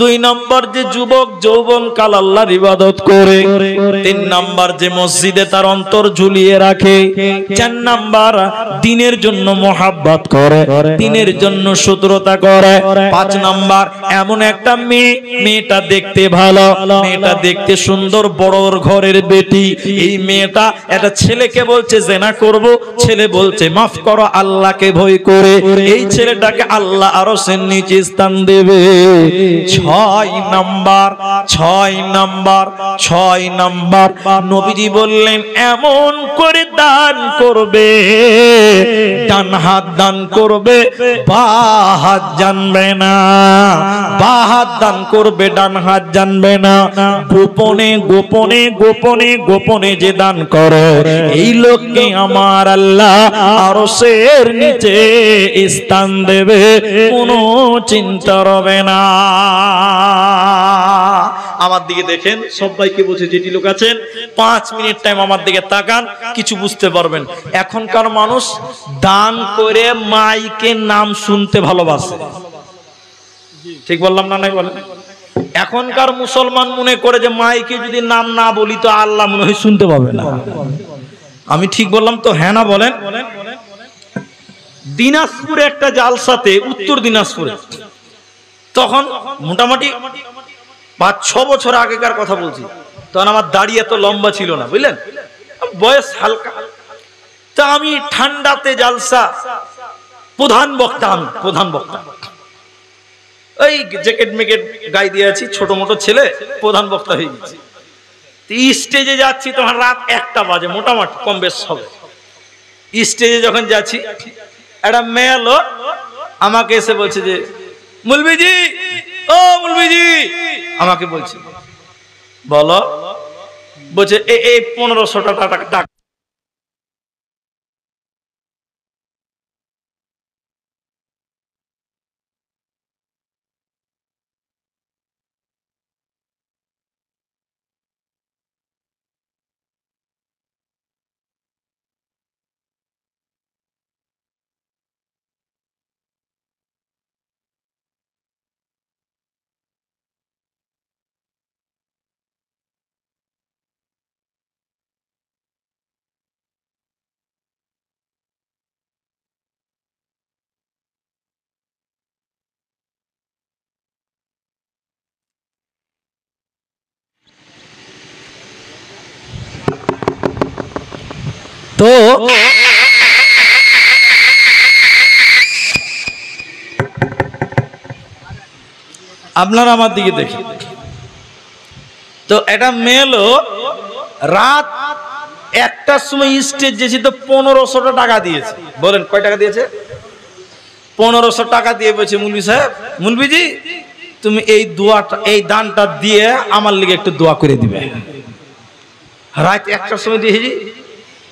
2 নম্বর যে যুবক যৌবন কাল আল্লাহর ইবাদত করে, 3 নম্বর যে মসজিদে তার অন্তর ঝুলিয়ে রাখে, 4 নম্বর দ্বীনের জন্য মহাব্বত করে, দ্বীনের জন্য শত্রুতা করে, 5 নম্বর এমন একটা মেয়ে, মেয়েটা দেখতে ভালো, মেয়েটা দেখতে সুন্দর, বড়র ঘরের বেটি। এই মেয়েটা একটা ছেলেকে বলছে জেনা করব, ছেলে বলছে মাফ করো আল্লাহকে ভয় করে, এই ছেলেটাকে আল্লাহ আরশের নিচে স্থান দেবে। 6 নম্বর নবীজি বললেন এমন করে দান করবে, ডান হাত দান করবে, বাঁ হাত জানবে না, বাঁ হাত দান করবে, ডান হাত জানবে না। গোপনে গোপনে গোপনে গোপনে যে দান করে, এই লোককে আমার আল্লাহ আরশের নিচে স্থান দেবে, কোনো চিন্তা হবে না। আমার দিকে দেখেন, সবাইকে বলছে যেটি লোক আছেন 5 মিনিট টাইম আমার দিকে তাকান, কিছু বুঝতে পারবেন। এখনকার মানুষ দান করে মাইকে নাম শুনতে ভালোবাসে, ঠিক বললাম না? নাই বলেন? এখনকার মুসলমান মনে করে যে মাইকে যদি নাম না বলি তো আল্লাহ মনে হয় শুনতে পাবে না। আমি ঠিক বললাম তো? হ্যাঁ না বলেন? দিনাজপুরে একটা জালসাতে, উত্তর দিনাজপুরে, তখন মোটামুটি 5-6 বছর আগেকার কথা বলছি, তখন আমার দাড়ি এত লম্বা ছিল না, বুঝলেন, বয়স হালকা। তা আমি ঠান্ডাতে জালসা, প্রধান বক্তা, আমি প্রধান বক্তা, ওই জ্যাকেট মেকেট গায়ে দিয়ে আছি, ছোট মোটো ছেলে, প্রধান বক্তা হয়ে গেছি। স্টেজে যাচ্ছি তখন রাত 1টা বাজে, মোটামুটি কম বেশ হবে। স্টেজে যখন যাচ্ছি, একটা মেয়ে লোক আমাকে এসে বলছে যে মুলবিজি, ও মুলবিজি, আমাকে বলছে, বলো, বলছে এই 1500 টাকা। তো আপনারা আমার দিকে দেখেন, তো এটা মেলো রাত 1টার সময় স্টেজ যেছি, তো 1500 টাকা দিয়েছে। বলেন কয় টাকা দিয়েছে? 1500 টাকা দিয়ে বলছে মুলবি সাহেব, মুলবিজি তুমি এই দোয়াটা, এই দানটা দিয়ে আমার লিগে একটু দোয়া করে দিবে। রাত 1টার সময় দিয়েছি,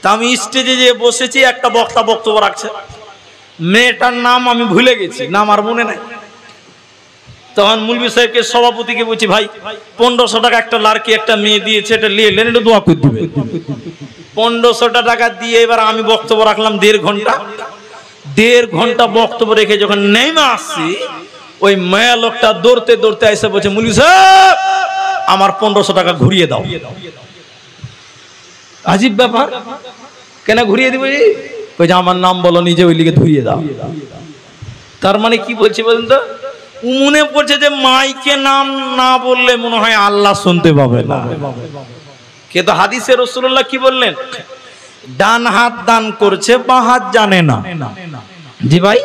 তা আমি স্টেজে যে বসেছি, একটা বক্তা বক্তব্য রাখছে, মেয়েটার নাম আমি ভুলে গেছি, নাম আর মনে নাই। তখন মুলবি সাহেবকে, সভাপতিকে বলছি, ভাই 1500 টাকা একটা লাড়কি একটা মেয়ে দিয়েছে, এটা নিয়ে এলেন, একটু দোয়া করে দিবে। 1500 টাকা দিয়ে এবার আমি বক্তব্য রাখলাম 1.5 ঘন্টা। 1.5 ঘন্টা বক্তব্য রেখে যখন নেমে আসছি, ওই মেয়ে লোকটা দৌড়তে দৌড়তে এসে বলছে, মুলবি সাহেব আমার 1500 টাকা ঘুরিয়ে দাও। আজীব ব্যাপার, কেন ঘুরিয়ে দিবে? ওই যে আমার নাম বলো, নিজে ওই লিগে ঘুরিয়ে দাও। তার মানে কি বলছি বলেন তো? মনে পড়ছে যে মাইকে নাম না বললে মনে হয় আল্লাহ শুনতে পাবে না। কিন্তু হাদিসে রাসূলুল্লাহ কি বললেন? ডান হাত দান করছে, বাঁ হাত জানে না। জি ভাই,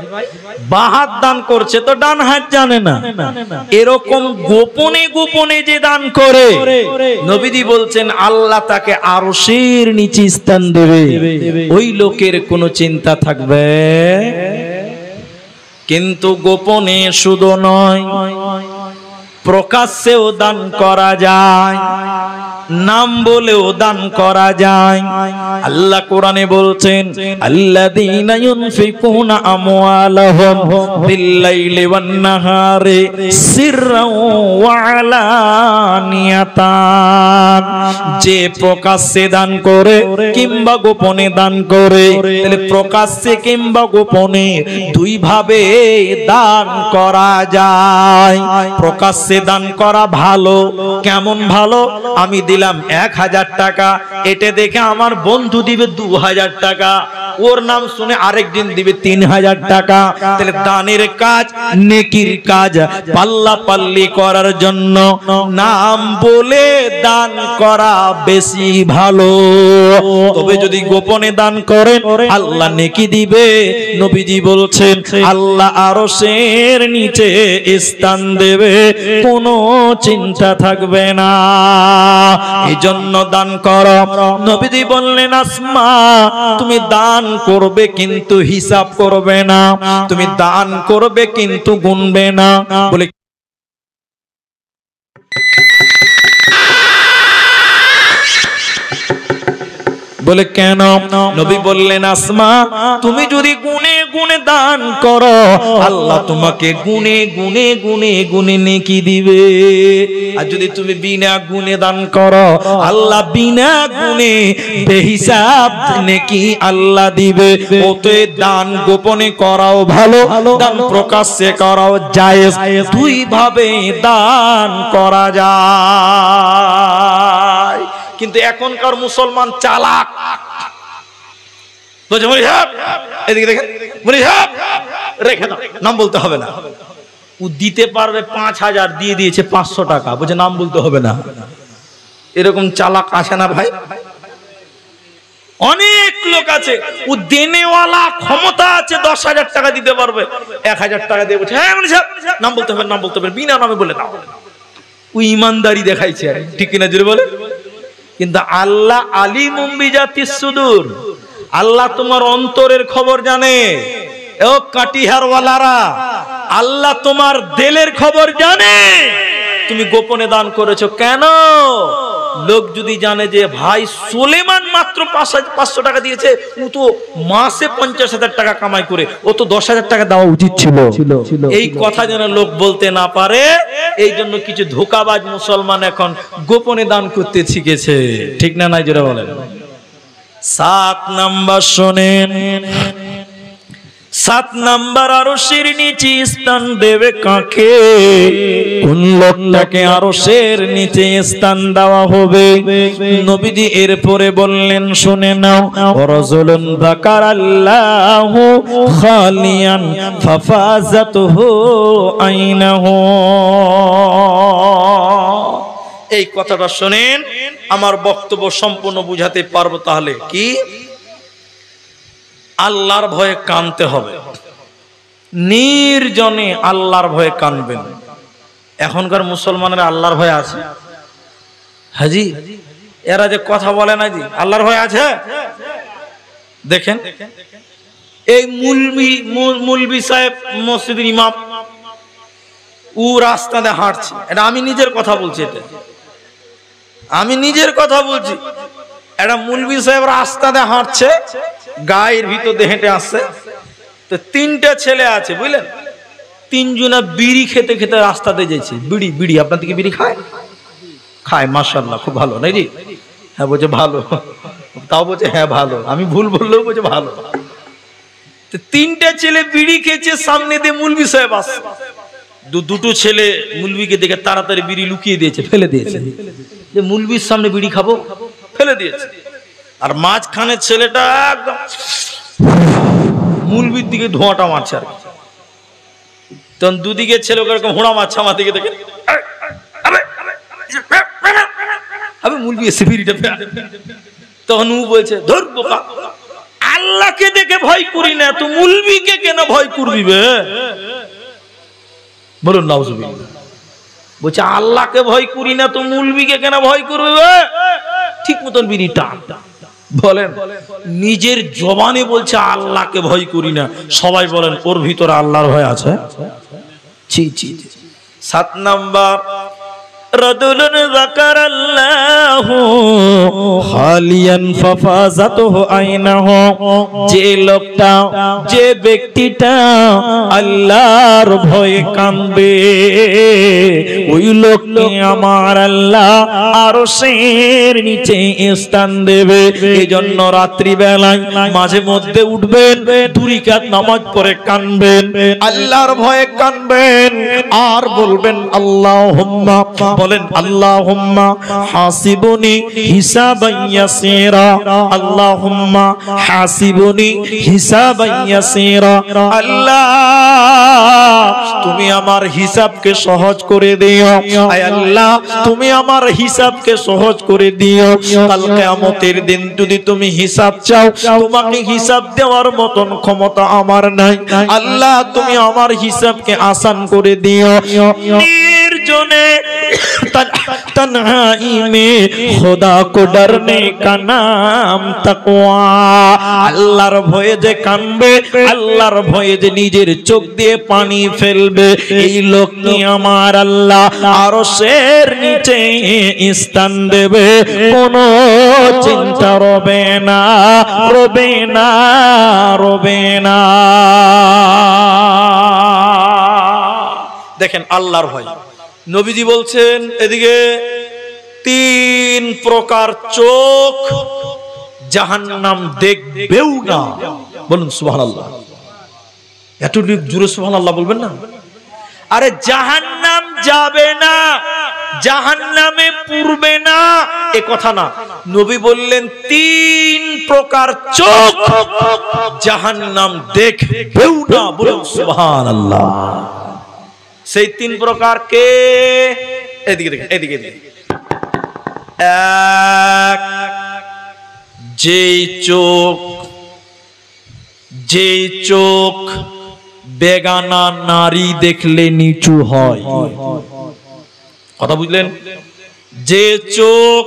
বাঁ হাত দান করছে তো ডান হাত জানে না। এরকম গোপনে গোপনে যে দান করে, নবীজি বলছেন আল্লাহ তাকে আরশের নিচে স্থান দেবে, ওই লোকের কোনো চিন্তা থাকবে। কিন্তু গোপনে শুধু নয়, প্রকাশ্যেও দান করা যায়, নাম বলেও দান করা যায়। আল্লাহ কোরআনে বলছেন, আল্লাযীনা ইউনফিকুনা আমওয়ালাহুম বিল-লাইলি ওয়ান-নাহারি সিররাও ওয়া আলানিয়াতান। যে প্রকাশ্যে দান করে কিংবা গোপনে দান করে, তাহলে প্রকাশ্যে কিংবা গোপনে দুই ভাবে দান করা যায়। প্রকাশ্যে দান করা ভালো। কেমন ভালো? আমি দিলাম 1000 টাকা, এটা দেখে আমার বন্ধু দিবে 2000 টাকা, ওর নাম শুনে আরেকদিন দিবে 3000 টাকা। তাহলে দানের কাজ, নেকির কাজ পাল্লা পাল্লি করার জন্য নাম বলে দান করা বেশি ভালো। তবে যদি গোপনে দান করেন, আল্লাহ নেকি দিবে। নবীজি বলছেন আল্লাহ আরশের নিচে স্থান দেবে, কোনো চিন্তা থাকবে না। এই জন্য দান করো। নবীজি বললেন, আসমা তুমি দান করবে কিন্তু হিসাব করবে না, তুমি দান করবে কিন্তু গুনবে না। বলে কেন? নবী বললেন, আসমা তুমি যদি গুনে গুনে দান করো, আল্লাহ তোমাকে গুনে গুনে গুনে গুনে নেকি দিবে। আর যদি তুমি বিনা গুনে দান করো, আল্লাহ বিনা গুনে বেহিসাব নেকি আল্লাহ দিবে। ওতে দান গোপনে করাও ভালো, দান প্রকাশ্যে করাও জায়েজ। দুই ভাবে দান করা যায়। কিন্তু এখনকার মুসলমান চালাক। বলছে মনি সাহেব এদিকে দেখেন, মনি সাহেব রেখে দাও, নাম বলতে হবে না। ও দিতে পারবে 5000, দিয়ে দিয়েছে 500 টাকা, বলছে নাম বলতে হবে না। এরকম চালাক আছে না ভাই? অনেক লোক আছে, ও দেনেওয়ালা ক্ষমতা আছে, 10,000 টাকা দিতে পারবে, 1000 টাকা দিয়ে বলছে হ্যাঁ মনি সাহেব নাম বলতে হবে, নাম বলতে হবে, বিনা নামে বলে দাও। ও ইমানদারি দেখাইছে, ঠিক কিনা জোরে বলে। কিন্তু আল্লাহ আলিমুম বিজাতিস সুদূর, আল্লাহ তোমার অন্তরের খবর জানে। ও কাটিহারওয়ালারা, আল্লাহ তোমার দিলের খবর জানে। তুমি গোপনে দান করেছো কেন? লোক যদি জানে যে ভাই সুলেমান মাত্র 500 টাকা দিয়েছে, ও তো মাসে 50,000 টাকা কামাই করে, ও তো 10,000 টাকা দেওয়া উচিত ছিল, এই কথা যেন লোক বলতে না পারে, এই জন্য কিছু ধোঁকাবাজ মুসলমান এখন গোপনে দান করতে শিখেছে। ঠিক না নাই জোরে বলেন। 7 নাম্বার শোনেন, 7 নাম্বার আরশের নিচে স্থান দেবে কাকে? কোন লোকটাকে আরশের নিচে স্থান দেওয়া হবে? নবীজি এরপরে বললেন, শুনে নাও, রাজুলুন যাকারাল্লাহু খালিয়ান ফাফাজাতুহু আইনাহু। এই কথাটা শুনেন, আমার বক্তব্য সম্পূর্ণ বুঝাতে পারবো। তাহলে কি? আল্লাহর ভয়ে কানতে হবে, নির্জনে আল্লাহর ভয়ে কানবেন। এখনকার মুসলমানেরা আল্লাহর ভয়ে আছে? হাজি এরা যে কথা বলে না জি আল্লাহর ভয় আছে। দেখেন এই মুলবি সাহেব মসজিদের ইমাম, ও রাস্তাতে হাঁটছে, এটা আমি নিজের কথা বলছি, এটা আমি নিজের কথা বলছি। একটা মুলবি সাহেব রাস্তাতে হাঁটছে, গায়ের ভিতর দিয়ে হেঁটে আসছে, তো 3টে ছেলে আছে বুঝলেন, 3 জনা বিড়ি খেতে খেতে রাস্তাতে যাচ্ছে। বিড়ি বিড়ি আপনার থেকে বিড়ি খায়? খায়, মাশাআল্লাহ, খুব ভালো নাকি? হ্যাঁ বলছে ভালো, তাও বলছে হ্যাঁ ভালো, আমি ভুল বললেও বলছে ভালো। তো 3টে ছেলে বিড়ি খেয়েছে, সামনে দিয়ে মুলবি সাহেব আসছে। দুটো ছেলে মুলবিকে দেখে তাড়াতাড়ি বিড়ি লুকিয়ে দিয়েছে, ফেলে দিয়েছে, যে মুলবির সামনে বিড়ি খাবো, ফেলে দিয়েছে। আর মাঝখানে ছেলেটা একদম মুলবির দিকে ধোঁয়াটা মারছে। আর তখন দুদিকে ছেলে এরকম হোড়া মারছে আমার দিকে দেখে, আবে মুলবি এসে ফিরিটা। তখন ও বলছে ধর বোকা, আল্লাহকে দেখে ভয় করি না, তো মুলবিকে কেন ভয় করবি বে? বলুন নাউজুবিল্লাহ। বলছে আল্লাহকে ভয় করি না, তো মুলবিকে কেন ভয় করবি বে? ঠিক মতন বিড়ি টান। বলেন নিজের জবানে বলছে আল্লাহকে ভয় করি না, সবাই বলেন ওর ভিতরে আল্লাহর ভয় আছে? জি জি। 7 নাম্বার, রাজুলুন যাকারাল্লাহু খালিয়ান ফাফাযাতুহু আইনাহু, যে লোকটা, যে ব্যক্তিটা আল্লাহর ভয়ে কাঁদবে, ওই লোককে আমার আল্লাহ আরশের নিচে স্থান দেবে। এজন্য রাত্রি বেলায় মাঝে মধ্যে উঠবেন, 2 রাকাত নামাজ পড়ে কাঁদবেন, আল্লাহর ভয়ে কাঁদবেন, আর বলবেন আল্লাহুম্মা, বলেন আল্লাহুম্মা হাসিবুনি হিসাবান ইয়াসীরা, আল্লাহুম্মা হাসিবুনি হিসাবান ইয়াসীরা। আল্লাহ তুমি আমার হিসাবকে সহজ করে দিও, আয় আল্লাহ তুমি আমার হিসাবকে সহজ করে দিও। কাল কিয়ামতের দিন যদি তুমি হিসাব চাও, তোমাকে হিসাব দেওয়ার মতন ক্ষমতা আমার নাই। আল্লাহ তুমি আমার হিসাবকে আসান করে দিও। निर्जने तन्हाई में खुदा को डरने का नाम तकवा। আল্লাহর ভয়ে যে কাঁদবে, আল্লাহর ভয়ে যে নিজের চোখ দিয়ে পানি ফেলবে, এই লোককে আমার আল্লাহ আরশের নিচে স্থান দেবে। কোনো চিন্তা রবে না, রবে না, রবে না। দেখেন আল্লাহর ভয়। নবীজি বলছেন এদিকে 3 প্রকার চোখ জাহান্নাম দেখবেও না। বলুন সুবহানাল্লাহ। এত জোরে সুবহানাল্লাহ বলবেন না? আরে জাহান্নাম যাবে না, জাহান্নামে পুরবে না এ কথা না, নবী বললেন 3 প্রকার চোখ জাহান্নাম দেখবেও না। বলুন সুবহানাল্লাহ। সেই 3 প্রকার কে? এদিকে দেখেন, এদিকে দেখেন। 1, যেই চোখ বেগানা নারী দেখলে নিচু হয়। কথা বুঝলেন? যে চোখ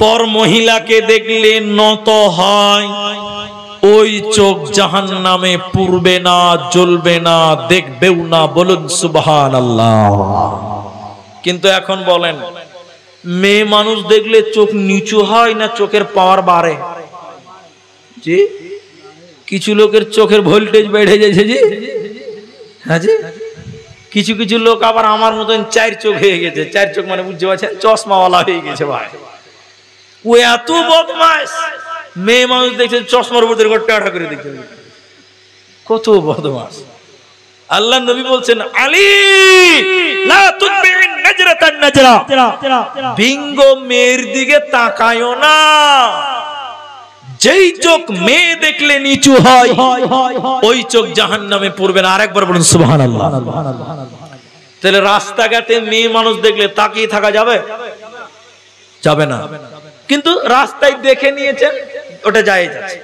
পর মহিলাকে দেখলে নত হয়, ওই চোখ জাহান্নামে পুরবে না, জ্বলবে না, দেখবেও না। বলুন সুবহানাল্লাহ। কিন্তু এখন বলেন মেয়ে মানুষ দেখলে চোখ নিচু হয় না চোখের পাওয়ার বাড়ে? জি, কিছু লোকের চোখের ভোল্টেজ বেড়ে যাচ্ছে জি। হ্যাঁ জি। কিছু কিছু লোক আবার আমার মতন 4 চোখ হয়ে গেছে। 4 চোখ মানে বুঝতে পারছেন, চশমাওয়ালা হয়ে গেছে ভাই। ও এত বদমাশ, মেয়ে মানুষ দেখছে চশমার উপর টাটা করে দেখছে। কত বদমাশ। আল্লাহ নবী বলছেন আলী লা তুতবিন নাজরাতান নাজরা, বিঙ্গ মেয়ের দিকে তাকায়ও না। যেই চোখ মেয়ে দেখলে নিচু হয়, ওই চোখ জাহান্নামে পড়বে না। আরেকবার বলুন সুবহানাল্লাহ। তাহলে রাস্তাঘাটে মেয়ে মানুষ দেখলে তাকিয়ে থাকা যাবে? যাবে না। কিন্তু রাস্তায় দেখে নিয়েছেন, ওটা জায়েজ আছে।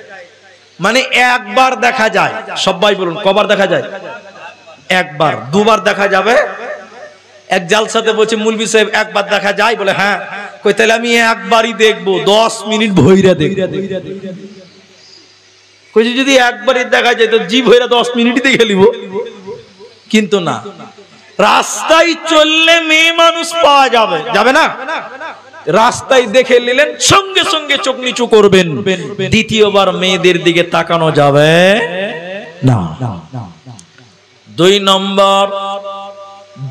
মানে একবার দেখা যায়। সবাই বলুন কবার দেখা যায়? একবার। 2 বার দেখা যাবে? এক জালসাতে বলছে মুলবি সাহেব একবার দেখা যায়, বলে হ্যাঁ। কই তাহলে আমি একবারই দেখবো, 10 মিনিট ভইরা দেখব। কই যদি একবারই দেখা যায় তো জি ভইরা 10 মিনিটই দেখে নিব। কিন্তু না, রাস্তায় চললে মেয়ে মানুষ পাওয়া যাবে, যাবে না? রাস্তায় দেখে নিলেন, সঙ্গে সঙ্গে চোখ নিচু করবেন। দ্বিতীয়বার মেয়েদের দিকে তাকানো যাবে না। 2 নম্বর,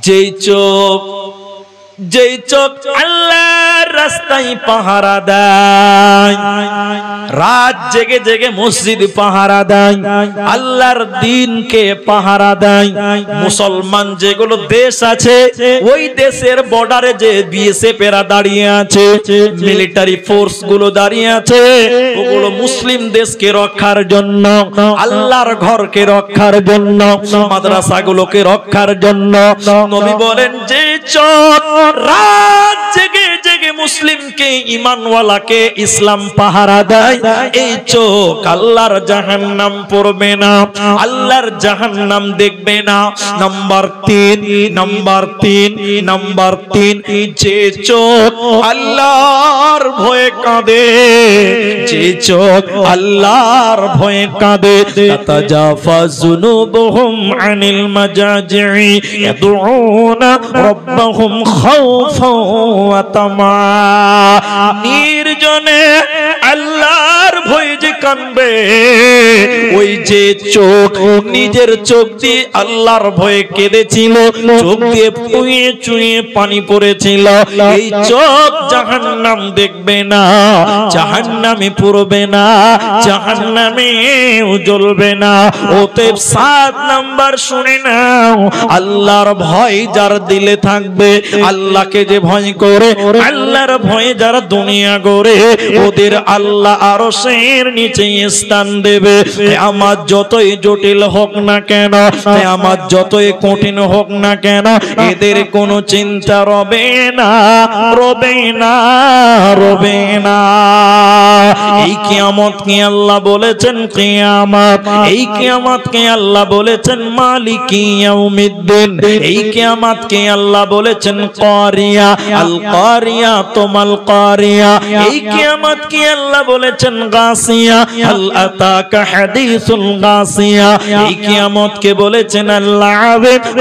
যেই চোখ আল্লাহর রাস্তায় পাহারা দেয়, রাত জেগে জেগে মসজিদ পাহারা দেয়, আল্লাহর দ্বীনকে পাহারা দেয়। মুসলমান যেগুলো দেশ আছে ওই দেশের বর্ডারে যে বিএসএফ এরা দাঁড়িয়ে আছে, মিলিটারি ফোর্স গুলো দাঁড়িয়ে আছে, ওগুলো মুসলিম দেশকে রক্ষার জন্য, আল্লাহর ঘরকে রক্ষার জন্য, মাদ্রাসাগুলোকে রক্ষার জন্য। নবী বলেন যে চোখ রাত জেগে জেগে মুসলিমকে, ঈমানওয়ালাকে ইসলাম পাহারা দেয়, এই চোখ আল্লাহর জাহান্নাম পড়বে না, আল্লাহর জাহান্নাম দেখবে না। নাম্বার 3 যে চোখ আল্লাহর ভয়ে কাঁদে, যে চোখ আল্লাহর ভয়ে কাঁদে, তাতাজাফা যুনুবুহুম আনিল মাজাজি'i ইয়াদউনা রাব্বাহুম খাওফাও ওয়া তামা। নির্জনে আল্লাহর ভয়ে যে কাঁদবে, ওই যে চোখ নিজের চোখ দিয়ে আল্লাহর ভয়ে কেঁদেছিল, চোখ দিয়ে চুইয়ে চুইয়ে পানি পড়েছিল, এই চোখ জাহান্নাম দেখবে না, জাহান্নামে পড়বে না, জাহান্নামে জ্বলবে না। অতএব 7 নাম্বার শুনে নাও, আল্লাহর ভয় যার দিলে থাকবে, আল্লাহকে যে ভয় করে, আল্লাহর ভয়ে যারা দুনিয়া গড়ে, ওদের আল্লাহ আরশের নিচে স্থান দেবে। আমার যতই জটিল হোক না কেন, আমার যতই কঠিন হোক না কেন, এদের কোনো চিন্তা রবে না, রবে না, রবে না। এই কিয়ামত কে আল্লাহ বলেছেন কিয়ামত, এই কিয়ামত কে আল্লাহ বলেছেন মালিকি ইয়াউমিদ্দিন, এই কিয়ামত কে আল্লাহ বলেছেন কারিয়া, আল কারিয়া তুমাল কারিয়া, এই কিয়ামত কে আল্লাহ বলেছেন গাসিয়া, হাল আতাকা হাদিসুল গাসিয়া, এই কিয়ামত কে বলেছেন আল্লাহ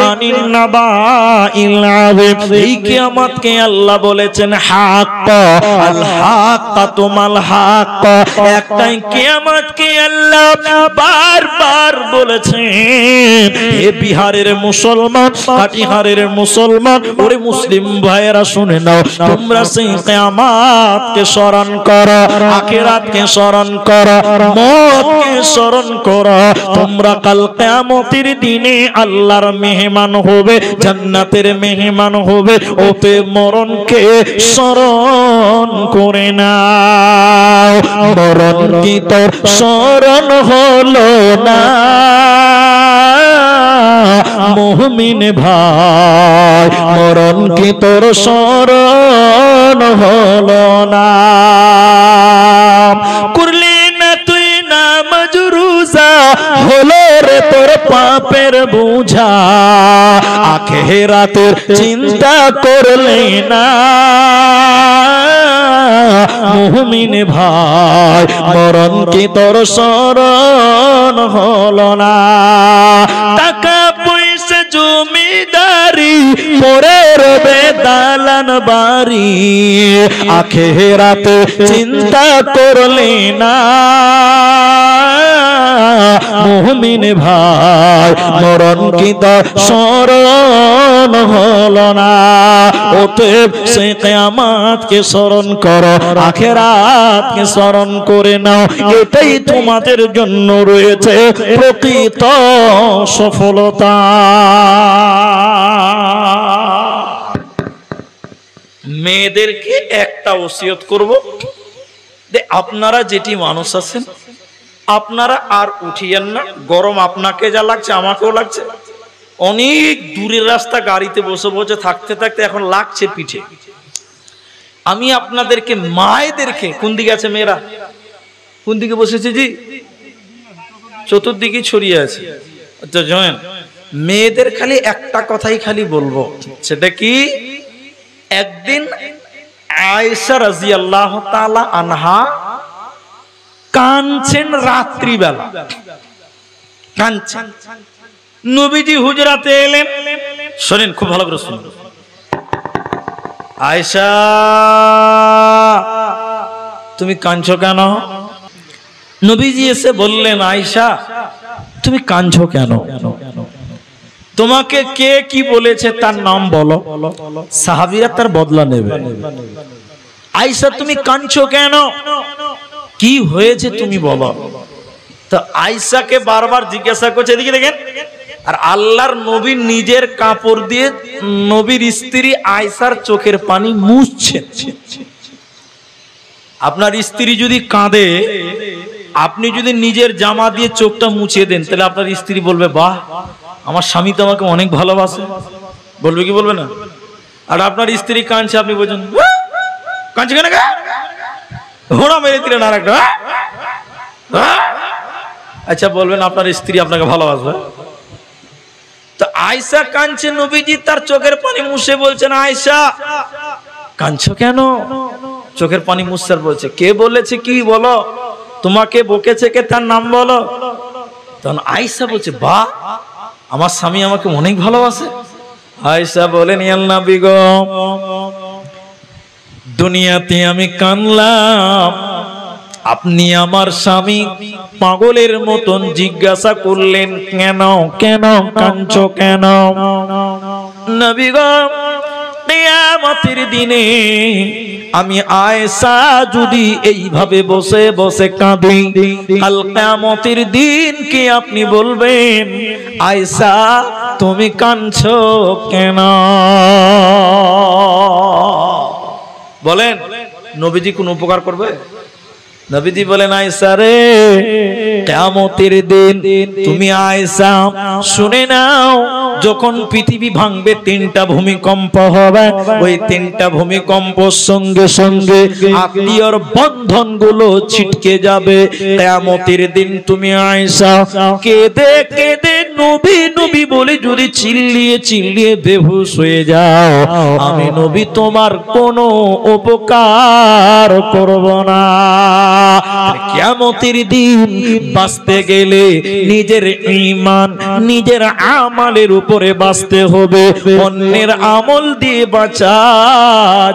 আনিন নাবাইল আযীম, এই কিয়ামত কে আল্লাহ বলেছেন হাক্ক, আল হাক্ক তুমাল হাক্ক। একটাই কিয়ামত কে আল্লাহ বারবার বলেছেন, হে বিহারের মুসলমান, কাটিহারের মুসলমান, ওরে মুসলিম ভাইয়েরা শুনে নাও, তোমরা সেই কিয়ামতকে স্মরণ করো, আখিরাতকে স্মরণ করো, মওতকে স্মরণ করো। তোমরা কাল কিয়ামতের দিনে আল্লাহর মেহমান হবে, জান্নাতের মেহমান হবে। ওতে মরণকে স্মরণ করে নাও। মরণ কি তোর স্মরণ হলো না মুমিন ভাই, মরণ কি তোর স্মরণ হলো না? করলি না তুই নামাজ রোজা, হলো রে তোর পাপের বোঝা, আখিরাতের চিন্তা করলি না মুমিন ভাই, মরণ কি তোর স্মরণ হলো না? টাকা পয়সা জমিদারি পরে রবে দালান বাড়ি, আখিরাতে চিন্তা করলি না মুমিন ভাই, মরণ কি তোর স্মরণ হলো না? অতএব সে কিয়ামতকে স্মরণ করো, আখিরাতকে স্মরণ করে নাও। এটাই তোমাদের জন্য রয়েছে প্রকৃত সফলতা। মেয়েদেরকে একটা ওসিয়ত করব, যে আপনারা যেটি মানুষ আছেন, আপনারা আর উঠিয়েন না। গরম আপনাকে যা লাগছে আমাকেও লাগছে। অনেক দূরের রাস্তা গাড়িতে বসে বসে থাকতে থাকতে এখন লাগছে পিঠে। আমি আপনাদেরকে, মায়েদেরকে, কোন দিকে আছে মেয়েরা, কোন দিকে বসেছে জি? চতুর্দিকে ছড়িয়ে আছে। আচ্ছা জয়েন, মেয়েদের খালি একটা কথাই খালি বলবো, সেটা কি? একদিন আয়েশা রাদিয়াল্লাহু তাআলা আনহা কাঁদছেন রাত্রিবেলা, কাঁদছেন। নবীজি হুজরাতে এলেন। শোনেন, খুব ভালো করে শুনুন। আয়েশা, তুমি কাঁদছো কেন? নবীজি এসে বললেন, আয়েশা তুমি কাঁদছো কেন? তোমাকে কে কি বলেছে তার নাম বলো, সাহাবীরা তার বদলা নেবে। আয়েশা তুমি কাঁদছো কেন, কি হয়েছে তুমি বলো। তো আয়েশাকে বারবার জিজ্ঞাসা করছে, এদিকে দেখেন, আর আল্লাহর নবী নিজের কাপড় দিয়ে নবীর স্ত্রী আয়েশার চোখের পানি মুছছেন। আপনার স্ত্রী যদি কাঁদে, আপনি যদি নিজের জামা দিয়ে চোখটা মুছিয়ে দেন, তাহলে আপনার স্ত্রী বলবে বাহ, আমার স্বামী তো আমাকে অনেক ভালোবাসে, বলবে কি বলবে না? আর আপনার স্ত্রী কাঁদছে, আপনি বলছেন কাঁদছে কেন, ঘোড়া মেরে দিলেন আর একটা, আচ্ছা বলবেন আপনার স্ত্রী আপনাকে ভালোবাসবে? তো আয়েশা কাঁদছে, নবীজি তার চোখের পানি মুছে বলছেন আয়েশা কাঁদছো কেন, চোখের পানি মুছার বলছে, কে বলেছে কি বলো, তোমাকে বকেছে কে, তার নাম বলো। তখন আয়েশা বলছে বাহ, আমার স্বামী আমাকে অনেক ভালোবাসে। আয়েশা বলেন ইয়া নবী গো, দুনিয়াতে আমি কাঁদলাম, আপনি আমার স্বামী পাগলের মতন জিজ্ঞাসা করলেন কেন, কেন কাঁদছো কেন। নবী গো, কিয়ামতের দিনে আমি আয়েশা যদি এইভাবে বসে বসে কাঁদি, কাল কিয়ামতের দিন কি আপনি বলবেন আয়েশা তুমি কাঁদছো কেন। বলেন নবীজি কোন উপকার করবে? নবীজি বলেন আয়েশা রে, কিয়ামতের দিন তুমি আয়েশা শুনে নাও, যখন পৃথিবী ভাঙবে, তিনটা ভূমিকম্প হবে, ওই তিনটা ভূমিকম্পর সঙ্গে সঙ্গে আত্মীয়র বন্ধন গুলো ছিটকে যাবে। কিয়ামতের দিন তুমি আয়েশা কেঁদে কেঁদে নবী নবী বলে যদি চিল্লিয়ে চিল্লিয়ে বেহুশ হয়ে যাও, আমি নবী তোমার কোনো উপকার করব না। কিয়ামতের দিন বাঁচতে গেলে নিজের ঈমান, নিজের আমলের উপরে বাঁচতে হবে, অন্যের আমল দিয়ে বাঁচা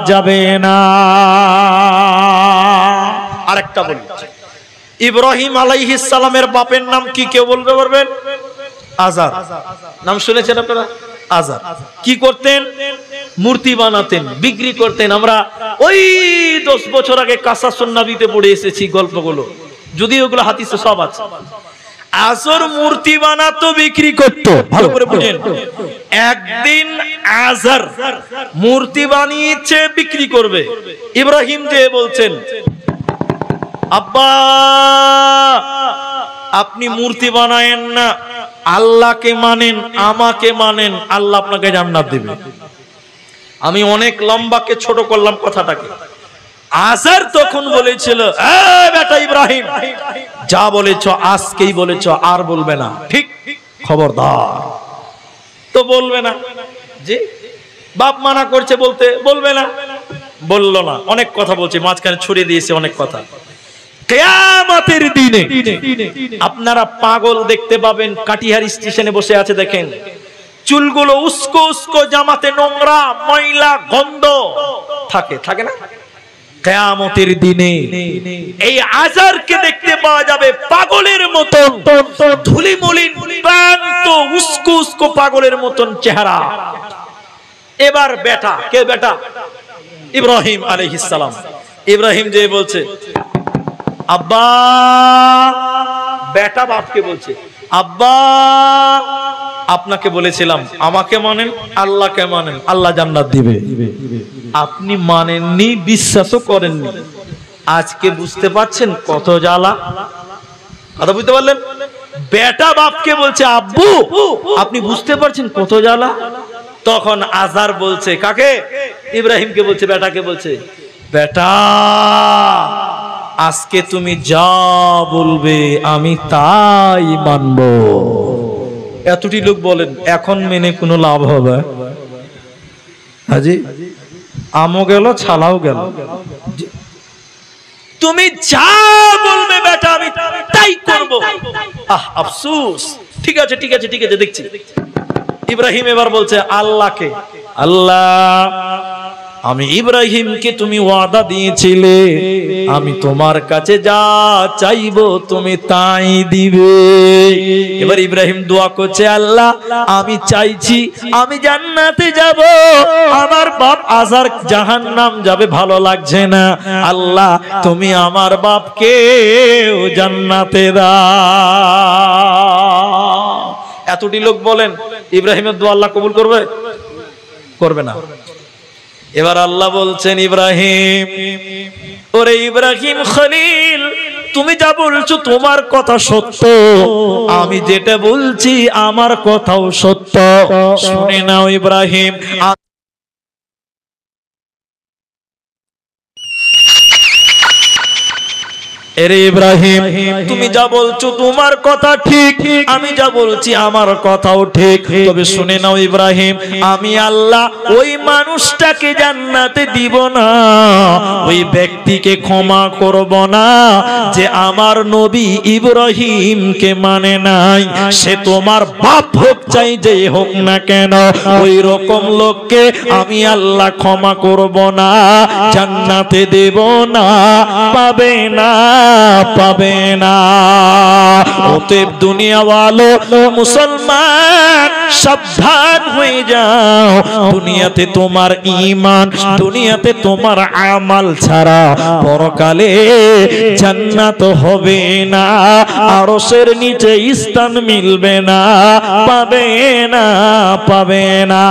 যাবে না। আরেকটা বলি, ইব্রাহিম আলাইহিস সালামের বাপের নাম কি কেউ বলতে পারবেন? আজার। নাম শুনেছেন আপনারা? আজার কি করতেন? মূর্তি বানাতেন, বিক্রি করতেন। আমরা ওই 10 বছর আগে কাসাসুন নবীতে পড়ে এসেছি গল্পগুলো, যদি ওগুলো হাদিসে সব আছে। আজর মূর্তি বানাতো, বিক্রি করতো, ভালো করে বুঝেন। একদিন আজর মূর্তি বানিয়েছে, বিক্রি করবে। ইব্রাহিম যে বলছেন আব্বা আপনি মূর্তি বানায়েন না, আল্লাহকে মানেন, আমাকে মানেন, আল্লাহ আপনাকে জান্নাত দিবে। আমি অনেক লম্বাকে ছোট করলাম কথাটাকে। আজার তখন বলেছিল বেটা ইব্রাহিম, যা বলেছ আজকেই বলেছ, আর বলবে না, ঠিক খবরদার। তো বলবে না, জি বাপ মানা করছে বলতে, বলবে না, বললো না। অনেক কথা বলছে, মাঝখানে ছড়িয়ে দিয়েছে অনেক কথা। কিয়ামতের দিনে আপনারা পাগল দেখতে পাবেন, কাটিহার স্টেশনে বসে আছে, দেখেন চুলগুলো উস্কো উস্কো, জামাতে নোংরা ময়লা গন্ধ থাকে, থাকে না? কিয়ামতের দিনে এই আজারকে দেখতে পাওয়া যাবে পাগলের মতন, ধুলিমলিন ক্লান্ত উস্কো উস্কো পাগলের মতন চেহারা। এবার বেটা, কে বেটা? ইব্রাহিম আলাইহিস সালাম। ইব্রাহিম যে বলছে আব্বা, বেটা বাপকে বলছে আব্বা আপনাকে বলেছিলাম আমাকে মানেন, আল্লাহকে মানেন, আল্লাহ জান্নাত দিবে। আপনি মানেননি, বিশ্বাসও করেননি। আজকে বুঝতে পারছেন কত জ্বালা। কথা বুঝতে পারলেন? বেটা বাপকে বলছে আব্বু আপনি বুঝতে পারছেন কত জ্বালা। তখন আজার বলছে কাকে? ইব্রাহিমকে বলছে, বেটাকে বলছে, বেটা আজকে তুমি যা বলবে আমি তাই মানব। এতটি লোক বলেন, এখন মেনে কোনো লাভ হবে? হাজি আমও গেল, ছালাও গেল। তুমি যা বলবে বেটা আমি তাই করব। আহ আফসোস। ঠিক আছে ঠিক আছে ঠিক আছে, দেখছি। ইব্রাহিম এবার বলছে আল্লাহকে, আল্লাহ আমি ইব্রাহিমকে তুমি ওয়াদা দিয়েছিলে আমি তোমার কাছে যা চাইবো তুমি তাই দিবে। এবার ইব্রাহিম দোয়া করছে, আল্লাহ আমি চাইছি আমি জান্নাতে যাব, আমার বাপ আজার জাহান্নাম যাবে, ভালো লাগছে না। আল্লাহ তুমি আমার বাপকে জান্নাতে দাও। এতটি লোক বলেন ইব্রাহিমের দোয়া আল্লাহ কবুল করবে? করবে না। এবার আল্লাহ বলছেন, ইব্রাহিম, ওরে ইব্রাহিম খলিল, তুমি যা বলছো তোমার কথা সত্য, আমি যেটা বলছি আমার কথাও সত্য। শুনে নাও ইব্রাহিম, এরে ইব্রাহিম, তুমি যা বলছো তোমার কথা ঠিক, আমি যা বলছি আমার কথাও ঠিক। তবে শুনে নাও ইব্রাহিম, আমি আল্লাহ ওই মানুষটাকে জান্নাতে দিব না, ওই ব্যক্তিকে ক্ষমা করব না যে আমার নবী ইব্রাহিমকে মানে নাই। সে তোমার বাপ হোক চাই যে হোক না কেন, ওই রকম লোককে আমি আল্লাহ ক্ষমা করব না, জান্নাতে দেব না, পাবে না, পাবে না। অতএব দুনিয়াওয়ালো মুসলমান সাবধান হয়ে যাও, দুনিয়াতে তোমার ঈমান, দুনিয়াতে তোমার আমাল ছাড়া পরকালে জান্নাত হবে না, আরশের নিচে স্থান মিলবে না, পাবে না, পাবে না।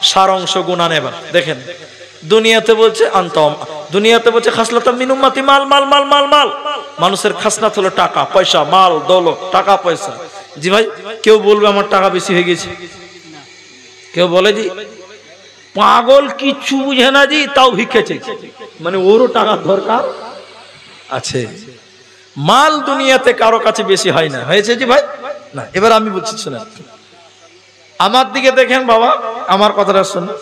সারাংশ গুণা নেবার দেখেন, দুনিয়াতে বলছে আনতাম, দুনিয়াতে বলছে খাসলাতাম মিন উম্মতি মাল মাল মাল মাল মাল। মানুষের খাসনাত হলো টাকা পয়সা, মাল দৌলত, টাকা পয়সা। জি ভাই, কেউ বলবে আমার টাকা বেশি হয়ে গেছে? কেউ বলে জি পাগল কিচ্ছু বুঝে না জি, তাও ভিক্ষে চাইছে, মানে ওরও টাকার দরকার আছে। মাল দুনিয়াতে কারো কাছে বেশি হয় না, হয়েছে জি ভাই? না। এবার আমি বলছি শুনেন, আমার দিকে দেখেন বাবা, আমার কথাটা শুনুন।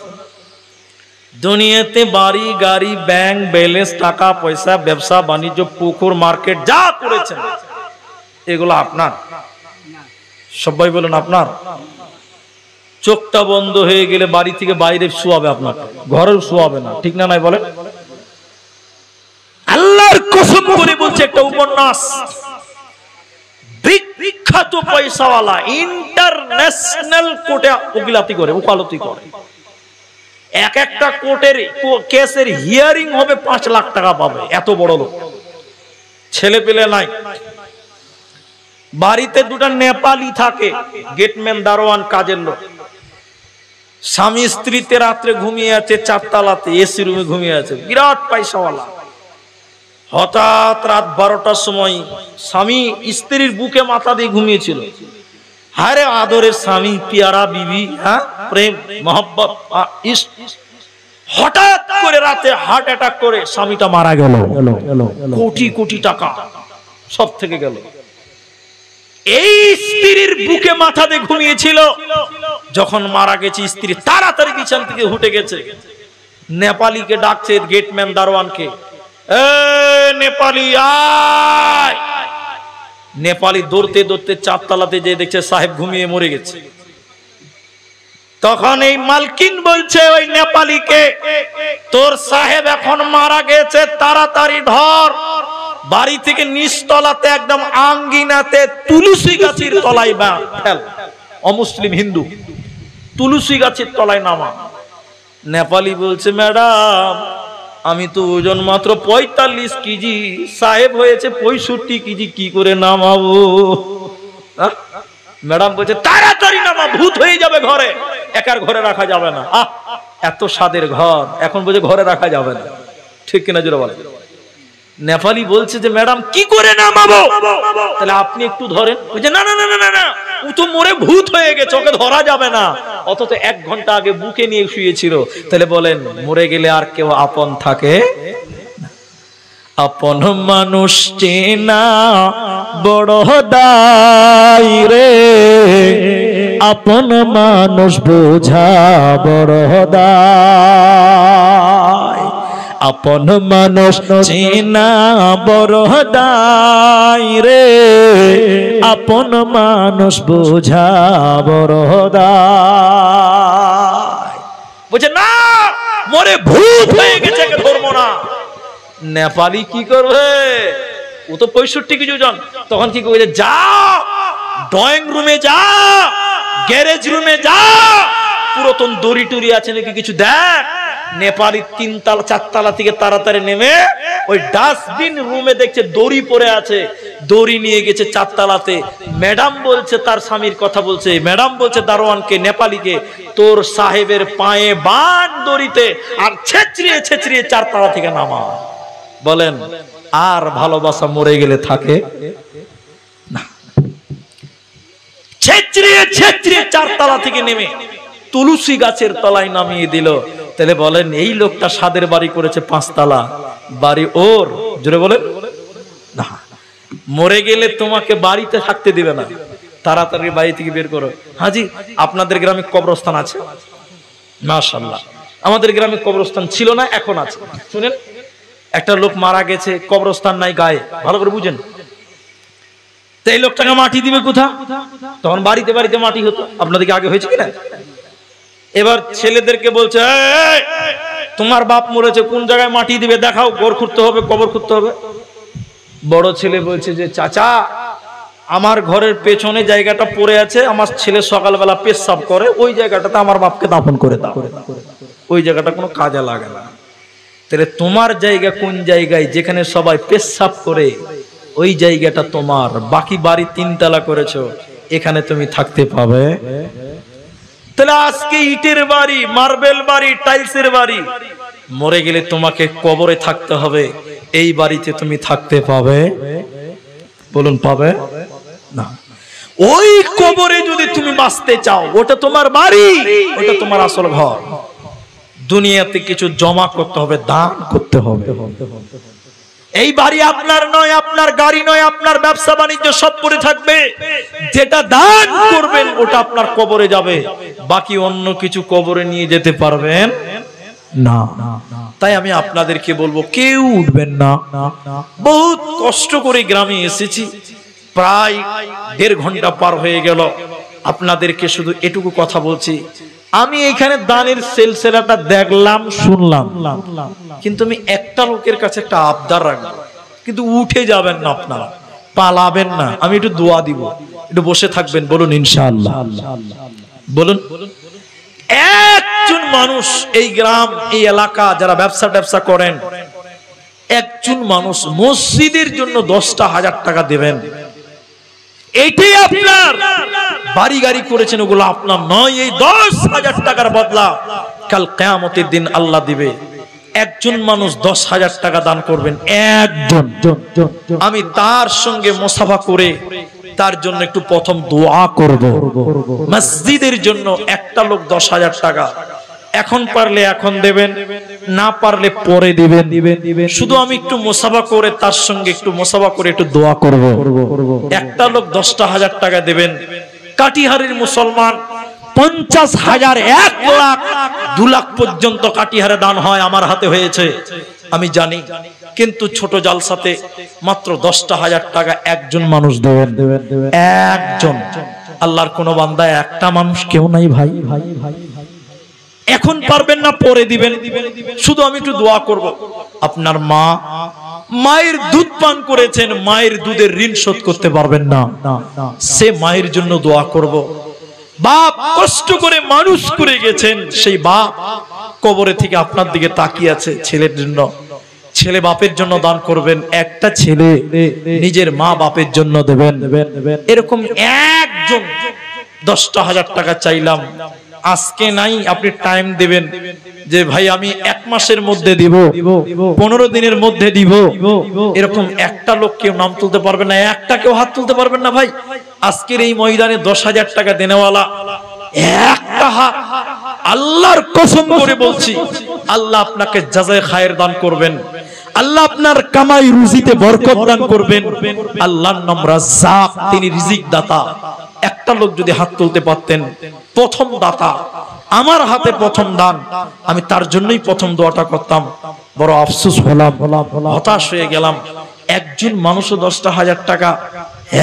দুনিয়াতে বাড়ি গাড়ি, ব্যাংক ব্যালেন্স, টাকা পয়সা, ব্যবসা বাণিজ্য, পুকুর মার্কেট যা করেছেন এগুলো আপনার? সবাই বলেন আপনার। চোখটা বন্ধ হয়ে গেলে বাড়ি থেকে বাইরে শোয়াবে আপনার, ঘরেও শোয়াবে না, ঠিক না? নাই বলেন? আল্লাহর কসম করে বলছে, একটা উপন্যাস, বিখ্যাত পয়সাওয়ালা ইন্টারন্যাশনাল কোর্টে উকিলাতি করে, ওকালতি করে। এক একটা কোর্টের কেসের হিয়ারিং হবে 5 লাখ টাকা পাবে, এত বড় লোক। ছেলে পেলে নাই, বাড়িতে দুটা নেপালি থাকে, গেটম্যান, দারোয়ান, কাজের লোক। স্বামী স্ত্রীতে রাত্রে ঘুমিয়ে আছে 4 তলাতে, এসি রুমে ঘুমিয়ে আছে, বিরাট পয়সাওয়ালা। হঠাৎ রাত 12টার সময় স্বামী স্ত্রীর বুকে মাথা দিয়ে ঘুমিয়েছিল। হারে আদরের স্বামী, পিয়ারা বিবি, হ্যাঁ, প্রেম মোহব্বত, হঠাৎ করে রাতে হার্ট অ্যাটাক করে স্বামীটা মারা গেল। কোটি কোটি টাকা সব থেকে গেল। এই স্ত্রীর বুকে মাথা দিয়ে ঘুমিয়েছিল, যখন মারা গেছে স্ত্রী তাড়াতাড়ি বিছান থেকে উঠে গেছে। নেপালিকে ডাকছে, গেটম্যান দারোয়ানকে, এ নেপালি আয়। নেপালি দৌড়তে দৌড়তে 4 তলাতে যে দেখছে সাহেব ঘুমিয়ে মরে গেছে। তখন এই মালকিন বলছে ওই নেপালিকে, তোর সাহেব এখন মারা গেছে, তাড়াতাড়ি ধর, বাড়ি থেকে নিচতলাতে একদম আঙ্গিনাতে তুলসী গাছের তলায় ফেল। অমুসলিম হিন্দু, তুলসী গাছের তলায় নামা। নেপালি বলছে, ম্যাডাম আমি তো ওজন মাত্র 45 কেজি, সাহেব হয়েছে 65 কেজি, কি করে নামাবো? ম্যাডাম বলছে, তাড়াতাড়ি নামা, ভূত হয়ে যাবে ঘরে, একার ঘরে রাখা যাবে না। এত স্বাদের ঘর, এখন বলছে ঘরে রাখা যাবে না, ঠিক কিনা জোরে বলে? নেপালি বলছে যে ম্যাডাম কি করে নামাবো? তাহলে আপনি একটু ধরেন। বলছে না না না না না, ও তো মরে ভূত হয়ে গেছে, ওকে ধরা যাবে না। অথচ 1 ঘন্টা আগে বুকে নিয়ে শুয়েছিল। তাহলে বলেন, মরে গেলে আর কেউ আপন থাকে? আপন মানুষ চেনা বড় দায় রে, আপন মানুষ বোঝা বড় দায়। আপন মানুষ চেনা বড় দায় রে, আপন মানুষ বোঝা বড় দায়। বলছে না, মরে ভূত হয়ে গেছে, ধরবো না। নেপালি কি করবে, ও তো 65 কিছু জন। তখন কি করবে, যা ড্রয়িং রুমে যা, গ্যারেজ রুমে যা, পুরাতন দড়ি টুরি আছে নাকি কিছু দেখ। নেপালি 3 তলা 4 তলা থেকে তাড়াতাড়ি নেমে ওই ডাস্টবিন রুমে দেখছে দড়ি পড়ে আছে, দড়ি নিয়ে গেছে 4 তলাতে। ম্যাডাম বলছে, তার স্বামীর কথা বলছে, ম্যাডাম বলছে দারোয়ানকে, নেপালিকে, তোর সাহেবের পায়ে বাঁধ দড়িতে, আর ছেঁচড়িয়ে ছেঁচড়িয়ে 4 তলা থেকে নামা। বলেন আর ভালোবাসা মরে গেলে থাকে না? ছেঁচড়িয়ে ছেঁচড়িয়ে 4 তলা থেকে নেমে তুলসী গাছের তলায় নামিয়ে দিল। তাহলে বলেন এই লোকটা সাদের বাড়ি করেছে 5 তলা, বাড়ি ওর। জোরে বলেন না। মরে গেলে তোমাকে বাড়িতে থাকতে দিবে না, তাড়াতাড়ি বাড়ি থেকে বের করো। হাজি, আপনাদের গ্রামে কবরস্থান আছে? মাশাআল্লাহ, আমাদের গ্রামে কবরস্থান ছিল না, এখন আছে। শুনেন, একটা লোক মারা গেছে, কবরস্থান নাই গায়ে, ভালো করে বুঝেন। তো এই লোকটাকে মাটি দিবে কোথা? তখন বাড়িতে বাড়িতে মাটি হতো। আপনাদেরকে আগে হয়েছে কিনা? এবার ছেলেদেরকে বলছে, তোমার বাপ মরেছে, কোন জায়গায় মাটি দিবে দেখাও, গোর খুঁড়তে হবে, কবর খুঁড়তে হবে। বড় ছেলে বলছে যে চাচা, আমার ঘরের পেছনে জায়গাটা পড়ে আছে, আমার ছেলে সকালবেলা পেশাব করে, ওই জায়গাটাতে আমার বাপকে দাফন করে দাও, ওই জায়গাটা কোনো কাজে লাগে না। তাহলে তোমার জায়গা কোন জায়গায়, যেখানে সবাই পেশাব করে, ওই জায়গাটা তোমার। বাকি বাড়ি 3 তলা করেছো, এখানে তুমি থাকতে পাবে? তাহলে আজকে ইটের বাড়ি, মার্বেল বাড়ি, টাইলসের বাড়ি, মরে গেলে তোমাকে কবরে থাকতে হবে, এই বাড়িতে তুমি থাকতে পাবে? বলুন পাবে না। ওই কবরে যদি তুমি বাঁচতে চাও, ওটা তোমার বাড়ি, ওটা তোমার আসল ঘর। দুনিয়াতে কিছু জমা করতে হবে, দান করতে হবে। এই বাড়ি আপনার নয়, আপনার গাড়ি নয়, আপনার ব্যবসা বাণিজ্য সব পড়ে থাকবে। যেটা দান করবেন ওটা আপনার কবরে যাবে, বাকি অন্য কিছু কবরে নিয়ে যেতে পারবেন না। তাই আমি আপনাদেরকে বলবো, কেউ উঠবেন না। বহুত কষ্ট করে গ্রামে এসেছি, প্রায় 1.5 ঘন্টা পার হয়ে গেল। আপনাদেরকে শুধু এটুকু কথা বলছি, আমি এখানে দানের সিলসিলাটা দেখলাম, শুনলাম, কিন্তু আমি একটা লোকের কাছে একটা আবদার রাখবো, কিন্তু উঠে যাবেন না, আপনারা পালাবেন না। আমি একটু দোয়া দিব, একটু বসে থাকবেন। বলুন ইনশাআল্লাহ। বলুন, একজন মানুষ এই গ্রাম, এই এলাকা যারা ব্যবসা ট্যাবসা করেন, একজন মানুষ মসজিদের জন্য 10টা হাজার টাকা দেবেন। এটাই আপনার। বাড়ি গাড়ি করেছেন, ওগুলো আপনার নয়। এই 10,000 টাকার বদলা কাল কিয়ামতের দিন আল্লাহ দিবে। একজন মানুষ 10,000 টাকা দান করবেন, একজন। আমি তার সঙ্গে মুসাফা করে তার জন্য একটু প্রথম দোয়া করব। মসজিদের জন্য একটা লোক 10,000 টাকা, এখন পারলে এখন দেবেন, না পারলে পরে দিবেন। শুধু আমি একটু মুসাফা করে তার সঙ্গে একটু মুসাফা করে একটু দোয়া করব। একটা লোক 10,000 টাকা দেবেন। কাটিহারের মুসলমান 50,000, 1 লাখ, 2 লাখ পর্যন্ত কাটিহারে দান হয়, আমার হাতে হয়েছে, আমি জানি। কিন্তু ছোট জালসাতে মাত্র 10,000 টাকা একজন মানুষ দেবেন, একজন। আল্লাহর কোন বান্দা, একটা মানুষ কেউ নাই ভাই। এখন পারবেন না, পরে দিবেন। শুধু আমি একটু দোয়া করব। আপনার মা, মায়ের দুধ পান করেছেন, মায়ের দুধের ঋণ শোধ করতে পারবেন না, সে মায়ের জন্য দোয়া করব। বাপ কষ্ট করে মানুষ করে গেছেন, সেই বাপ কবরে থেকে আপনার দিকে তাকিয়ে আছে ছেলের জন্য। ছেলে বাপের জন্য দান করবেন, একটা ছেলে নিজের মা বাপের জন্য দেবেন। এরকম একজন 10,000 টাকা চাইলাম। আজকে নাই, আপনি টাইম দেবেন যে ভাই আমি 1 মাসের মধ্যে দিব, 15 দিনের মধ্যে দিব। এরকম একটা লোক কেউ নাম তুলতে পারবেন না, একটা কেউ হাত তুলতে পারবেন না ভাই। আজকের এই ময়দানে 10,000 টাকা দেনেওয়ালা একটা হাত, আল্লাহর কসম করে বলছি, আল্লাহ আপনাকে জাযায়ে খায়ের দান করবেন। আল্লাহ আপনার কামাই রুজিতে বরকত দান করবেন। আল্লাহর নাম রাজ্জাক, তিনি রিজিক দাতা। একটা লোক যদি হাত তুলতে পারতেন, প্রথম দাতা, আমার হাতে প্রথম দান, আমি তার জন্যই প্রথম দোয়াটা করতাম। বড় আফসোস হলাম, হতাশ হয়ে গেলাম। একজন মানুষও 10,000 টাকা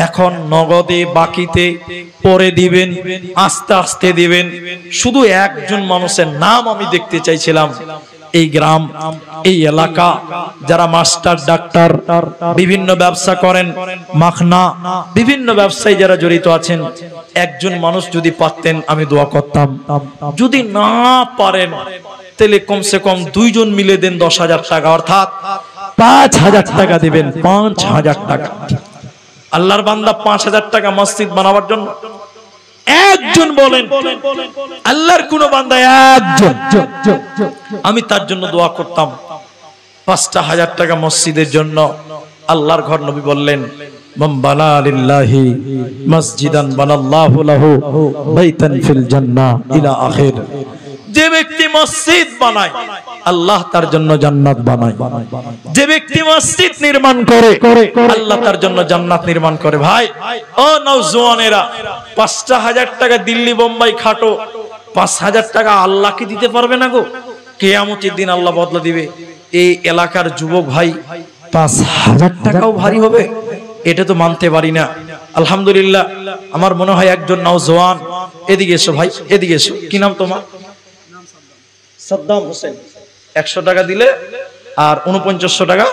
এখন নগদে বাকিতে পরে দিবেন, আস্তে আস্তে দিবেন। শুধু একজন মানুষের নাম আমি দেখতে চাইছিলাম, এই গ্রাম, এই এলাকা যারা মাস্টার, ডাক্তার, বিভিন্ন ব্যবসা করেন, মাখনা, বিভিন্ন ব্যবসায় যারা জড়িত আছেন, একজন মানুষ যদি পারতেন আমি দোয়া করতাম। যদি না পারেন তাহলে কমসে কম দুইজন মিলে দেন 10,000 টাকা, অর্থাৎ 5,000 টাকা দিবেন। 5,000 টাকা। আল্লাহর বান্দা 5,000 টাকা মসজিদ বানাবার জন্য একজন বলেন, আল্লাহর কোন বান্দা একজন, আমি তার জন্য দোয়া করতাম 5,000 টাকা মসজিদের জন্য। আল্লাহর ঘর, নবী বললেন, মান বানা লিল্লাহি মসজিদান বানাল্লাহু লাহু বাইতান ফিল জান্নাহ ইলা আখির। যে ব্যক্তি মসজিদ বানায় আল্লাহ তার জন্য জান্নাত বানায়। যে ব্যক্তি মসজিদ নির্মাণ করে আল্লাহ তার জন্য জান্নাত নির্মাণ করে। ভাই ও নওজওয়ানেরা, 5,000 টাকা দিল্লি বোম্বাই খাটো, 5,000 টাকা আল্লাহ কি দিতে পারবে না গো? কিয়ামতের দিন আল্লাহ বদলা দিবে। এই এলাকার যুবক ভাই 5,000 টাকাও ভারী হবে, এটা তো মানতে পারি না। আলহামদুলিল্লাহ, আমার মনে হয় একজন নওজওয়ান, এদিকে এসো ভাই, এদিকে এসো। কি নাম তোমার? সাদ্দাম হোসেন। 100 টাকা দিলে আর 4900 টাকা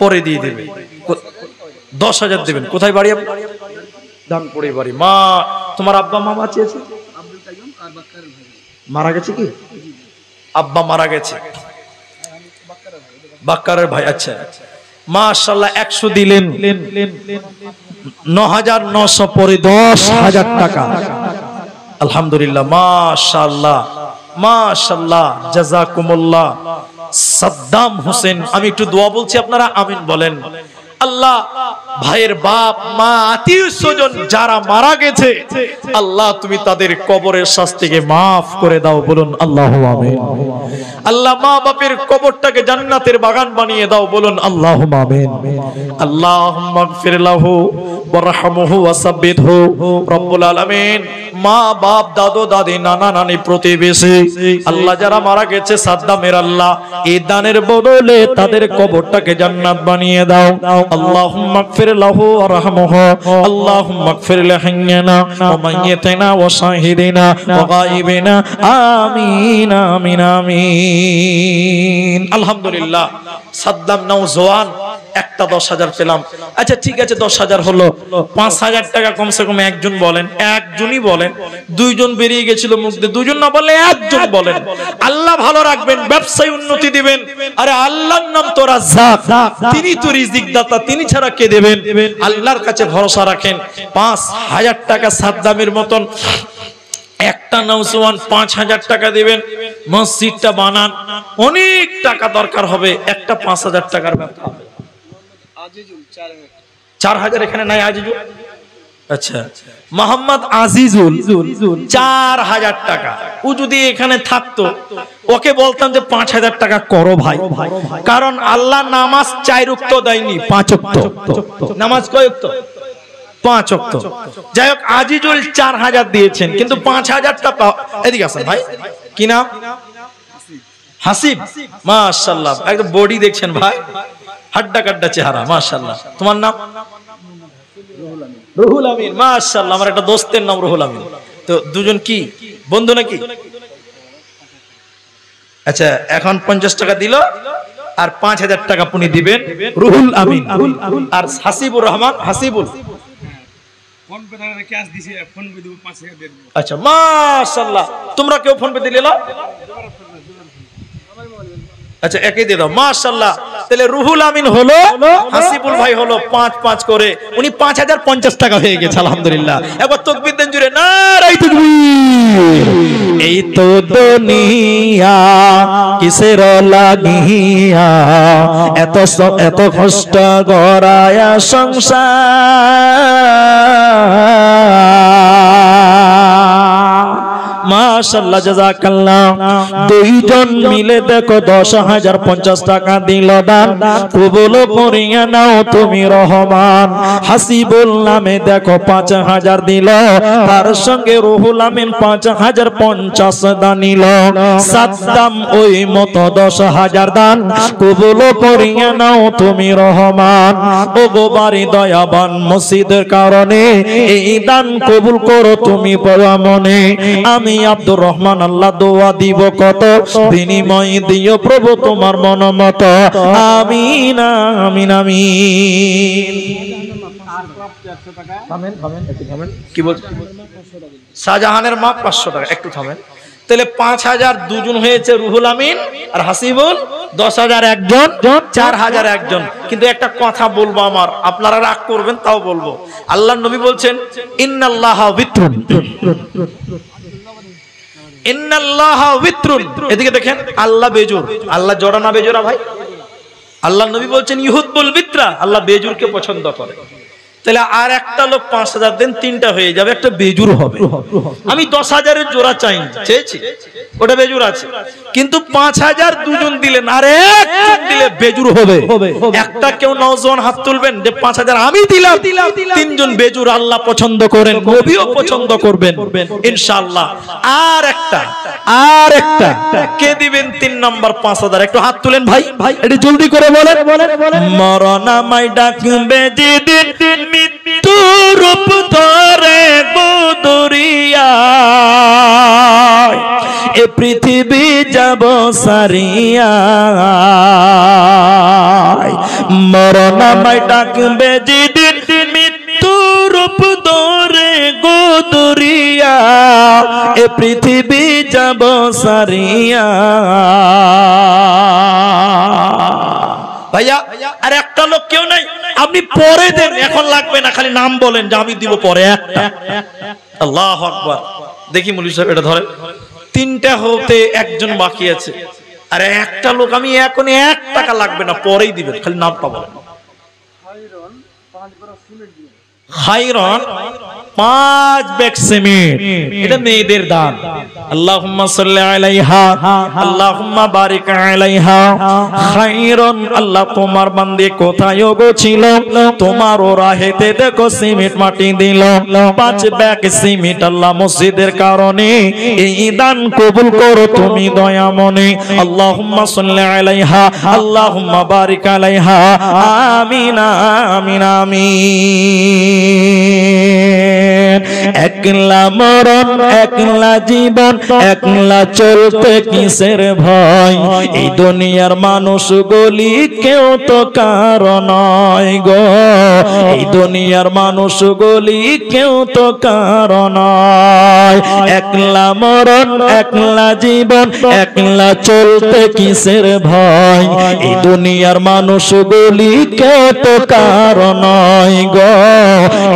পরে দিয়ে দেবে, 10,000 দেবেন। কোথায় বাড়ি? ধানপুরে বাড়ি। মা, তোমার আব্বা মা বাঁচিয়েছে? মারা গেছে কি? আব্বা মারা গেছে, বাক্কারের ভাই। আচ্ছা, মাশাআল্লাহ, 100 দিলেন, 9,900 পরে 10,000 টাকা। আলহামদুলিল্লাহ, মাশাআল্লাহ, মাশাআল্লাহ, জাযাকুমুল্লাহ। সাদ্দাম হোসেন, আমি একটু দোয়া বলছি, আপনারা আমিন বলেন। আল্লাহ ভাইয়ের বাপ মা আত্মীয় স্বজন যারা মারা গেছে, আল্লাহ তুমি তাদের কবরের শাস্তিকে মাফ করে দাও, বলুন আল্লাহু আমিন। আল্লাহ মা বাপের কবরটাকে জান্নাতের বাগান বানিয়ে দাও, বলুন আল্লাহু আমিন। আল্লাহুম্মা গফির লাহু ওয়ারহামহু ওয়াসাব্বিতহু। রব্বুল আলামিন, মা বাপ, দাদু দাদি, নানা নানি, প্রতিবেশী, আল্লাহ যারা মারা গেছে সাদ্দামের, আল্লাহ এই দানের বদলে তাদের কবরটাকে জান্নাত বানিয়ে দাও। আল্লাহুম্মা গফির লাহু ওয়ারহামহু। আল্লাহুম্মা গফির লিহাইয়িনা ওয়া মাইয়িতিনা ওয়া শাহিদিনা ওয়া গায়িবিনা। আমিন আমিন আমিন। আলহামদুলিল্লাহ, সাদ্দাম নওজওয়ান, একটা 10,000 পেলাম। আচ্ছা ঠিক আছে, 10,000 হলো, 5,000 টাকা কমসে কম একজন বলেন, একজনই বলেন। দুইজন বেরিয়ে গেছিল মুখ দিয়ে, দুজন না বলে একজন বলেন। আল্লাহ ভালো রাখবেন, ব্যবসায় উন্নতি দিবেন। আরে আল্লাহর নাম তো রাজ্জাক, তিনি তো রিজিক দাতা, তিনি ছাড়া কে দেবেন? আল্লাহর কাছে ভরসা রাখেন। 5,000 টাকা সাদ্দামের মতন একটা নওজওয়ান 5,000 টাকা দিবেন, মসজিদটা বানান। অনেক টাকা দরকার হবে, একটা 5,000 টাকার ব্যাপার হবে। 4,000 এখানে নাই আজিজুল? আচ্ছা, মোহাম্মদ আজিজুল 4,000 টাকা। ও যদি এখানে থাকতো, ওকে বলতাম যে 5,000 টাকা করো ভাই, কারণ আল্লাহ নামাজ 4 ওয়াক্ত দেয়নি, 5 ওয়াক্ত। নামাজ কয় ওয়াক্ত? 5 ওয়াক্ত। যাই হোক, আজিজুল 4,000 দিয়েছেন, কিন্তু 5,000 টাকা। এদিকে আসেন ভাই, কি নাম? হাসিব। মাশাআল্লাহ, একদম বডি দেখছেন ভাই, হাড্ডা কাড্ডা চেহারা, মাশাআল্লাহ। তোমার নাম? রুহুল আমিন। মাশাআল্লাহ, আমার একটা দোস্তের নাম রুহুল আমিন। তো দুজন কি বন্ধু নাকি? আচ্ছা, এখন 50 টাকা দিল, আর 5,000 টাকা পুনি দিবেন রুহুল আমিন আর হাসিবুর রহমান। হাসিবুল, আচ্ছা মাশাআল্লাহ, তোমরা কেউ ফোন পে দিলে? আচ্ছা, একই দিয়ে দাও। মাশাআল্লাহ, তাহলে রুহুল আমিন হলো, হাসিবুল ভাই হলো 5-5 করে, উনি 5,050 টাকা হয়ে গেছে। আলহামদুলিল্লাহ, একবার তাকবীর দেন জুড়ে, নারায়ে তাকবীর। এই তো দুনিয়া কিসের লাগিয়া, এত কষ্ট গড়ায়া সংসার, মা মাশাআল্লাহ জাযাকাল্লাহ। দুইজন মিলে দেখো 10,000 50 টাকা দিল দান, কবুল করিয়া নাও তুমি রহমান। হাসিবুল নামে দেখো 5,000 দিল, তার সঙ্গে রুহুল আমিন 5,050 দান নিল। সাদ্দাম ওই মতো 10,000 দান, কবুল করিয়া নাও তুমি রহমান। ও গো বাড়ি দয়াবান মসজিদের কারণে এই দান কবুল করো তুমি পরমনে। আমি আব্দুর রহমান আল্লাহ দোয়া দিব কত, বিনিময় দিও প্রভু তোমার মনমত। আমিন আমিন আমিন। কি বলছেন? শাহজাহানের মাপ 500 টাকা। একটু থামেন। তাহলে 5,000 দুজন হয়েছে, রুহুল আমিন আর হাসিবুল 10,000 একজন, 4,000 একজন। কিন্তু একটা কথা বলবো, আমার আপনারা রাগ করবেন তাও বলবো। আল্লাহর নবী বলছেন ইন্নাল্লাহা বিত্রুন, ইন্নাল্লাহা বিত্রুন। এদিকে দেখেন, আল্লাহ বেজুর। আল্লাহ জোড়া না বেজোড়া ভাই? আল্লাহর নবী বলছেন ইউহিব্বুল বিত্রা, আল্লাহ বেজুরকে পছন্দ করে। তাহলে আর একটা লোক 5,000 দেন, 3টা হয়ে যাবে, একটা বেজুর হবে। আমি 10,000-এর জোড়া চাইনি, চেয়েছি, ওটা বেজুর আছে। কিন্তু 5,000 দুজন দিলেন, আর একজন দিলে বেজুর হবে। একটা কেউ নওজোয়ান হাত তুলবেন যে 5,000 আমি দিলাম। 3জন বেজুর আল্লাহ পছন্দ করেন, নবীও পছন্দ করবেন ইনশাআল্লাহ। আর একটা কে দিবেন 3 নাম্বার 5,000? একটু হাত তুলেন ভাই, একটু জলদি করে বলেন। মরণামাই ডাকবে যেদিন, মৃত্যু রূপ ধরে গুদরিয়া, এ পৃথিবী যাব সারিয়া। মরণামাই ডাকবে যেদিন, মৃত্যু রূপ ধরে গুদরিয়া, এ পৃথিবী যাব সারিয়া। ভাইয়া আর একটা লোক কেউ নাই, আপনি পরে দেন, এখন লাগবে না, খালি নাম বলেন যে আমি দিব পরে। একটা আল্লাহু আকবার। দেখি মুলি সাহেব এটা ধরে, 3টা হতে একজন বাকি আছে। আরে একটা লোক, আমি এখন 1 টাকা লাগবে না, পরেই দিবেন, খালি নামটা বলেন। খায়রন 5 ব্যাগ সিমেন্ট, এটা মেয়েদের দান। আল্লাহুম্মা সাল্লি আলাইহা, আল্লাহুম্মা বারিক আলাইহা। খায়রন, আল্লাহ তোমার বান্দে কোথায় গো ছিল, তোমার রাহেতে দেখো সিমেন্ট মাটি দিল। 5 ব্যাগ সিমেন্ট আল্লাহ মসজিদের কারণে এই দান কবুল করো তুমি দয়া মনে। আল্লাহুম্মা সাল্লি আলাইহা, আল্লাহুম্মা বারিক আলাইহা। আমিন আমিন আমিন। একলা মরণ, একলা জীবন, একলা চলতে কিসের ভয়, এই দুনিয়ার মানুষ গলি কেউ তো কারণ নয় গো, এই দুনিয়ার মানুষ গলি কেউ তো কারণ নয়। একলা মরণ, একলা জীবন, একলা চলতে কিসের ভয়, এই দুনিয়ার মানুষ গলি কেউ তো কারণ নয় গো,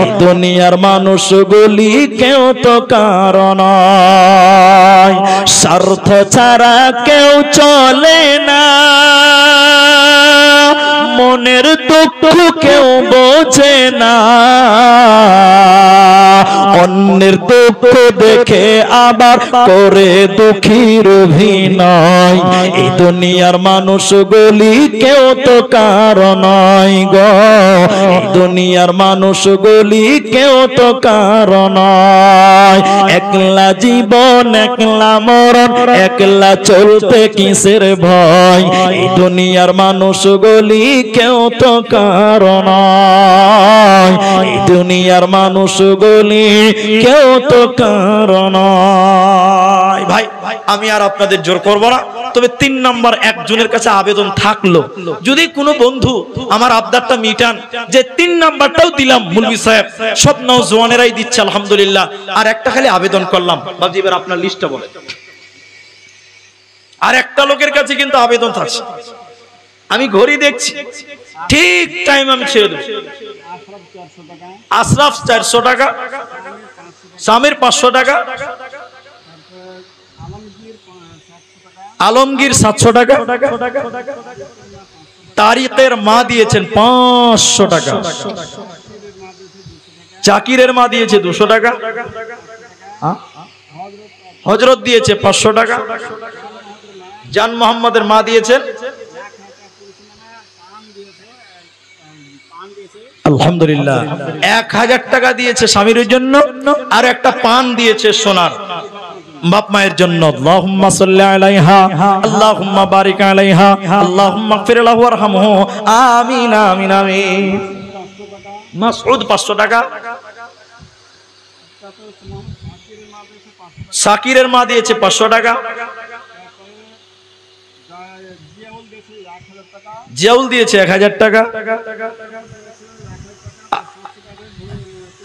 এই দুনিয়ার মানুষ গলি কেউ তো কারণ নয়। স্বার্থ ছাড়া কেউ চলে না, মনের দুঃখ কেউ বোঝে না, অন্যের দুঃখ দেখে আবার করে দুঃখীর অভিনয়, এই দুনিয়ার মানুষ গলি কেউ তো কারণ নয় গো, এই দুনিয়ার মানুষ গলি কেউ তো কারণ নয়। একলা জীবন, একলা মরণ, একলা চলতে কিসের ভয়, এই দুনিয়ার মানুষ গলি কেউ তো কারণ নয়, এই দুনিয়ার মানুষ গলি কেউ তো কারণ নয়। ভাই আমি আর আপনাদের জোর করব না, তবে 3 নাম্বার একজনের কাছে আবেদন থাকলো, যদি কোনো বন্ধু আমার আবদারটা মিটান যে 3 নাম্বারটাও দিলাম মুলবি সাহেব, সব নওজওয়ানেরাই দিচ্ছে আলহামদুলিল্লাহ, আর একটা খালি আবেদন করলাম। বাবজি এবার আপনার লিস্টটা বলেন। আর একটা লোকের কাছে কিন্তু আবেদন থাকছে, আমি ঘড়ি দেখছি, ঠিক টাইম আমি ছেড়ে দেব। আশরাফ 400 টাকা, সামির 500 টাকা, আলমগীর 700 টাকা, তারিকের মা দিয়েছেন 500 টাকা, জাকিরের মা দিয়েছে 200 টাকা, হযরত দিয়েছে 500 টাকা, জান মোহাম্মদের মা দিয়েছেন আলহামদুলিল্লাহ 1000 টাকা দিয়েছে স্বামীর জন্য, আর একটা পান দিয়েছে সোনার বাপ মায়ের জন্য। আল্লাহুম্মা সাল্লি আলাইহা আল্লাহুম্মা বারিক আলাইহা আল্লাহুম্মা গফির লাহু ওয়ারহামহু আমিন আমিন আমিন। মাসউদ 500 টাকা, সাকিরের মা দিয়েছে 500 টাকা, জিয়াউল দিয়েছে 1000 টাকা,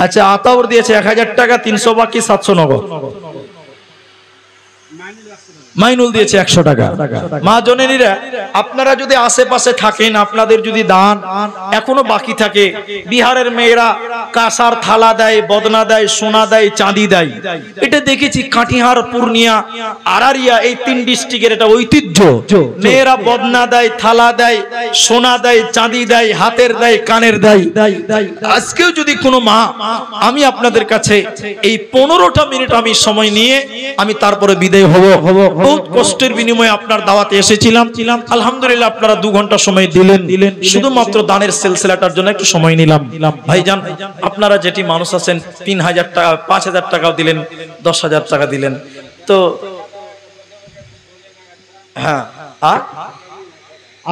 আচ্ছা আতাউর দিয়েছে 1000 টাকা, 300 বাকি 700 নগদ। মাইনুল দিয়েছে 100 টাকা। মা জননীরা আপনারা যদি আশেপাশে থাকেন, আপনাদের যদি দান এখনো বাকি থাকে, বিহারের মেয়েরা কাঁসার থালা দেয়, বদনা দেয়, সোনা দেয়, চাঁদি দেয়। এটা দেখেছি কাটিহার, পূর্ণিয়া, আরারিয়া এই 3 ডিস্ট্রিক্টের এটা ঐতিহ্য। মেয়েরা বদনা দেয়, থালা দেয়, সোনা দেয়, চাঁদি দেয়, হাতের দেয়, কানের দেয়। আজকেও যদি কোনো মা, আমি আপনাদের কাছে এই 15টা মিনিট আমি সময় নিয়ে আমি তারপরে বিদায় হব। বহুত কষ্টের বিনিময়ে আপনার দাওয়াতে এসেছিলাম, আলহামদুলিল্লাহ আপনারা 2 ঘন্টা সময় দিলেন, শুধুমাত্র দানের সিলসিলাটার জন্য একটু সময় নিলাম। ভাইজান আপনারা যেটি মানুষ আছেন 3000 টাকা 5000 টাকাও দিলেন, 10000 টাকা দিলেন, তো হ্যাঁ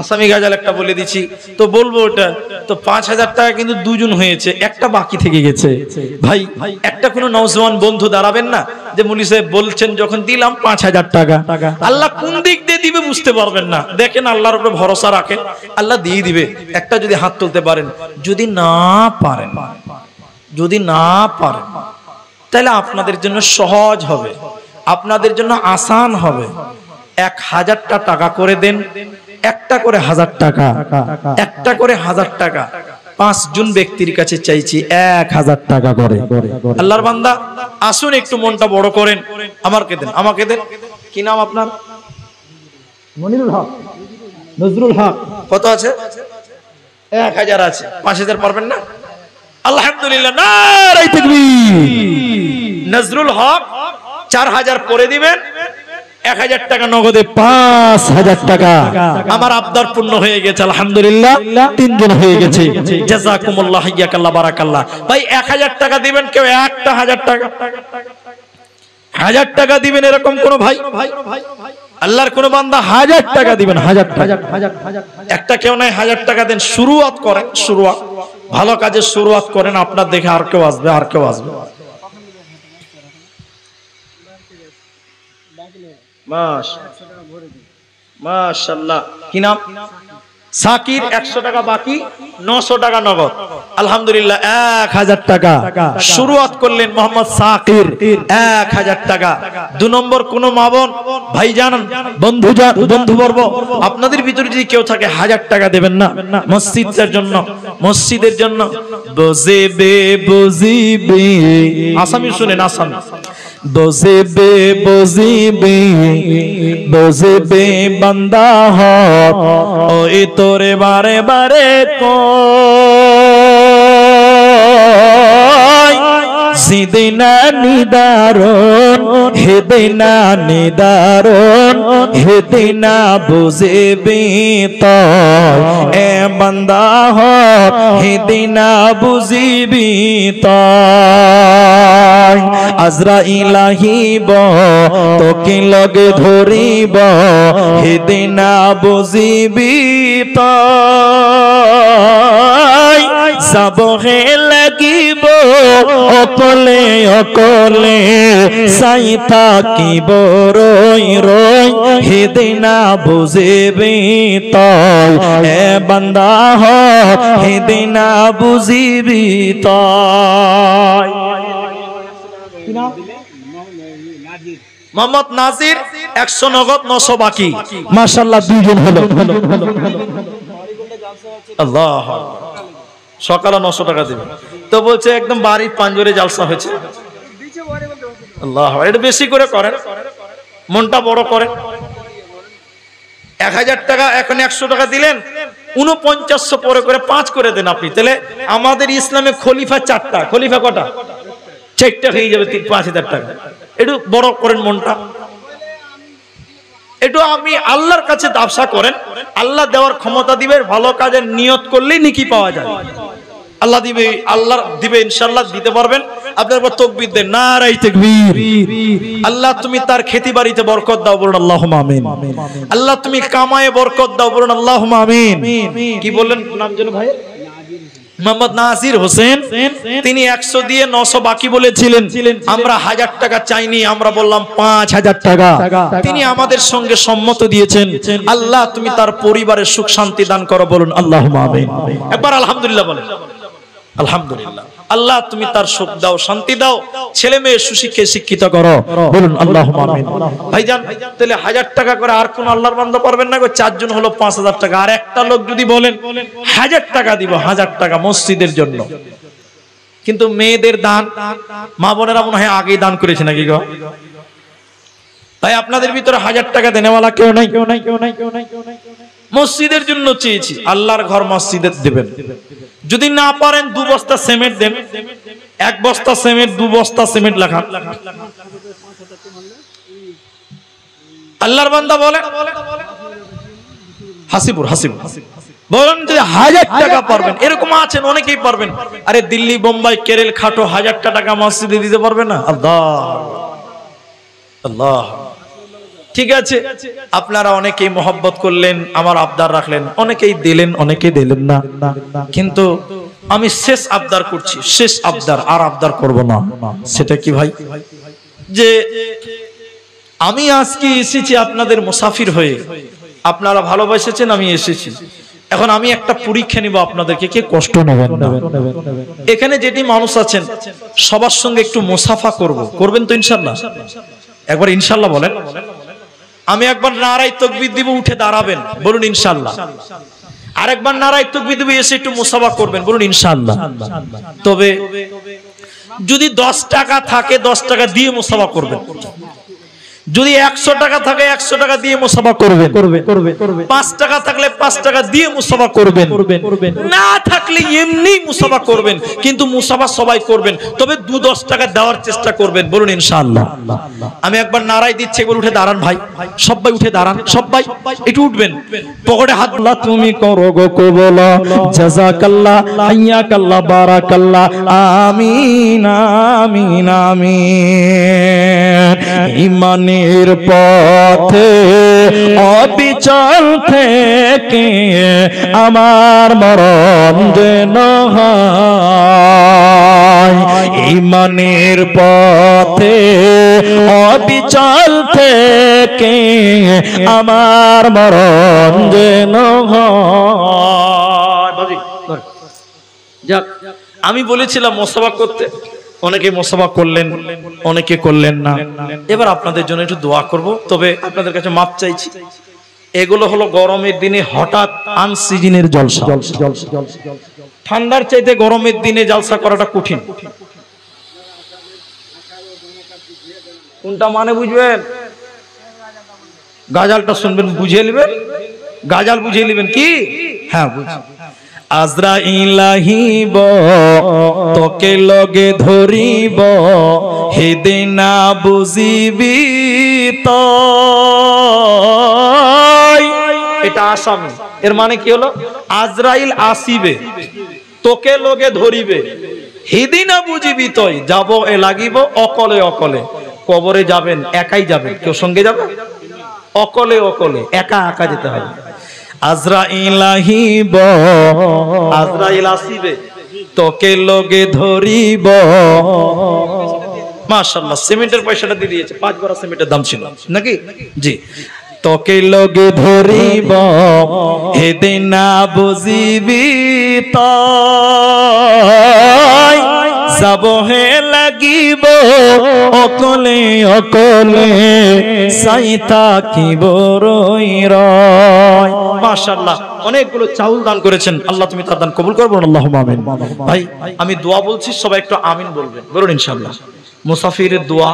আসামি গাজাল একটা বলে দিচ্ছি তো বলবো ওটা তো 5000 টাকা কিন্তু 2 জন হয়েছে, একটা বাকি থেকে গেছে। ভাই একটা কোনো নওজওয়ান বন্ধু দাঁড়াবেন না যে মুলি সাহেব বলছেন যখন দিলাম 5000 টাকা, আল্লাহ কোন দিক দিয়ে দিবে বুঝতে পারবেন না। দেখেন আল্লাহর উপরে ভরসা রাখেন, আল্লাহ দিয়ে দিবে। একটা যদি হাত তুলতে পারেন, যদি না পারেন তাহলে আপনাদের জন্য সহজ হবে, আপনাদের জন্য আসান হবে। 1000টা টাকা করে দেন, একটা করে 1000 টাকা, একটা করে 1000 টাকা, 5 জন ব্যক্তির কাছে চাইছি 1000 টাকা করে। আল্লাহর বান্দা আসুন একটু মনটা বড় করেন, আমাকে দেন। কি নাম আপনার? মনিরুল হক, নজরুল হক। কত আছে? 1000 আছে। 5000 পারবেন না? আলহামদুলিল্লাহ, নারে তাকবীর। নজরুল হক 4000 পরে দিবেন, 1000 টাকা নগদে 5000 টাকা আমার আবদার পূর্ণ হয়ে গেছে আলহামদুলিল্লাহ। 3 জন হয়ে গেছে, জাযাকুমুল্লাহ হাইয়াকাল্লাহ বারাকাল্লাহ। ভাই 1000 টাকা দিবেন, কেউ একটা 1000 টাকা 1000 টাকা দিবেন, এরকম কোন ভাই আল্লাহর কোন বান্দা 1000 টাকা দিবেন, 1000 টাকা একটা কেউ নাই, 1000 টাকা দেন। শুরুয়াত করেন, শুরুয়াত ভালো কাজে শুরুয়াত করেন, আপনার দেখে আর কেউ আসবে, আর কেউ আসবে। মাশাআল্লাহ। কি নাম? সাকির। 100 টাকা বাকি, 900 টাকা নগদ। আলহামদুলিল্লাহ 1000 টাকা শুরুয়াত করলেন মোহাম্মদ সাকির, 1000 টাকা। 2 নম্বর কোন মা বোন ভাইজান বন্ধুবর্গ আপনাদের ভিতরে যদি কেউ থাকে 1000 টাকা দেবেন না মসজিদের জন্য। বজিবে আসামি শুনেন, আসামি বজিবে বান্দা হক ওই তোরে বারে বারে সিদিনা নিদারণ হেদিনা নিদারণ হেদিনা বুঝিবি তো এ বান্দা হক হেদিনা বুঝিবি তো আজরাইল আহিব তোকে লগে ধরিব হেদিনা বুঝিবি তো যাবহে লাগিব অকলে অকলে চাই থাকিব রই রই হেদিনা বুঝিবি তই এ বান্দা হক হেদিনা বুঝিবি তই। মোহাম্মদ নাজির 100 নগদ, 900 বাকি। মাশাআল্লাহ 2 জন হলো। আল্লাহ সকালে 900 টাকা দিবে তো বলছে একদম বাড়ির পাঞ্জরে জালসা হয়েছে। আল্লাহ এটা বেশি করে করেন, মনটা বড় করেন। 1000 টাকা এখন 100 টাকা দিলেন, 4900 পরে করে 5 করে দেন আপনি। তাহলে আমাদের ইসলামে খলিফা 4টা, খলিফা কটা? চারটা হয়ে যাবে 5,000 টাকা। একটু বড় করেন মনটা, একটু আমি আল্লাহর কাছে আশা করেন, আল্লাহ দেওয়ার ক্ষমতা দিবে। ভালো কাজের নিয়ত করলেই নেকি পাওয়া যায়। আল্লাহ দিবে, আল্লাহ দিবে, ইনশাআল্লাহ দিতে পারবেন। আপনার উপর তাকবীর দেন, নারায়ে তাকবীর। আল্লাহ তুমি তার খেতি বাড়িতে বরকত দাও, বলুন আল্লাহুম্মা আমিন। আল্লাহ তুমি কামায়ে বরকত দাও, বলুন আল্লাহুম্মা আমিন। কি বললেন নাম যেন ভাই? মোহাম্মদ নাজির হোসেন। তিনি 100 দিয়ে 900 বাকি বলেছিলেন। আমরা 1000 টাকা চাইনি, আমরা বললাম 5000 টাকা। তিনি আমাদের সঙ্গে সম্মত দিয়েছেন। আল্লাহ তুমি তার পরিবারের সুখ শান্তি দান করো, বলুন আল্লাহুম্মা আমিন। একবার আলহামদুলিল্লাহ বলেন। আলহামদুলিল্লাহ। আল্লাহ তুমি তার সুখ দাও, শান্তি দাও, ছেলে মেয়ে সুশিক্ষে শিক্ষিত করো, বলুন আল্লাহুম্মা আমিন। ভাইজান তাহলে 1000 টাকা করে আর কোন আল্লাহর বান্দা পারবেন না গো? 4 জন হলো 5000 টাকা। আর একটা লোক যদি বলেন 1000 টাকা দিব, 1000 টাকা মসজিদের জন্য, কিন্তু মেয়েদের দান মা বোনেরা মনে হয় আগেই দান করেছে নাকি গো? তাই আপনাদের ভিতরে 1000 টাকা দেনেওয়ালা কেউ নাই? মসজিদের জন্য চেয়েছি, আল্লাহর ঘর মসজিদে দেবেন। যদি না পারেন 2 বস্তা সিমেন্ট দেন, 1 বস্তা সিমেন্ট 2 বস্তা সিমেন্ট লেখা। আল্লাহর বান্দা বলে হাসিপুর বলেন যদি 1000 টাকা পারবেন, এরকম আছেন অনেকেই পারবেন। আরে দিল্লি বোম্বাই কেরল খাটো 1000 টাকা মসজিদে দিতে পারবে না? আল্লাহ ঠিক আছে, আপনারা অনেকেই মহব্বত করলেন, আমার আবদার রাখলেন, অনেকেই দিলেন, অনেকেই দিলেন না। কিন্তু আমি শেষ আবদার করছি, শেষ আবদার, আর আবদার করব না। সেটা কি ভাই? যে আমি আজকে এসেছি আপনাদের মুসাফির হয়ে, আপনারা ভালোবাসেছেন, আমি এসেছি। এখন আমি একটা পরীক্ষা নিব আপনাদেরকে, কে কষ্ট নেবেন না। এখানে যেটি মানুষ আছেন সবার সঙ্গে একটু মুসাফা করবেন তো ইনশাআল্লাহ? একবার ইনশাআল্লাহ বলেন। আমি একবার নারায়ে তাকবীর দিব, উঠে দাঁড়াবেন, বলুন ইনশাআল্লাহ। আরেকবার নারায়ে তাকবীর দিব, এসে একটু মুসাফা করবেন, বলুন ইনশাআল্লাহ। তবে যদি 10 টাকা থাকে 10 টাকা দিয়ে মুসাফা করবেন। যদি 100 টাকা থাকে 100 টাকা দিয়ে মুসাফা করবেন। 5 টাকা থাকলে 5 টাকা দিয়ে মুসাফা করবেন। না থাকলে এমনি মুসাফা করবেন, কিন্তু মুসাফা সবাই করবেন। তবে 2-10 টাকা দেওয়ার চেষ্টা করবেন, বলুন ইনশাআল্লাহ। আমি একবার নারায়ে দিচ্ছি, একবার উঠে দাঁড়ান ভাই, সবাই উঠে দাঁড়ান, সবাই একটু উঠবেন, পকেটে হাত। আল্লাহ তুমি করো গো কবুল, জাযাকাল্লাহ, হাইয়াকাল্লাহ, বারাকাল্লাহ, আমিন আমিন আমিন। ইমানের পথে অবিচল থেকে আমার মরণ যেন হয়। ইমানের পথে অবিচল থেকে আমার মরণ যেন হয়। যাক, আমি বলেছিলাম মুসাফা করতে, অনেকে মুসাফা করলেন, অনেকে করলেন না। এবার আপনাদের জন্য একটু দোয়া করব, তবে আপনাদের কাছে মাপ চাইছি। এগুলো হলো গরমের দিনে হঠাৎ আনসিজনের জলসা। ঠান্ডার চাইতে গরমের দিনে জলসা করাটা কঠিন। কোনটা মানে বুঝবেন? গাজালটা শুনবেন, বুঝিয়ে নেবেন। গাজাল বুঝিয়ে নেবেন কি? হ্যাঁ বুঝি। আজরাইল আহিব তোকে লগে ধরিব, হেদিন বুঝিবি তো। এটা আসামি, এর মানে কি হলো? আজরাইল আসিবে, তোকে লগে ধরিবে, হেদিন বুঝিবি তই। যাব এ লাগিব অকলে অকলে। কবরে যাবেন একাই যাবেন, কেউ সঙ্গে যাবে? অকলে অকলে, একা একা যেতে হবে। আজরাইল আহিব, আজরাইল আসিবে, তোকে লগে ধরিব। মাশাআল্লাহ, সিমেন্টের পয়সাটা দিয়ে দিয়েছে। 5 বড় সিমেন্টের দাম ছিল নাকি? জি। তোকে লগে ধরিব, হেদিন বুঝিবি তই। যাব হে লাগিব অকলে অকলে, সাই থাকিব রই রয়। মাশাআল্লাহ, অনেকগুলো চাউল দান করেছেন, আল্লাহ তুমি তার দান কবুল করো, আল্লাহুম্মা আমিন। ভাই আমি দোয়া বলছি, সবাই একটু আমিন বলবেন, বলুন ইনশাআল্লাহ। মুসাফিরের দোয়া।